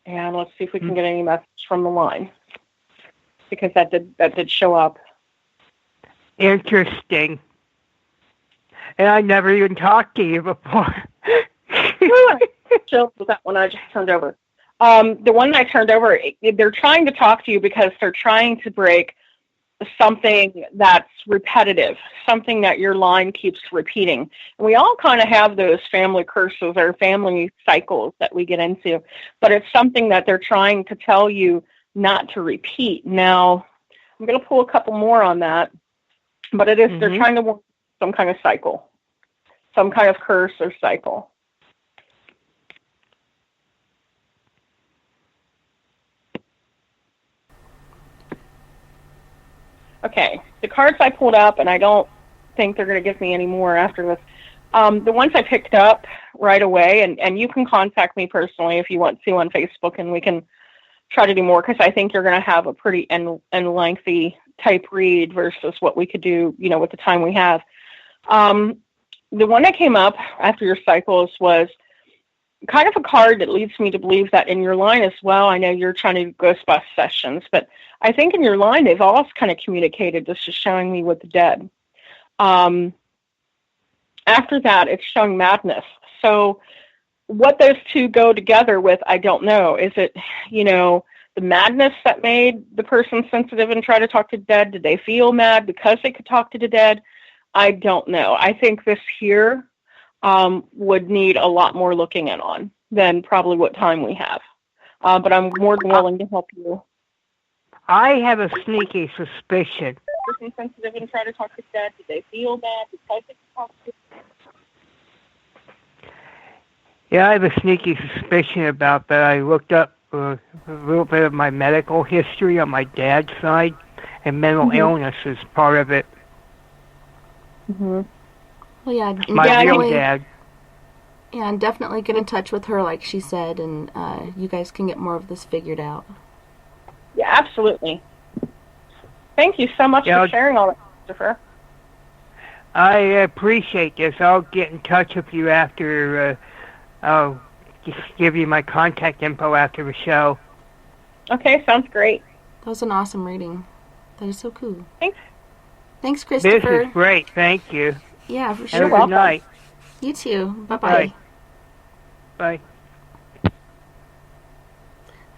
And let's see if we can get any message from the line, because that did show up. Interesting. And I never even talked to you before. Chill with that one I just turned over. The one that I turned over, they're trying to talk to you because they're trying to break something that's repetitive, something that your line keeps repeating. And we all kind of have those family curses or family cycles that we get into, but it's something that they're trying to tell you not to repeat. Now, I'm going to pull a couple more on that, but it is, they're trying to work some kind of cycle, some kind of curse or cycle. Okay, the cards I pulled up, and I don't think they're going to give me any more after this. The ones I picked up right away, and you can contact me personally if you want to on Facebook, and we can try to do more, because I think you're going to have a pretty and lengthy type read versus what we could do, with the time we have. The one that came up after your cycles was kind of a card that leads me to believe that in your line as well. I know you're trying to do Ghostbust sessions, but I think in your line they've all kind of communicated. This is showing me with the dead. After that, it's showing madness. So what those two go together with, I don't know. Is it, the madness that made the person sensitive and try to talk to the dead? Did they feel mad because they could talk to the dead? I don't know. I think this here would need a lot more looking in on than probably what time we have. But I'm more than willing to help you. I have a sneaky suspicion. Person sensitive and try to talk to the dead. Did they feel bad because they could talk to the dead? Yeah, I have a sneaky suspicion about that. I looked up a little bit of my medical history on my dad's side, and mental illness is part of it. Mm-hmm. Well, yeah, my real dad. Yeah, and definitely get in touch with her, like she said, and you guys can get more of this figured out. Yeah, absolutely. Thank you so much for sharing all that, Christopher. I appreciate this. I'll get in touch with you after. I'll just give you my contact info after the show. Okay, sounds great. That was an awesome reading. That is so cool. Thanks. Thanks, Christopher. This is great. Thank you. Yeah, for sure. Have a good night. You too. Bye-bye. Bye.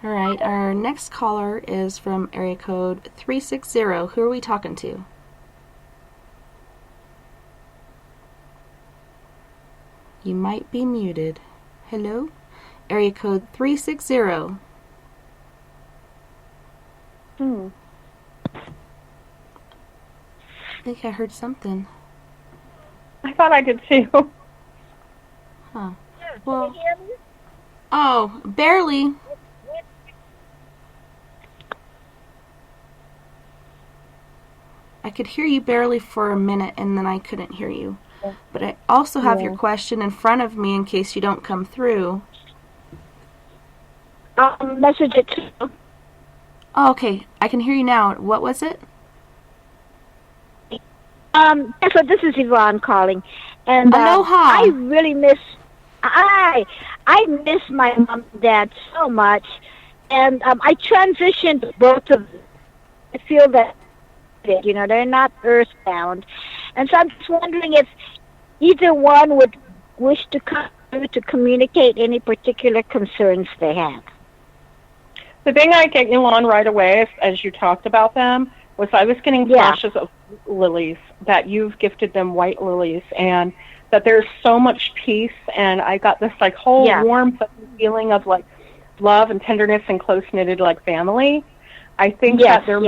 All right, our next caller is from area code 360. Who are we talking to? You might be muted. Hello? Area code 360. I think I heard something. I thought I did too. Huh. Well, can you hear me? Oh, barely. I could hear you barely for a minute, and then I couldn't hear you. But I also have your question in front of me in case you don't come through. Message it to. Oh, okay. I can hear you now. What was it? So this is Yvonne calling, and Aloha. I really miss. I miss my mom and dad so much, and I transitioned both of them. I feel that they're not earthbound, and so I'm just wondering if either one would wish to come to communicate any particular concerns they have. The thing I get you on right away, as you talked about them, was I was getting flashes of lilies, that you've gifted them white lilies, and that there's so much peace, and I got this whole warm feeling of love and tenderness and close-knitted family. I think that there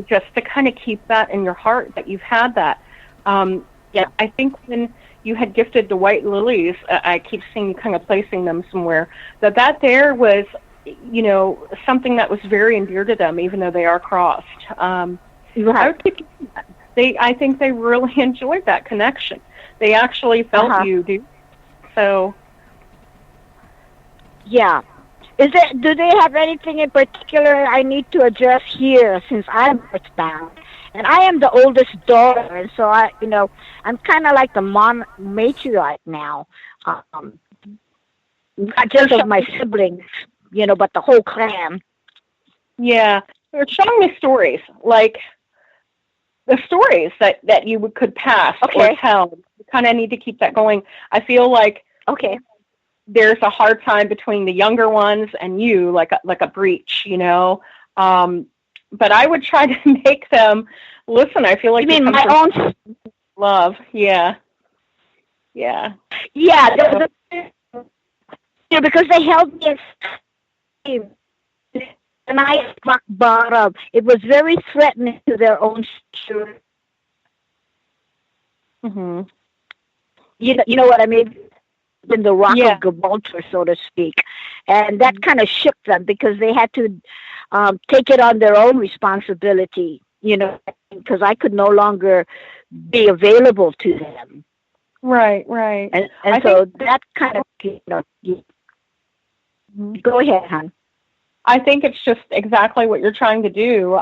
just to kind of keep that in your heart, that you've had that. I think when you had gifted the white lilies, I keep seeing you kind of placing them somewhere, that there was, something that was very endear to them, even though they are crossed. I would keep that. I think they really enjoyed that connection. They actually felt you, dude. So. Yeah. Do they have anything in particular I need to address here, since I'm earthbound? And I am the oldest daughter, and so I'm kind of like the matriarch now. Not just of my siblings, but the whole clan. Yeah. They're showing me stories, like the stories that you could pass or tell. You kind of need to keep that going. I feel like there's a hard time between the younger ones and you, like a breach, But I would try to make them listen. I feel like you mean my own love. Yeah. Yeah. Yeah. Because they held me and I rock bottom. It was very threatening to their own children. Mm-hmm. You know what I mean? In the rock of Gibraltar, so to speak. And that kind of shook them because they had to take it on their own responsibility because I could no longer be available to them. Right. And so that kind of, go ahead, hon. I think it's just exactly what you're trying to do.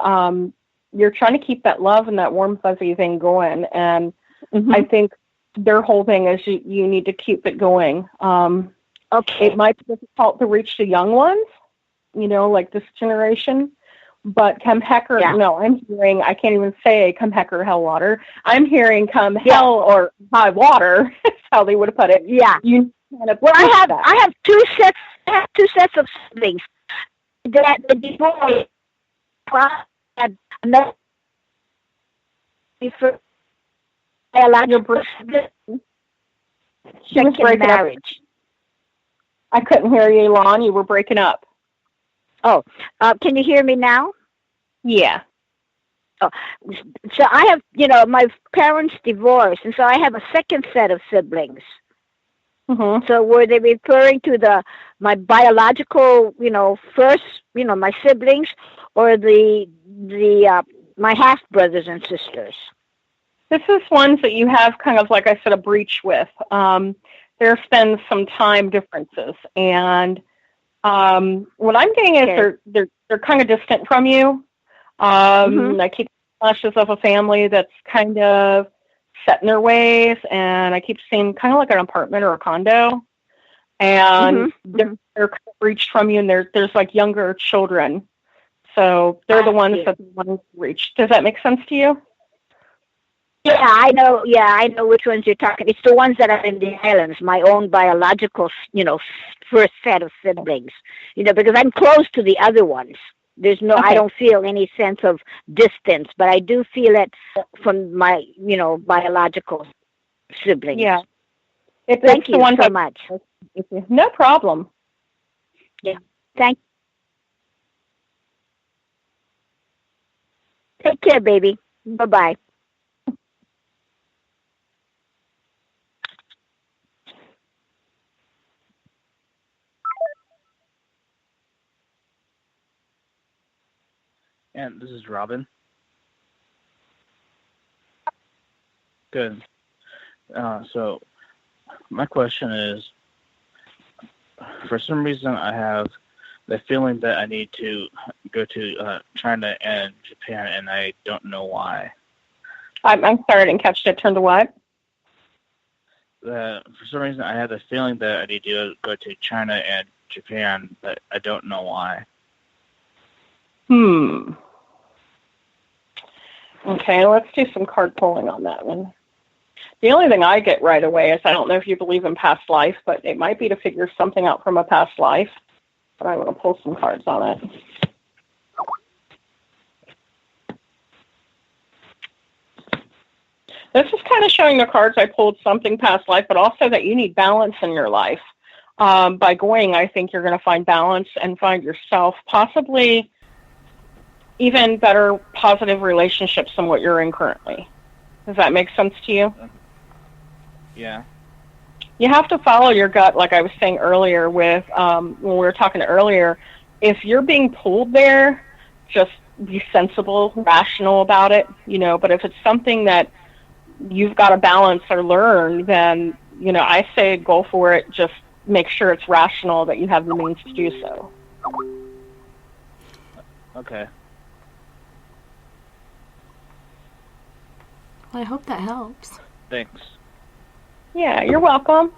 You're trying to keep that love and that warm, fuzzy thing going. And I think their whole thing is you need to keep it going. Okay. It might be difficult to reach the young ones, like this generation. But come heck or no, I'm hearing, I can't even say come heck or hell water. I'm hearing come hell or high water. That's how they would have put it. Yeah. You kind of I have two sets of siblings that the divorce had another biological second marriage. I couldn't hear you, Lon. You were breaking up. Oh, can you hear me now? Yeah. Oh, so I have, my parents divorced, and so I have a second set of siblings. So were they referring to my biological, first, my siblings, or my half brothers and sisters? This is ones that you have kind of, like I said, a breach with. There's been some time differences, and what I'm getting is they're kind of distant from you. I keep flashes of a family that's kind of set in their ways, and I keep seeing kind of like an apartment or a condo, and they're kind of reached from you, and there's like younger children, so they're the ones that want to reach. Does that make sense to you? Yeah, I know. Yeah, I know which ones you're talking. It's the ones that are in the islands. My own biological, first set of siblings. Because I'm close to the other ones. There's no, I don't feel any sense of distance, but I do feel it from my, biological siblings. Yeah. Thank you so much. No problem. Yeah. Thank you. Take care, baby. Bye-bye. And this is Robin. Good. So my question is, for some reason I have the feeling that I need to go to China and Japan, and I don't know why. I'm sorry, I didn't catch that. Turn to what? For some reason I have the feeling that I need to go to China and Japan, but I don't know why. Okay, let's do some card pulling on that one. The only thing I get right away is I don't know if you believe in past life, but it might be to figure something out from a past life. But I'm going to pull some cards on it. This is kind of showing the cards I pulled something past life, but also that you need balance in your life. By going, I think you're going to find balance and find yourself, possibly even better positive relationships than what you're in currently. Does that make sense to you? Yeah. You have to follow your gut, like I was saying earlier with, when we were talking earlier, if you're being pulled there, just be sensible, rational about it, but if it's something that you've got to balance or learn, then, I say go for it. Just make sure it's rational, that you have the means to do so. Okay. Well, I hope that helps. Thanks. Yeah, you're welcome.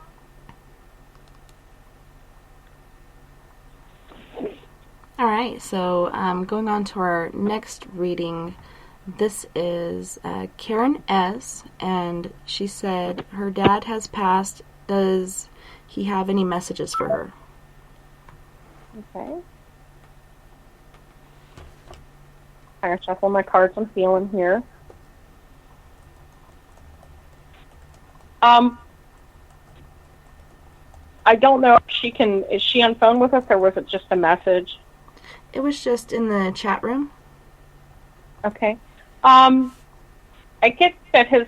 All right, so going on to our next reading. This is Karen S., and she said her dad has passed. Does he have any messages for her? Okay. I'm going to shuffle my cards I'm feeling here. I don't know if is she on phone with us, or was it just a message? It was just in the chat room. Okay. I get that his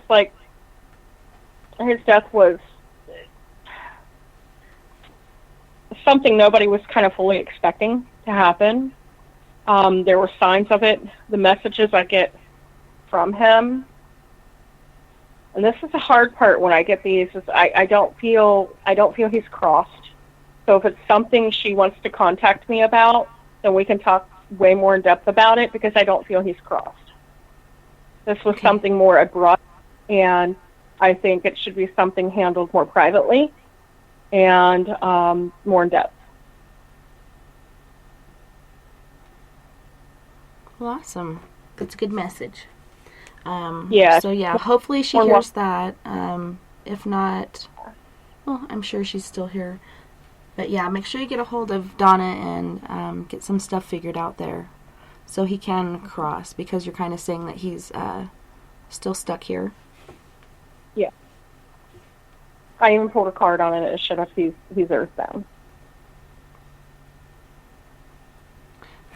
death was something nobody was kind of fully expecting to happen. There were signs of it. The messages I get from him. And this is the hard part when I get these, is I don't feel he's crossed. So if it's something she wants to contact me about, then we can talk way more in depth about it, because I don't feel he's crossed. This was something more abrupt, and I think it should be something handled more privately and more in depth. Well, awesome. That's a good message. Yeah. So, yeah, hopefully she hears that. If not, well, I'm sure she's still here. But, yeah, make sure you get a hold of Donna and get some stuff figured out there so he can cross, because you're kind of saying that he's still stuck here. Yeah. I even pulled a card on it. It showed us he's earthbound.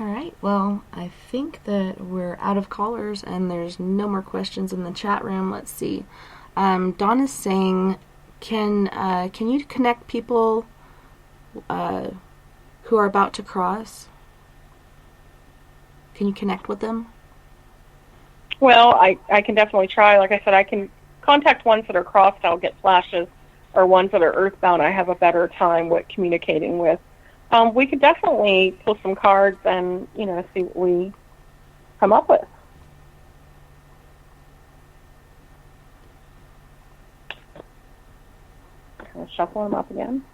All right. Well, I think that we're out of callers and there's no more questions in the chat room. Let's see. Donna's saying, can you connect people who are about to cross? Can you connect with them? Well, I can definitely try. Like I said, I can contact ones that are crossed. I'll get flashes, or ones that are earthbound. I have a better time with communicating with. We could definitely pull some cards and, see what we come up with. I'll shuffle them up again.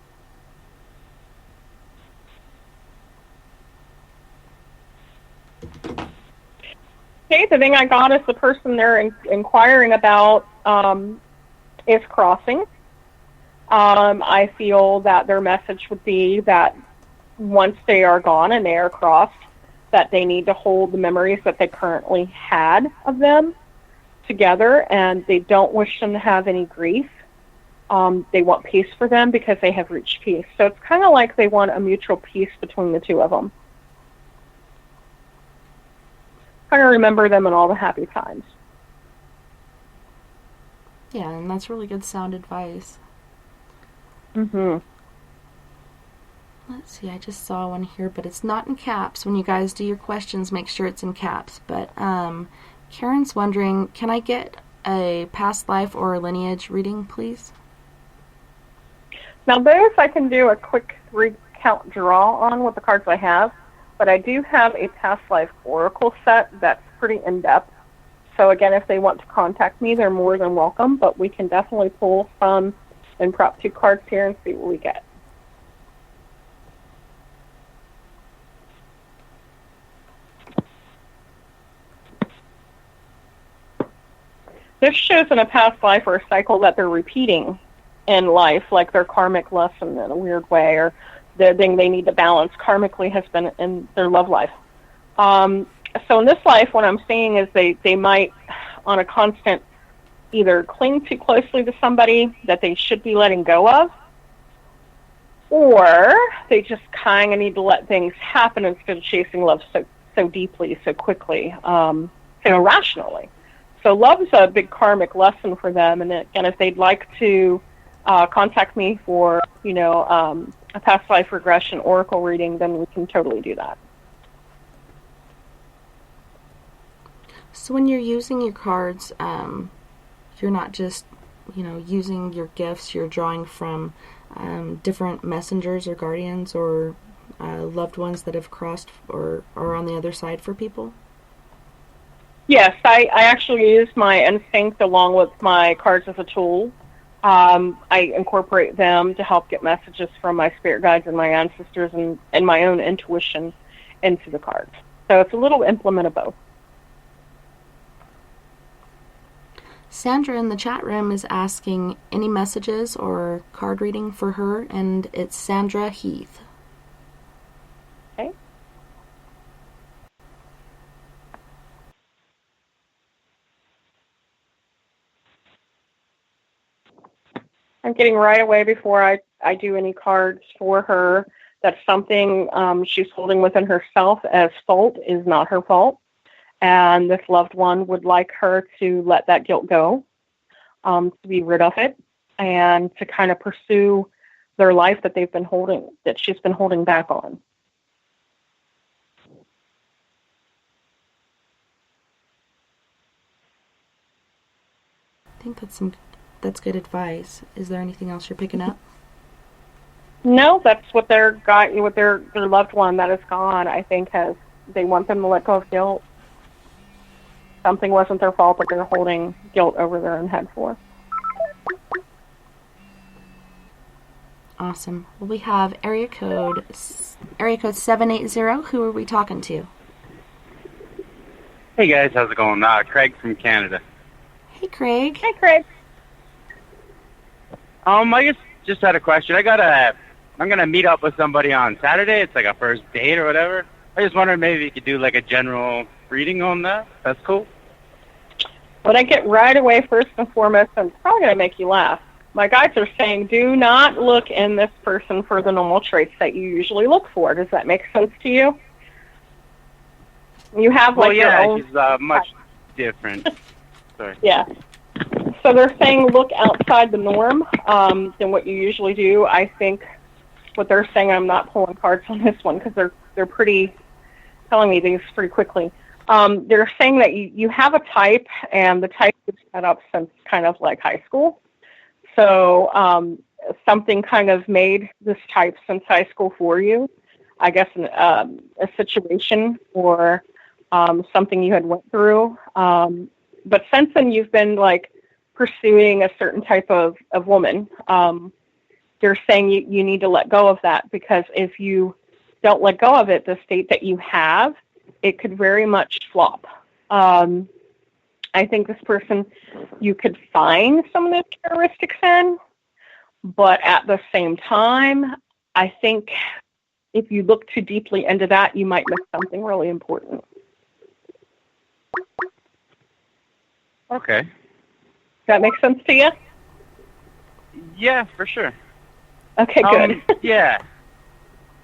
Okay, the thing I got is the person they're inquiring about is crossing. I feel that their message would be that once they are gone and they are crossed, that they need to hold the memories that they currently had of them together, and they don't wish them to have any grief. They want peace for them because they have reached peace. So it's kind of like they want a mutual peace between the two of them. Kind of remember them in all the happy times. Yeah, and that's really good sound advice. Mm-hmm. Let's see, I just saw one here, but it's not in caps. When you guys do your questions, make sure it's in caps. But Karen's wondering, can I get a past life or a lineage reading, please? Now, those I can do a quick recount draw on with the cards I have, but I do have a past life oracle set that's pretty in-depth. So again, if they want to contact me, they're more than welcome, but we can definitely pull some impromptu cards here and see what we get. This shows in a past life or a cycle that they're repeating in life, like their karmic lesson in a weird way, or the thing they need to balance karmically has been in their love life. So in this life, what I'm seeing is they might, on a constant, either cling too closely to somebody that they should be letting go of, or they just kind of need to let things happen instead of chasing love so deeply, so quickly, so irrationally. So love is a big karmic lesson for them, and if they'd like to contact me for, a past life regression oracle reading, then we can totally do that. So when you're using your cards, you're not just, using your gifts, you're drawing from different messengers or guardians or loved ones that have crossed or are on the other side for people? Yes, I actually use my instinct along with my cards as a tool. I incorporate them to help get messages from my spirit guides and my ancestors and my own intuition into the cards. So it's a little implement of both. Sandra in the chat room is asking any messages or card reading for her, and it's Sandra Heath. Okay. I'm getting right away before I do any cards for her. That's something she's holding within herself as fault is not her fault. And this loved one would like her to let that guilt go, to be rid of it, and to kind of pursue their life that they've been holding, that she's been holding back on. I think that's good advice. Is there anything else you're picking up? No, that's what their loved one that is gone, I think, they want them to let go of guilt. Something wasn't their fault, but they're holding guilt over their own head for. Awesome. Well, we have area code 780. Who are we talking to? Hey guys, how's it going? Craig from Canada. Hey, Craig. Hi, Craig. I just had a question. I'm gonna meet up with somebody on Saturday. It's like a first date or whatever. I just wondered maybe you could do like a general reading on that. That's cool. What I get right away, first and foremost, and it's probably gonna make you laugh. My guides are saying, do not look in this person for the normal traits that you usually look for. Does that make sense to you? You have your own. She's much different. Sorry. Yeah. So they're saying look outside the norm than what you usually do. I think what they're saying, I'm not pulling cards on this one because they're pretty telling me these pretty quickly. They're saying that you have a type, and the type is set up since kind of like high school. So something kind of made this type since high school for you. I guess a situation or something you had went through. But since then, you've been like pursuing a certain type of woman. They're saying you need to let go of that, because if you don't let go of it, the state that you have, it could very much flop. I think this person, you could find some of those characteristics in, but at the same time, I think if you look too deeply into that, you might miss something really important. Okay. Does that make sense to you? Yeah, for sure. Okay, good. Yeah.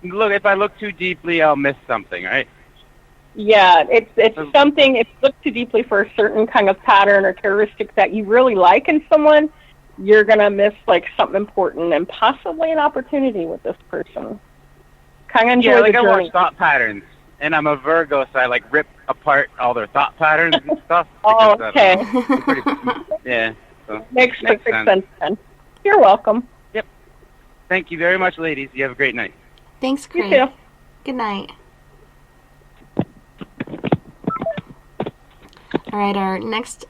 Look, if I look too deeply, I'll miss something, right? Yeah, it's something, if you look too deeply for a certain kind of pattern or characteristic that you really like in someone, you're going to miss like something important and possibly an opportunity with this person. Kind of enjoy the journey. I watch thought patterns, and I'm a Virgo, so I like rip apart all their thought patterns and stuff. Oh, okay. Yeah. So Makes perfect sense then. You're welcome. Yep. Thank you very much, ladies. You have a great night. Thanks, Craig. You too. Good night. All right, our next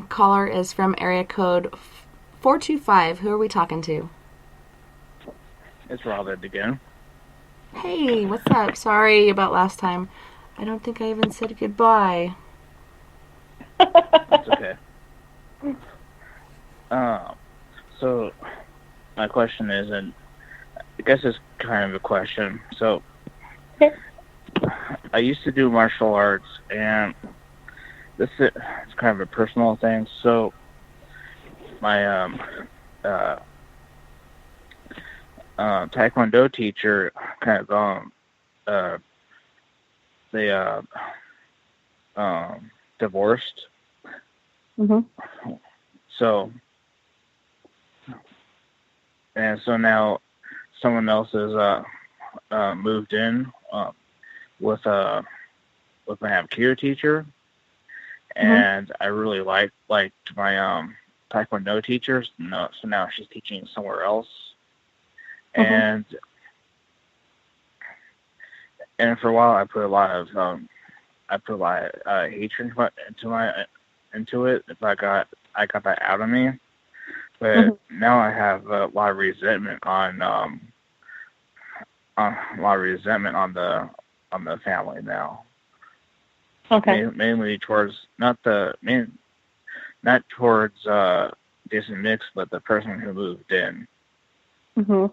caller is from area code 425. Who are we talking to? It's Robert again. Hey, what's up? Sorry about last time. I don't think I even said goodbye. That's okay. So my question is, and I guess it's kind of a question. So I used to do martial arts, and it's kind of a personal thing. So my Taekwondo teacher kind of they divorced. Mm-hmm. So now someone else has moved in with my Aikido teacher, and I really liked my Taekwondo teachers. No, so now she's teaching somewhere else, and for a while I put a lot of hatred into it. If I got that out of me, but now I have a lot of resentment on the family now. Okay. Mainly towards not towards Jason Mix, but the person who moved in. Mm-hmm.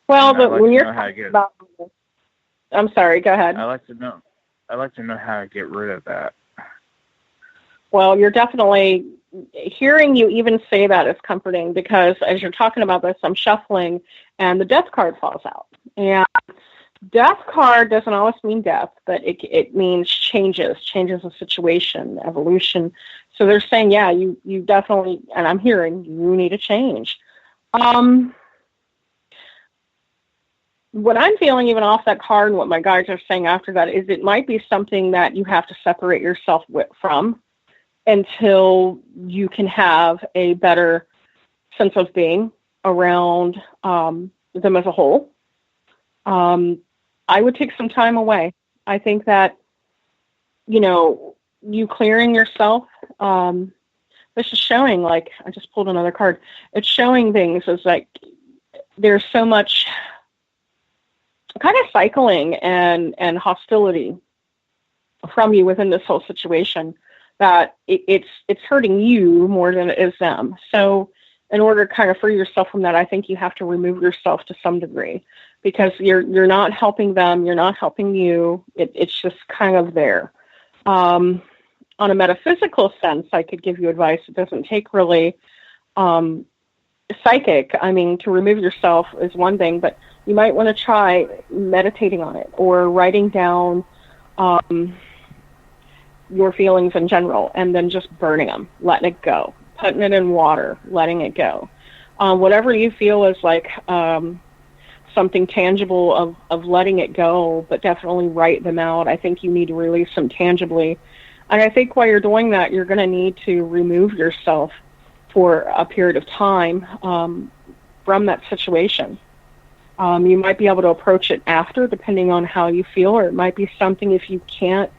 Well, but when you're talking about, I'm sorry. Go ahead. I like to know how to get rid of that. Well, you're definitely hearing you even say that is comforting, because as you're talking about this, I'm shuffling and the death card falls out. And death card doesn't always mean death, but it means changes of situation, evolution. So they're saying, yeah, you definitely, and I'm hearing you need a change. What I'm feeling even off that card and what my guides are saying after that is it might be something that you have to separate yourself from. until you can have a better sense of being around them as a whole. I would take some time away. I think that, you clearing yourself, this is showing, like, I just pulled another card. It's showing things as like there's so much kind of cycling and hostility from you within this whole situation that it's hurting you more than it is them. So in order to kind of free yourself from that, I think you have to remove yourself to some degree, because you're not helping them, you're not helping you. It's just kind of there. On a metaphysical sense, I could give you advice. It doesn't take really psychic. I mean, to remove yourself is one thing, but you might want to try meditating on it or writing down your feelings in general, and then just burning them, letting it go, putting it in water, letting it go. Whatever you feel is like something tangible of letting it go, but definitely write them out. I think you need to release them tangibly. And I think while you're doing that, you're going to need to remove yourself for a period of time from that situation. You might be able to approach it after, depending on how you feel, or it might be something, if you can't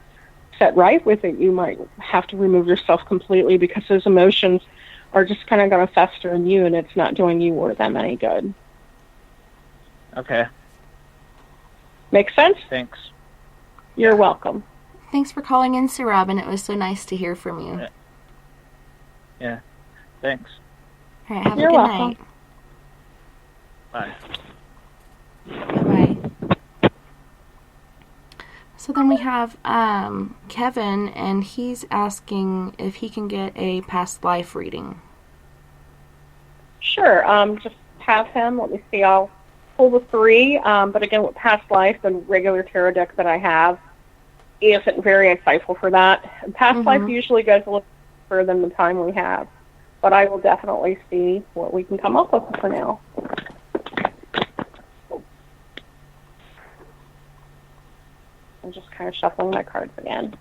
set right with it, you might have to remove yourself completely, because those emotions are just kind of going to fester in you, and it's not doing you or them any good. Okay. Make sense? Thanks. You're welcome. Thanks for calling in, Sir Robin. It was so nice to hear from you. Yeah. Thanks. All right, have You're a good welcome. night. Bye. Bye-bye. So then we have Kevin, and he's asking if he can get a past life reading. Sure. Just have him. Let me see. I'll pull the 3. But again, with past life, the regular tarot deck that I have isn't very insightful for that. Past life usually goes a little further than the time we have. But I will definitely see what we can come up with for now. I'm just kind of shuffling my cards again.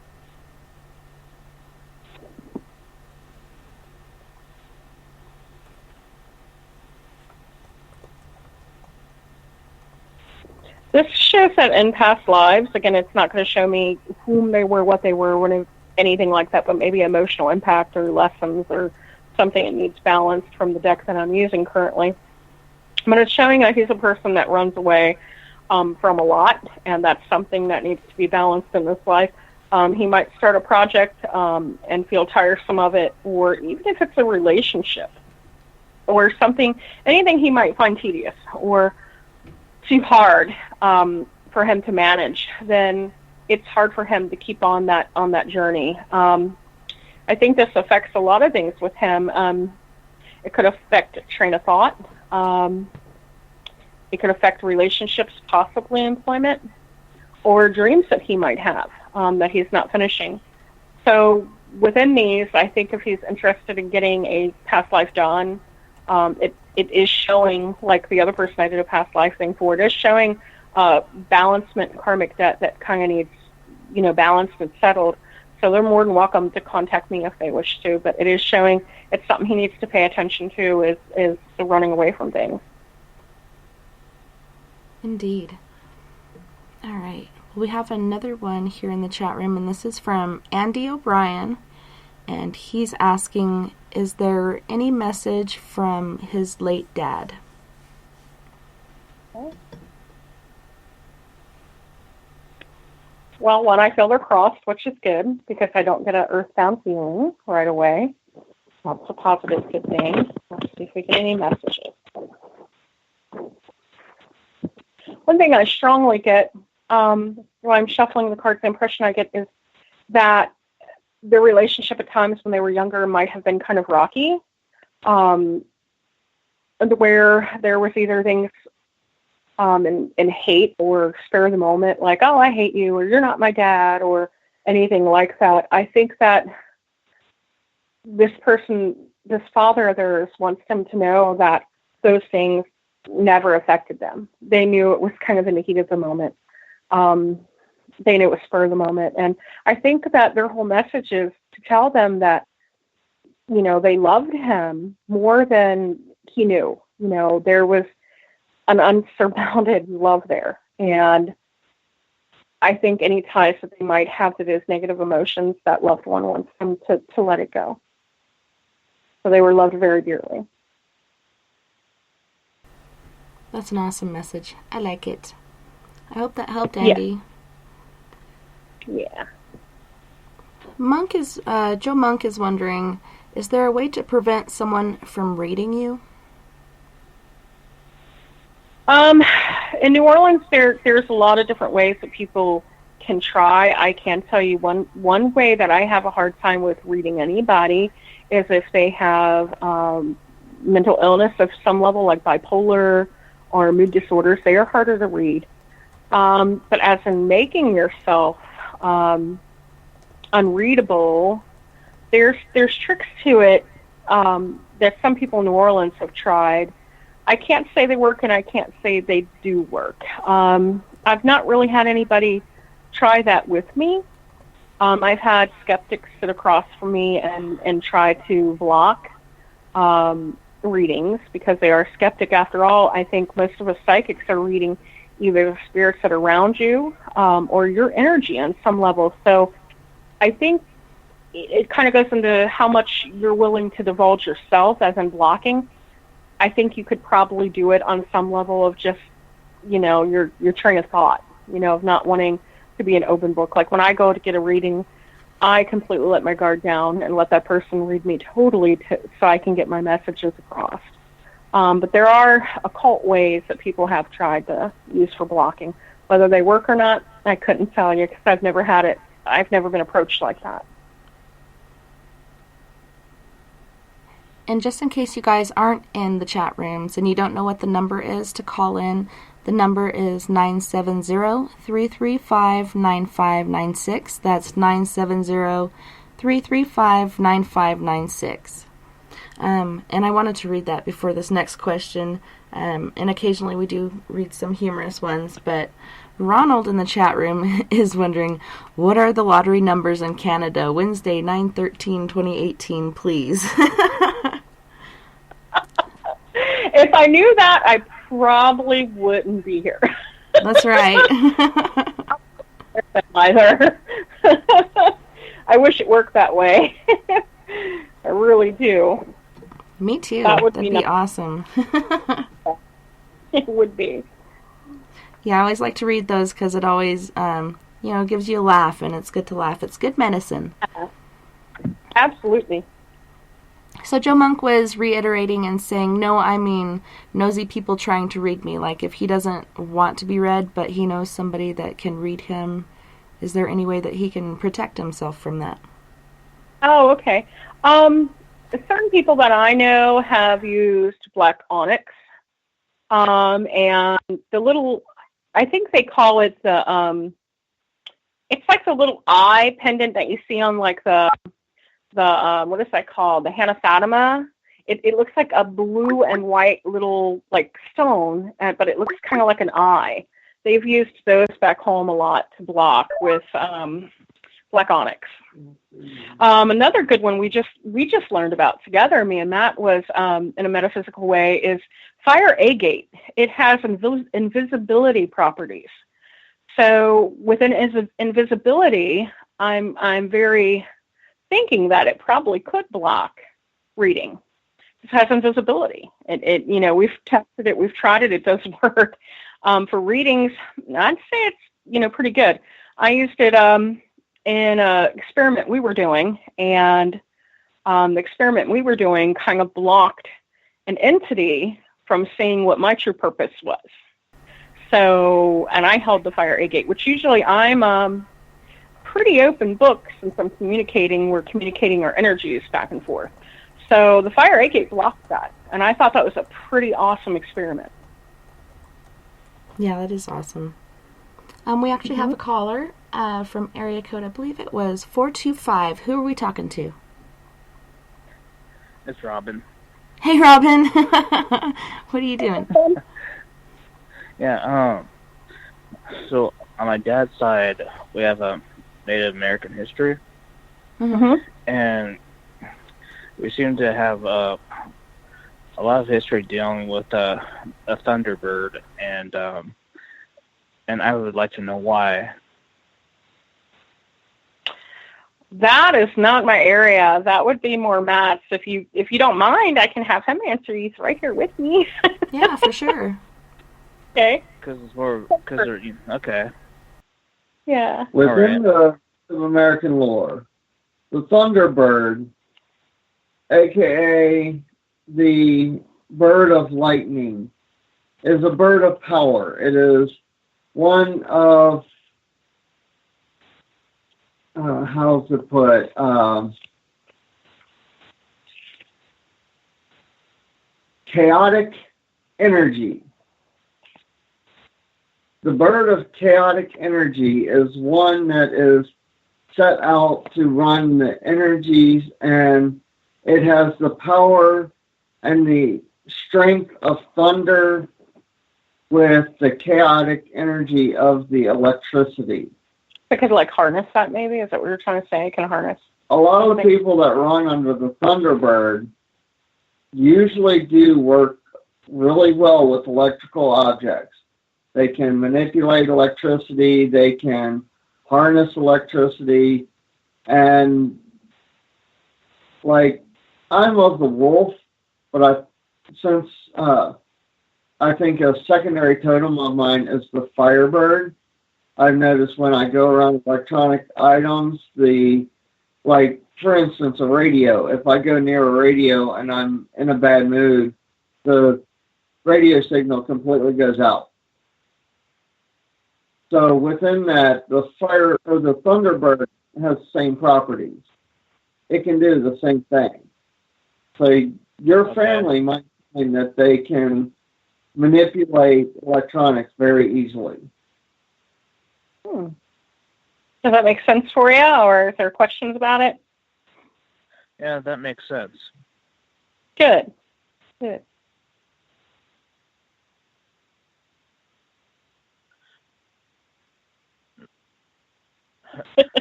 This shows that in past lives, again, it's not going to show me whom they were, what they were, anything like that, but maybe emotional impact or lessons or something that needs balanced from the deck that I'm using currently. But it's showing that he's a person that runs away from a lot, and that's something that needs to be balanced in this life. He might start a project and feel tiresome of it, or even if it's a relationship or something, anything he might find tedious or too hard for him to manage, then it's hard for him to keep on that journey. I think this affects a lot of things with him. It could affect train of thought. It could affect relationships, possibly employment, or dreams that he might have that he's not finishing. So within these, I think if he's interested in getting a past life done, it is showing, like the other person I did a past life thing for, it is showing balancement karmic debt that kind of needs, balanced and settled. So they're more than welcome to contact me if they wish to, but it is showing it's something he needs to pay attention to is the running away from things. Indeed. All right. We have another one here in the chat room, and this is from Andy O'Brien, and he's asking, is there any message from his late dad? Okay. Well, one, I feel they're crossed, which is good, because I don't get an earthbound feeling right away. That's a positive, good thing. Let's see if we get any messages. One thing I strongly get when I'm shuffling the cards, the impression I get is that their relationship at times when they were younger might have been kind of rocky, where there was either things in hate or spur of the moment, like, oh, I hate you, or you're not my dad, or anything like that. I think that this father of theirs wants them to know that those things never affected them. They knew it was kind of in the heat of the moment. They knew it was spur of the moment. And I think that their whole message is to tell them that they loved him more than he knew. There was an unsurmounted love there. And I think any ties that they might have to those negative emotions, that loved one wants them to let it go. So they were loved very dearly. That's an awesome message. I like it. I hope that helped, Andy. Yeah. Joe Monk is wondering, is there a way to prevent someone from reading you? In New Orleans, there's a lot of different ways that people can try. I can tell you one way that I have a hard time with reading anybody is if they have mental illness of some level, like bipolar or mood disorders. They are harder to read. But as in making yourself unreadable, there's tricks to it that some people in New Orleans have tried. I can't say they work, and I can't say they do work. I've not really had anybody try that with me. I've had skeptics sit across from me and try to block readings because they are skeptic. After all, I think most of us psychics are reading either the spirits that are around you or your energy on some level. So I think it kind of goes into how much you're willing to divulge yourself, as in blocking. I think you could probably do it on some level of just, your train of thought, of not wanting to be an open book. Like when I go to get a reading, I completely let my guard down and let that person read me totally so I can get my messages across. But there are occult ways that people have tried to use for blocking. Whether they work or not, I couldn't tell you because I've never had it. I've never been approached like that. And just in case you guys aren't in the chat rooms and you don't know what the number is to call in, the number is 970-335-9596. That's 970-335-9596. And I wanted to read that before this next question. And occasionally we do read some humorous ones, but Ronald in the chat room is wondering, what are the lottery numbers in Canada? Wednesday, 9/13/2018, please. If I knew that, I probably wouldn't be here. That's right. Either. I wish it worked that way. I really do. Me too. That'd be awesome. It would be. Yeah, I always like to read those because it always, gives you a laugh, and it's good to laugh. It's good medicine. Absolutely. So Joe Monk was reiterating and saying, no, I mean nosy people trying to read me. Like if he doesn't want to be read, but he knows somebody that can read him, is there any way that he can protect himself from that? Oh, okay. Certain people that I know have used black onyx. And the little, I think they call it it's like the little eye pendant that you see on like the what is that called? The Hannah Fatima. It looks like a blue and white little like stone, but it looks kind of like an eye. They've used those back home a lot to block with black onyx. Another good one we just learned about together, me and Matt, was in a metaphysical way, is fire agate. It has invisibility properties. So within invisibility, I'm very thinking that it probably could block reading. It has invisibility. We've tested it, we've tried it, it does work. For readings, I'd say it's, pretty good. I used it in an experiment we were doing, and the experiment we were doing kind of blocked an entity from seeing what my true purpose was. So, and I held the fire agate, which usually I'm pretty open book since we're communicating our energies back and forth. So the fire agate blocked that, and I thought that was a pretty awesome experiment. Yeah, that is awesome. We actually have a caller from area code, I believe it was 425. Who are we talking to? It's Robin. Hey, Robin. What are you doing? Yeah, so on my dad's side, we have a Native American history. Mm-hmm. And we seem to have a lot of history dealing with a Thunderbird, and I would like to know why. That is not my area. That would be more Matt's. If you don't mind, I can have him answer these right here with me. Yeah, for sure. Okay. Because they're okay. Yeah. Within the American lore, the Thunderbird, a.k.a. the bird of lightning, is a bird of power. It is one of, how's it put, chaotic energy. The bird of chaotic energy is one that is set out to run the energies, and it has the power and the strength of thunder with the chaotic energy of the electricity. Because like harness that maybe? Is that what you're trying to say? It can harness? A lot of the people that run under the Thunderbird usually do work really well with electrical objects. They can manipulate electricity, they can harness electricity, and like, I'm of the wolf, but I think a secondary totem of mine is the Firebird. I've noticed when I go around electronic items, like, for instance, a radio. If I go near a radio and I'm in a bad mood, the radio signal completely goes out. So within that, the Thunderbird has the same properties. It can do the same thing. So your family might find that they can manipulate electronics very easily. Does that make sense for you, or is there questions about it? Yeah, that makes sense. Good.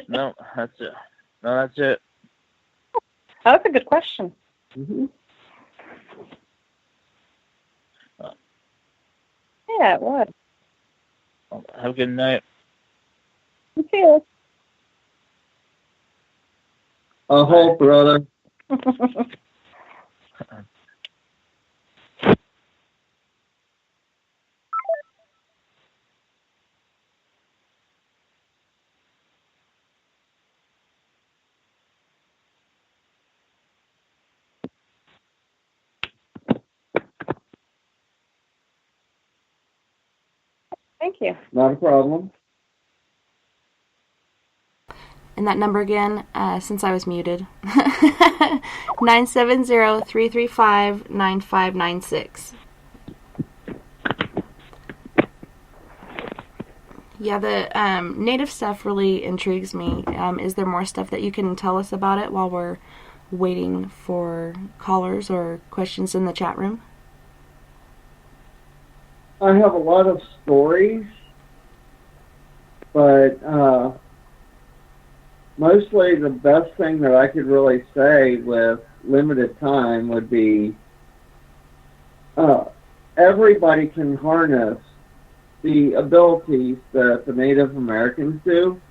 No, that's it. That's it. That's a good question. Mm-hmm. Yeah, it would. Well, have a good night. You too. I hope, brother. Thank you. Not a problem. And that number again, since I was muted, 970-335-9596. Yeah, the native stuff really intrigues me. Is there more stuff that you can tell us about it while we're waiting for callers or questions in the chat room? I have a lot of stories, but mostly the best thing that I could really say with limited time would be everybody can harness the abilities that the Native Americans do.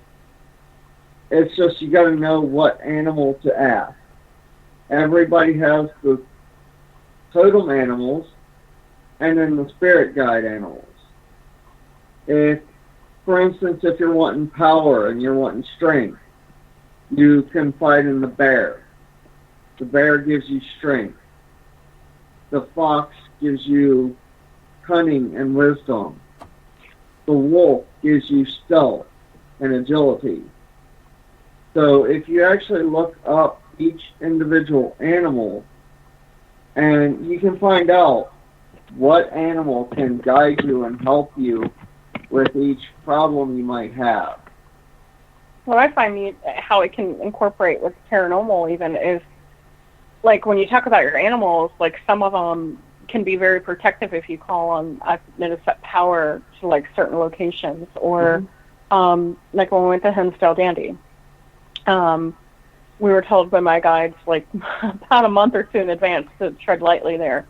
It's just you got to know what animal to ask. Everybody has the totem animals and then the spirit guide animals. If, for instance, if you're wanting power and you're wanting strength, you confide in the bear. The bear gives you strength. The fox gives you cunning and wisdom. The wolf gives you stealth and agility. So if you actually look up each individual animal, and you can find out what animal can guide you and help you with each problem you might have. What I find how it can incorporate with paranormal even is, like, when you talk about your animals, like, some of them can be very protective if you call on, I've noticed that power to, like, certain locations, or like when we went to Hinsdale Dandy. we were told by my guides, like, about a month or two in advance to tread lightly there.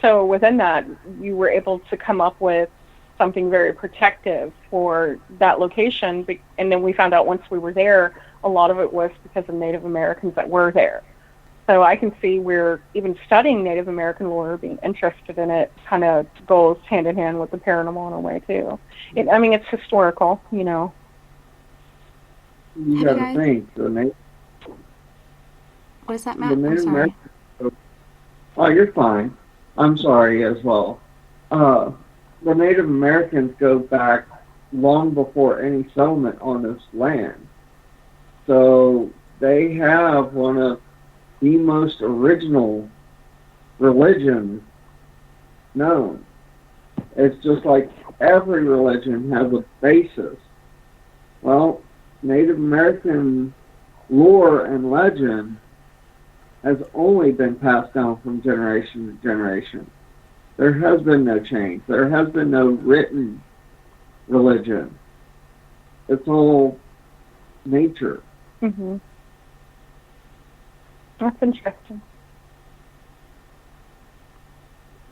So within that, you were able to come up with something very protective for that location. And then we found out once we were there, a lot of it was because of Native Americans that were there. So I can see where even studying Native American lore, being interested in it, kind of goes hand in hand with the paranormal in a way, too. I mean, it's historical, you know. You got to think. What is that, Matt? I'm sorry. Oh, you're fine. I'm sorry as well. The Native Americans go back long before any settlement on this land. So they have one of the most original religions known. It's just like every religion has a basis. Well, Native American lore and legend has only been passed down from generation to generation. There has been no change. There has been no written religion. It's all nature. Mm-hmm. That's interesting.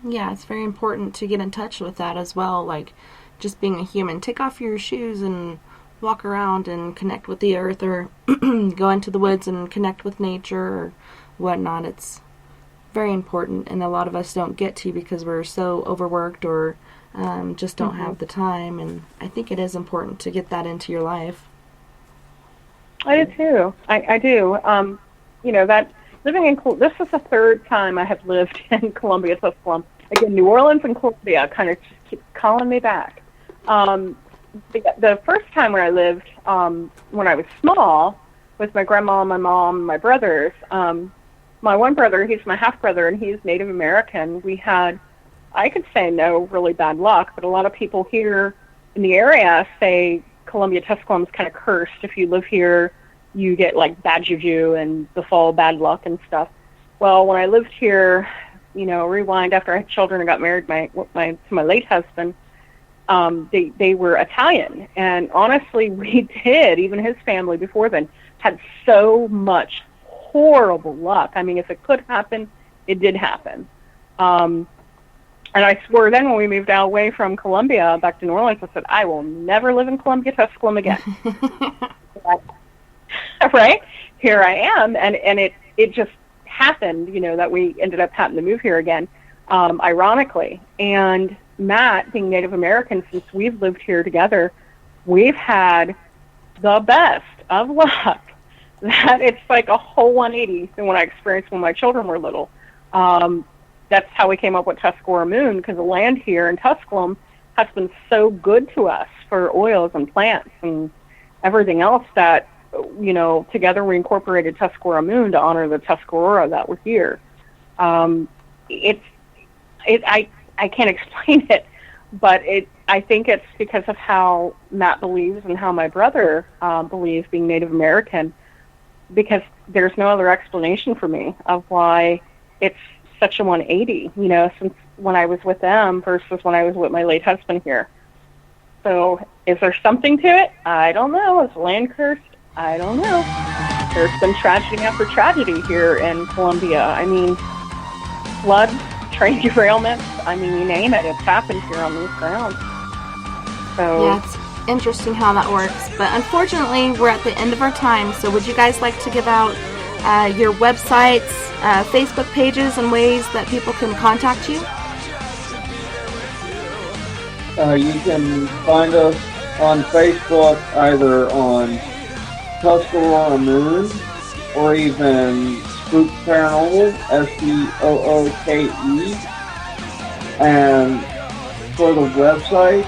Yeah, it's very important to get in touch with that as well, like just being a human. Take off your shoes and walk around and connect with the earth, or go into the woods and connect with nature or whatnot. It's very important, and a lot of us don't get to because we're so overworked or just don't have the time, and I think it is important to get that into your life. I do too. I do. You know, that living in this is the third time I have lived in Columbia, Tusculum. Again, New Orleans and Columbia kind of just keep calling me back. The first time when I lived, when I was small, with my grandma, my mom, my brothers, my one brother, he's my half-brother, and he's Native American. We had, I could say, no really bad luck, but a lot of people here in the area say Columbia, Tusculum is kind of cursed. If you live here, you get, like, bad juju and the fall bad luck and stuff. Well, when I lived here, you know, rewind after I had children and got married to my late husband, they were Italian. And honestly, we did, even his family before then, had so much horrible luck. I mean, if it could happen, it did happen. And I swore then when we moved out away from Columbia back to New Orleans, I said, I will never live in Columbia, Tusculum again. Right? Here I am. And it just happened, you know, that we ended up having to move here again, ironically. And Matt, being Native American, since we've lived here together, we've had the best of luck. That it's like a whole 180 than what I experienced when my children were little. That's how we came up with Tuscarora Moon, because the land here in Tusculum has been so good to us for oils and plants and everything else that, you know, together we incorporated Tuscarora Moon to honor the Tuscarora that were here. I can't explain it, but I think it's because of how Matt believes and how my brother believes, being Native American, because there's no other explanation for me of why it's such a 180, you know, since when I was with them versus when I was with my late husband here. So is there something to it? I don't know. Is land cursed? I don't know. There's been tragedy after tragedy here in Columbia. I mean, floods, train derailments, I mean, you name it, it's happened here on these grounds. So yeah, it's interesting how that works, but unfortunately we're at the end of our time. So would you guys like to give out your websites, Facebook pages, and ways that people can contact you? You can find us on Facebook either on Tuscarora Moon or even S.P.O.O.K.E, S.P.O.O.K.E. And for the website,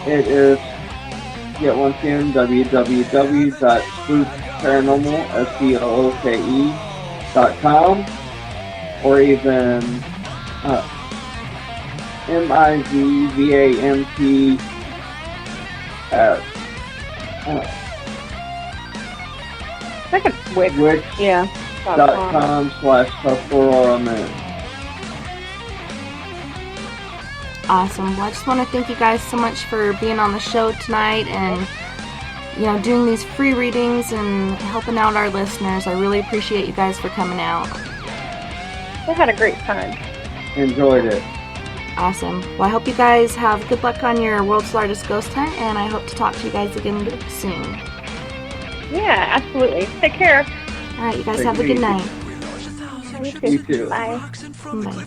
it is, yet once again, www.spoopparanormal.com, or even MIZVAMP at I think it's Wix. Yeah. .com/Tuscarora Moon. Awesome. Well, I just want to thank you guys so much for being on the show tonight and doing these free readings and helping out our listeners. I really appreciate you guys for coming out. We had a great time. Enjoyed it. Awesome. Well, I hope you guys have good luck on your world's largest ghost hunt, and I hope to talk to you guys again soon. Yeah, absolutely. Take care. All right, you guys have a good night. You too. Bye. Bye.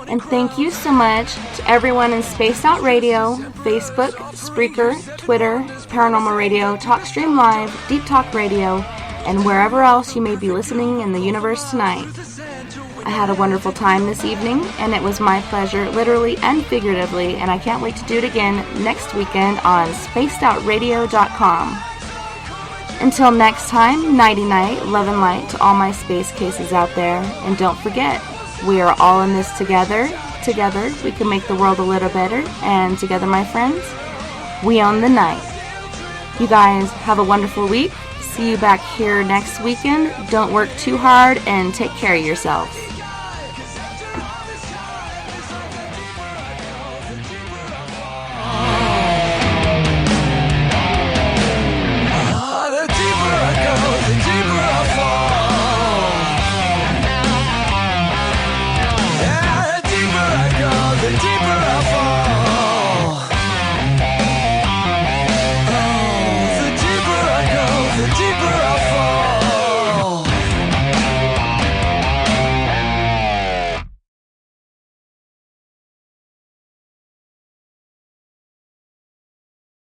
And thank you so much to everyone in Spaced Out Radio, Facebook, Spreaker, Twitter, Paranormal Radio, TalkStream Live, Deep Talk Radio, and wherever else you may be listening in the universe tonight. I had a wonderful time this evening, and it was my pleasure, literally and figuratively, and I can't wait to do it again next weekend on spacedoutradio.com. Until next time, nighty-night, love and light to all my space cases out there, and don't forget, we are all in this together. Together, we can make the world a little better, and together, my friends, we own the night. You guys have a wonderful week. See you back here next weekend. Don't work too hard, and take care of yourselves.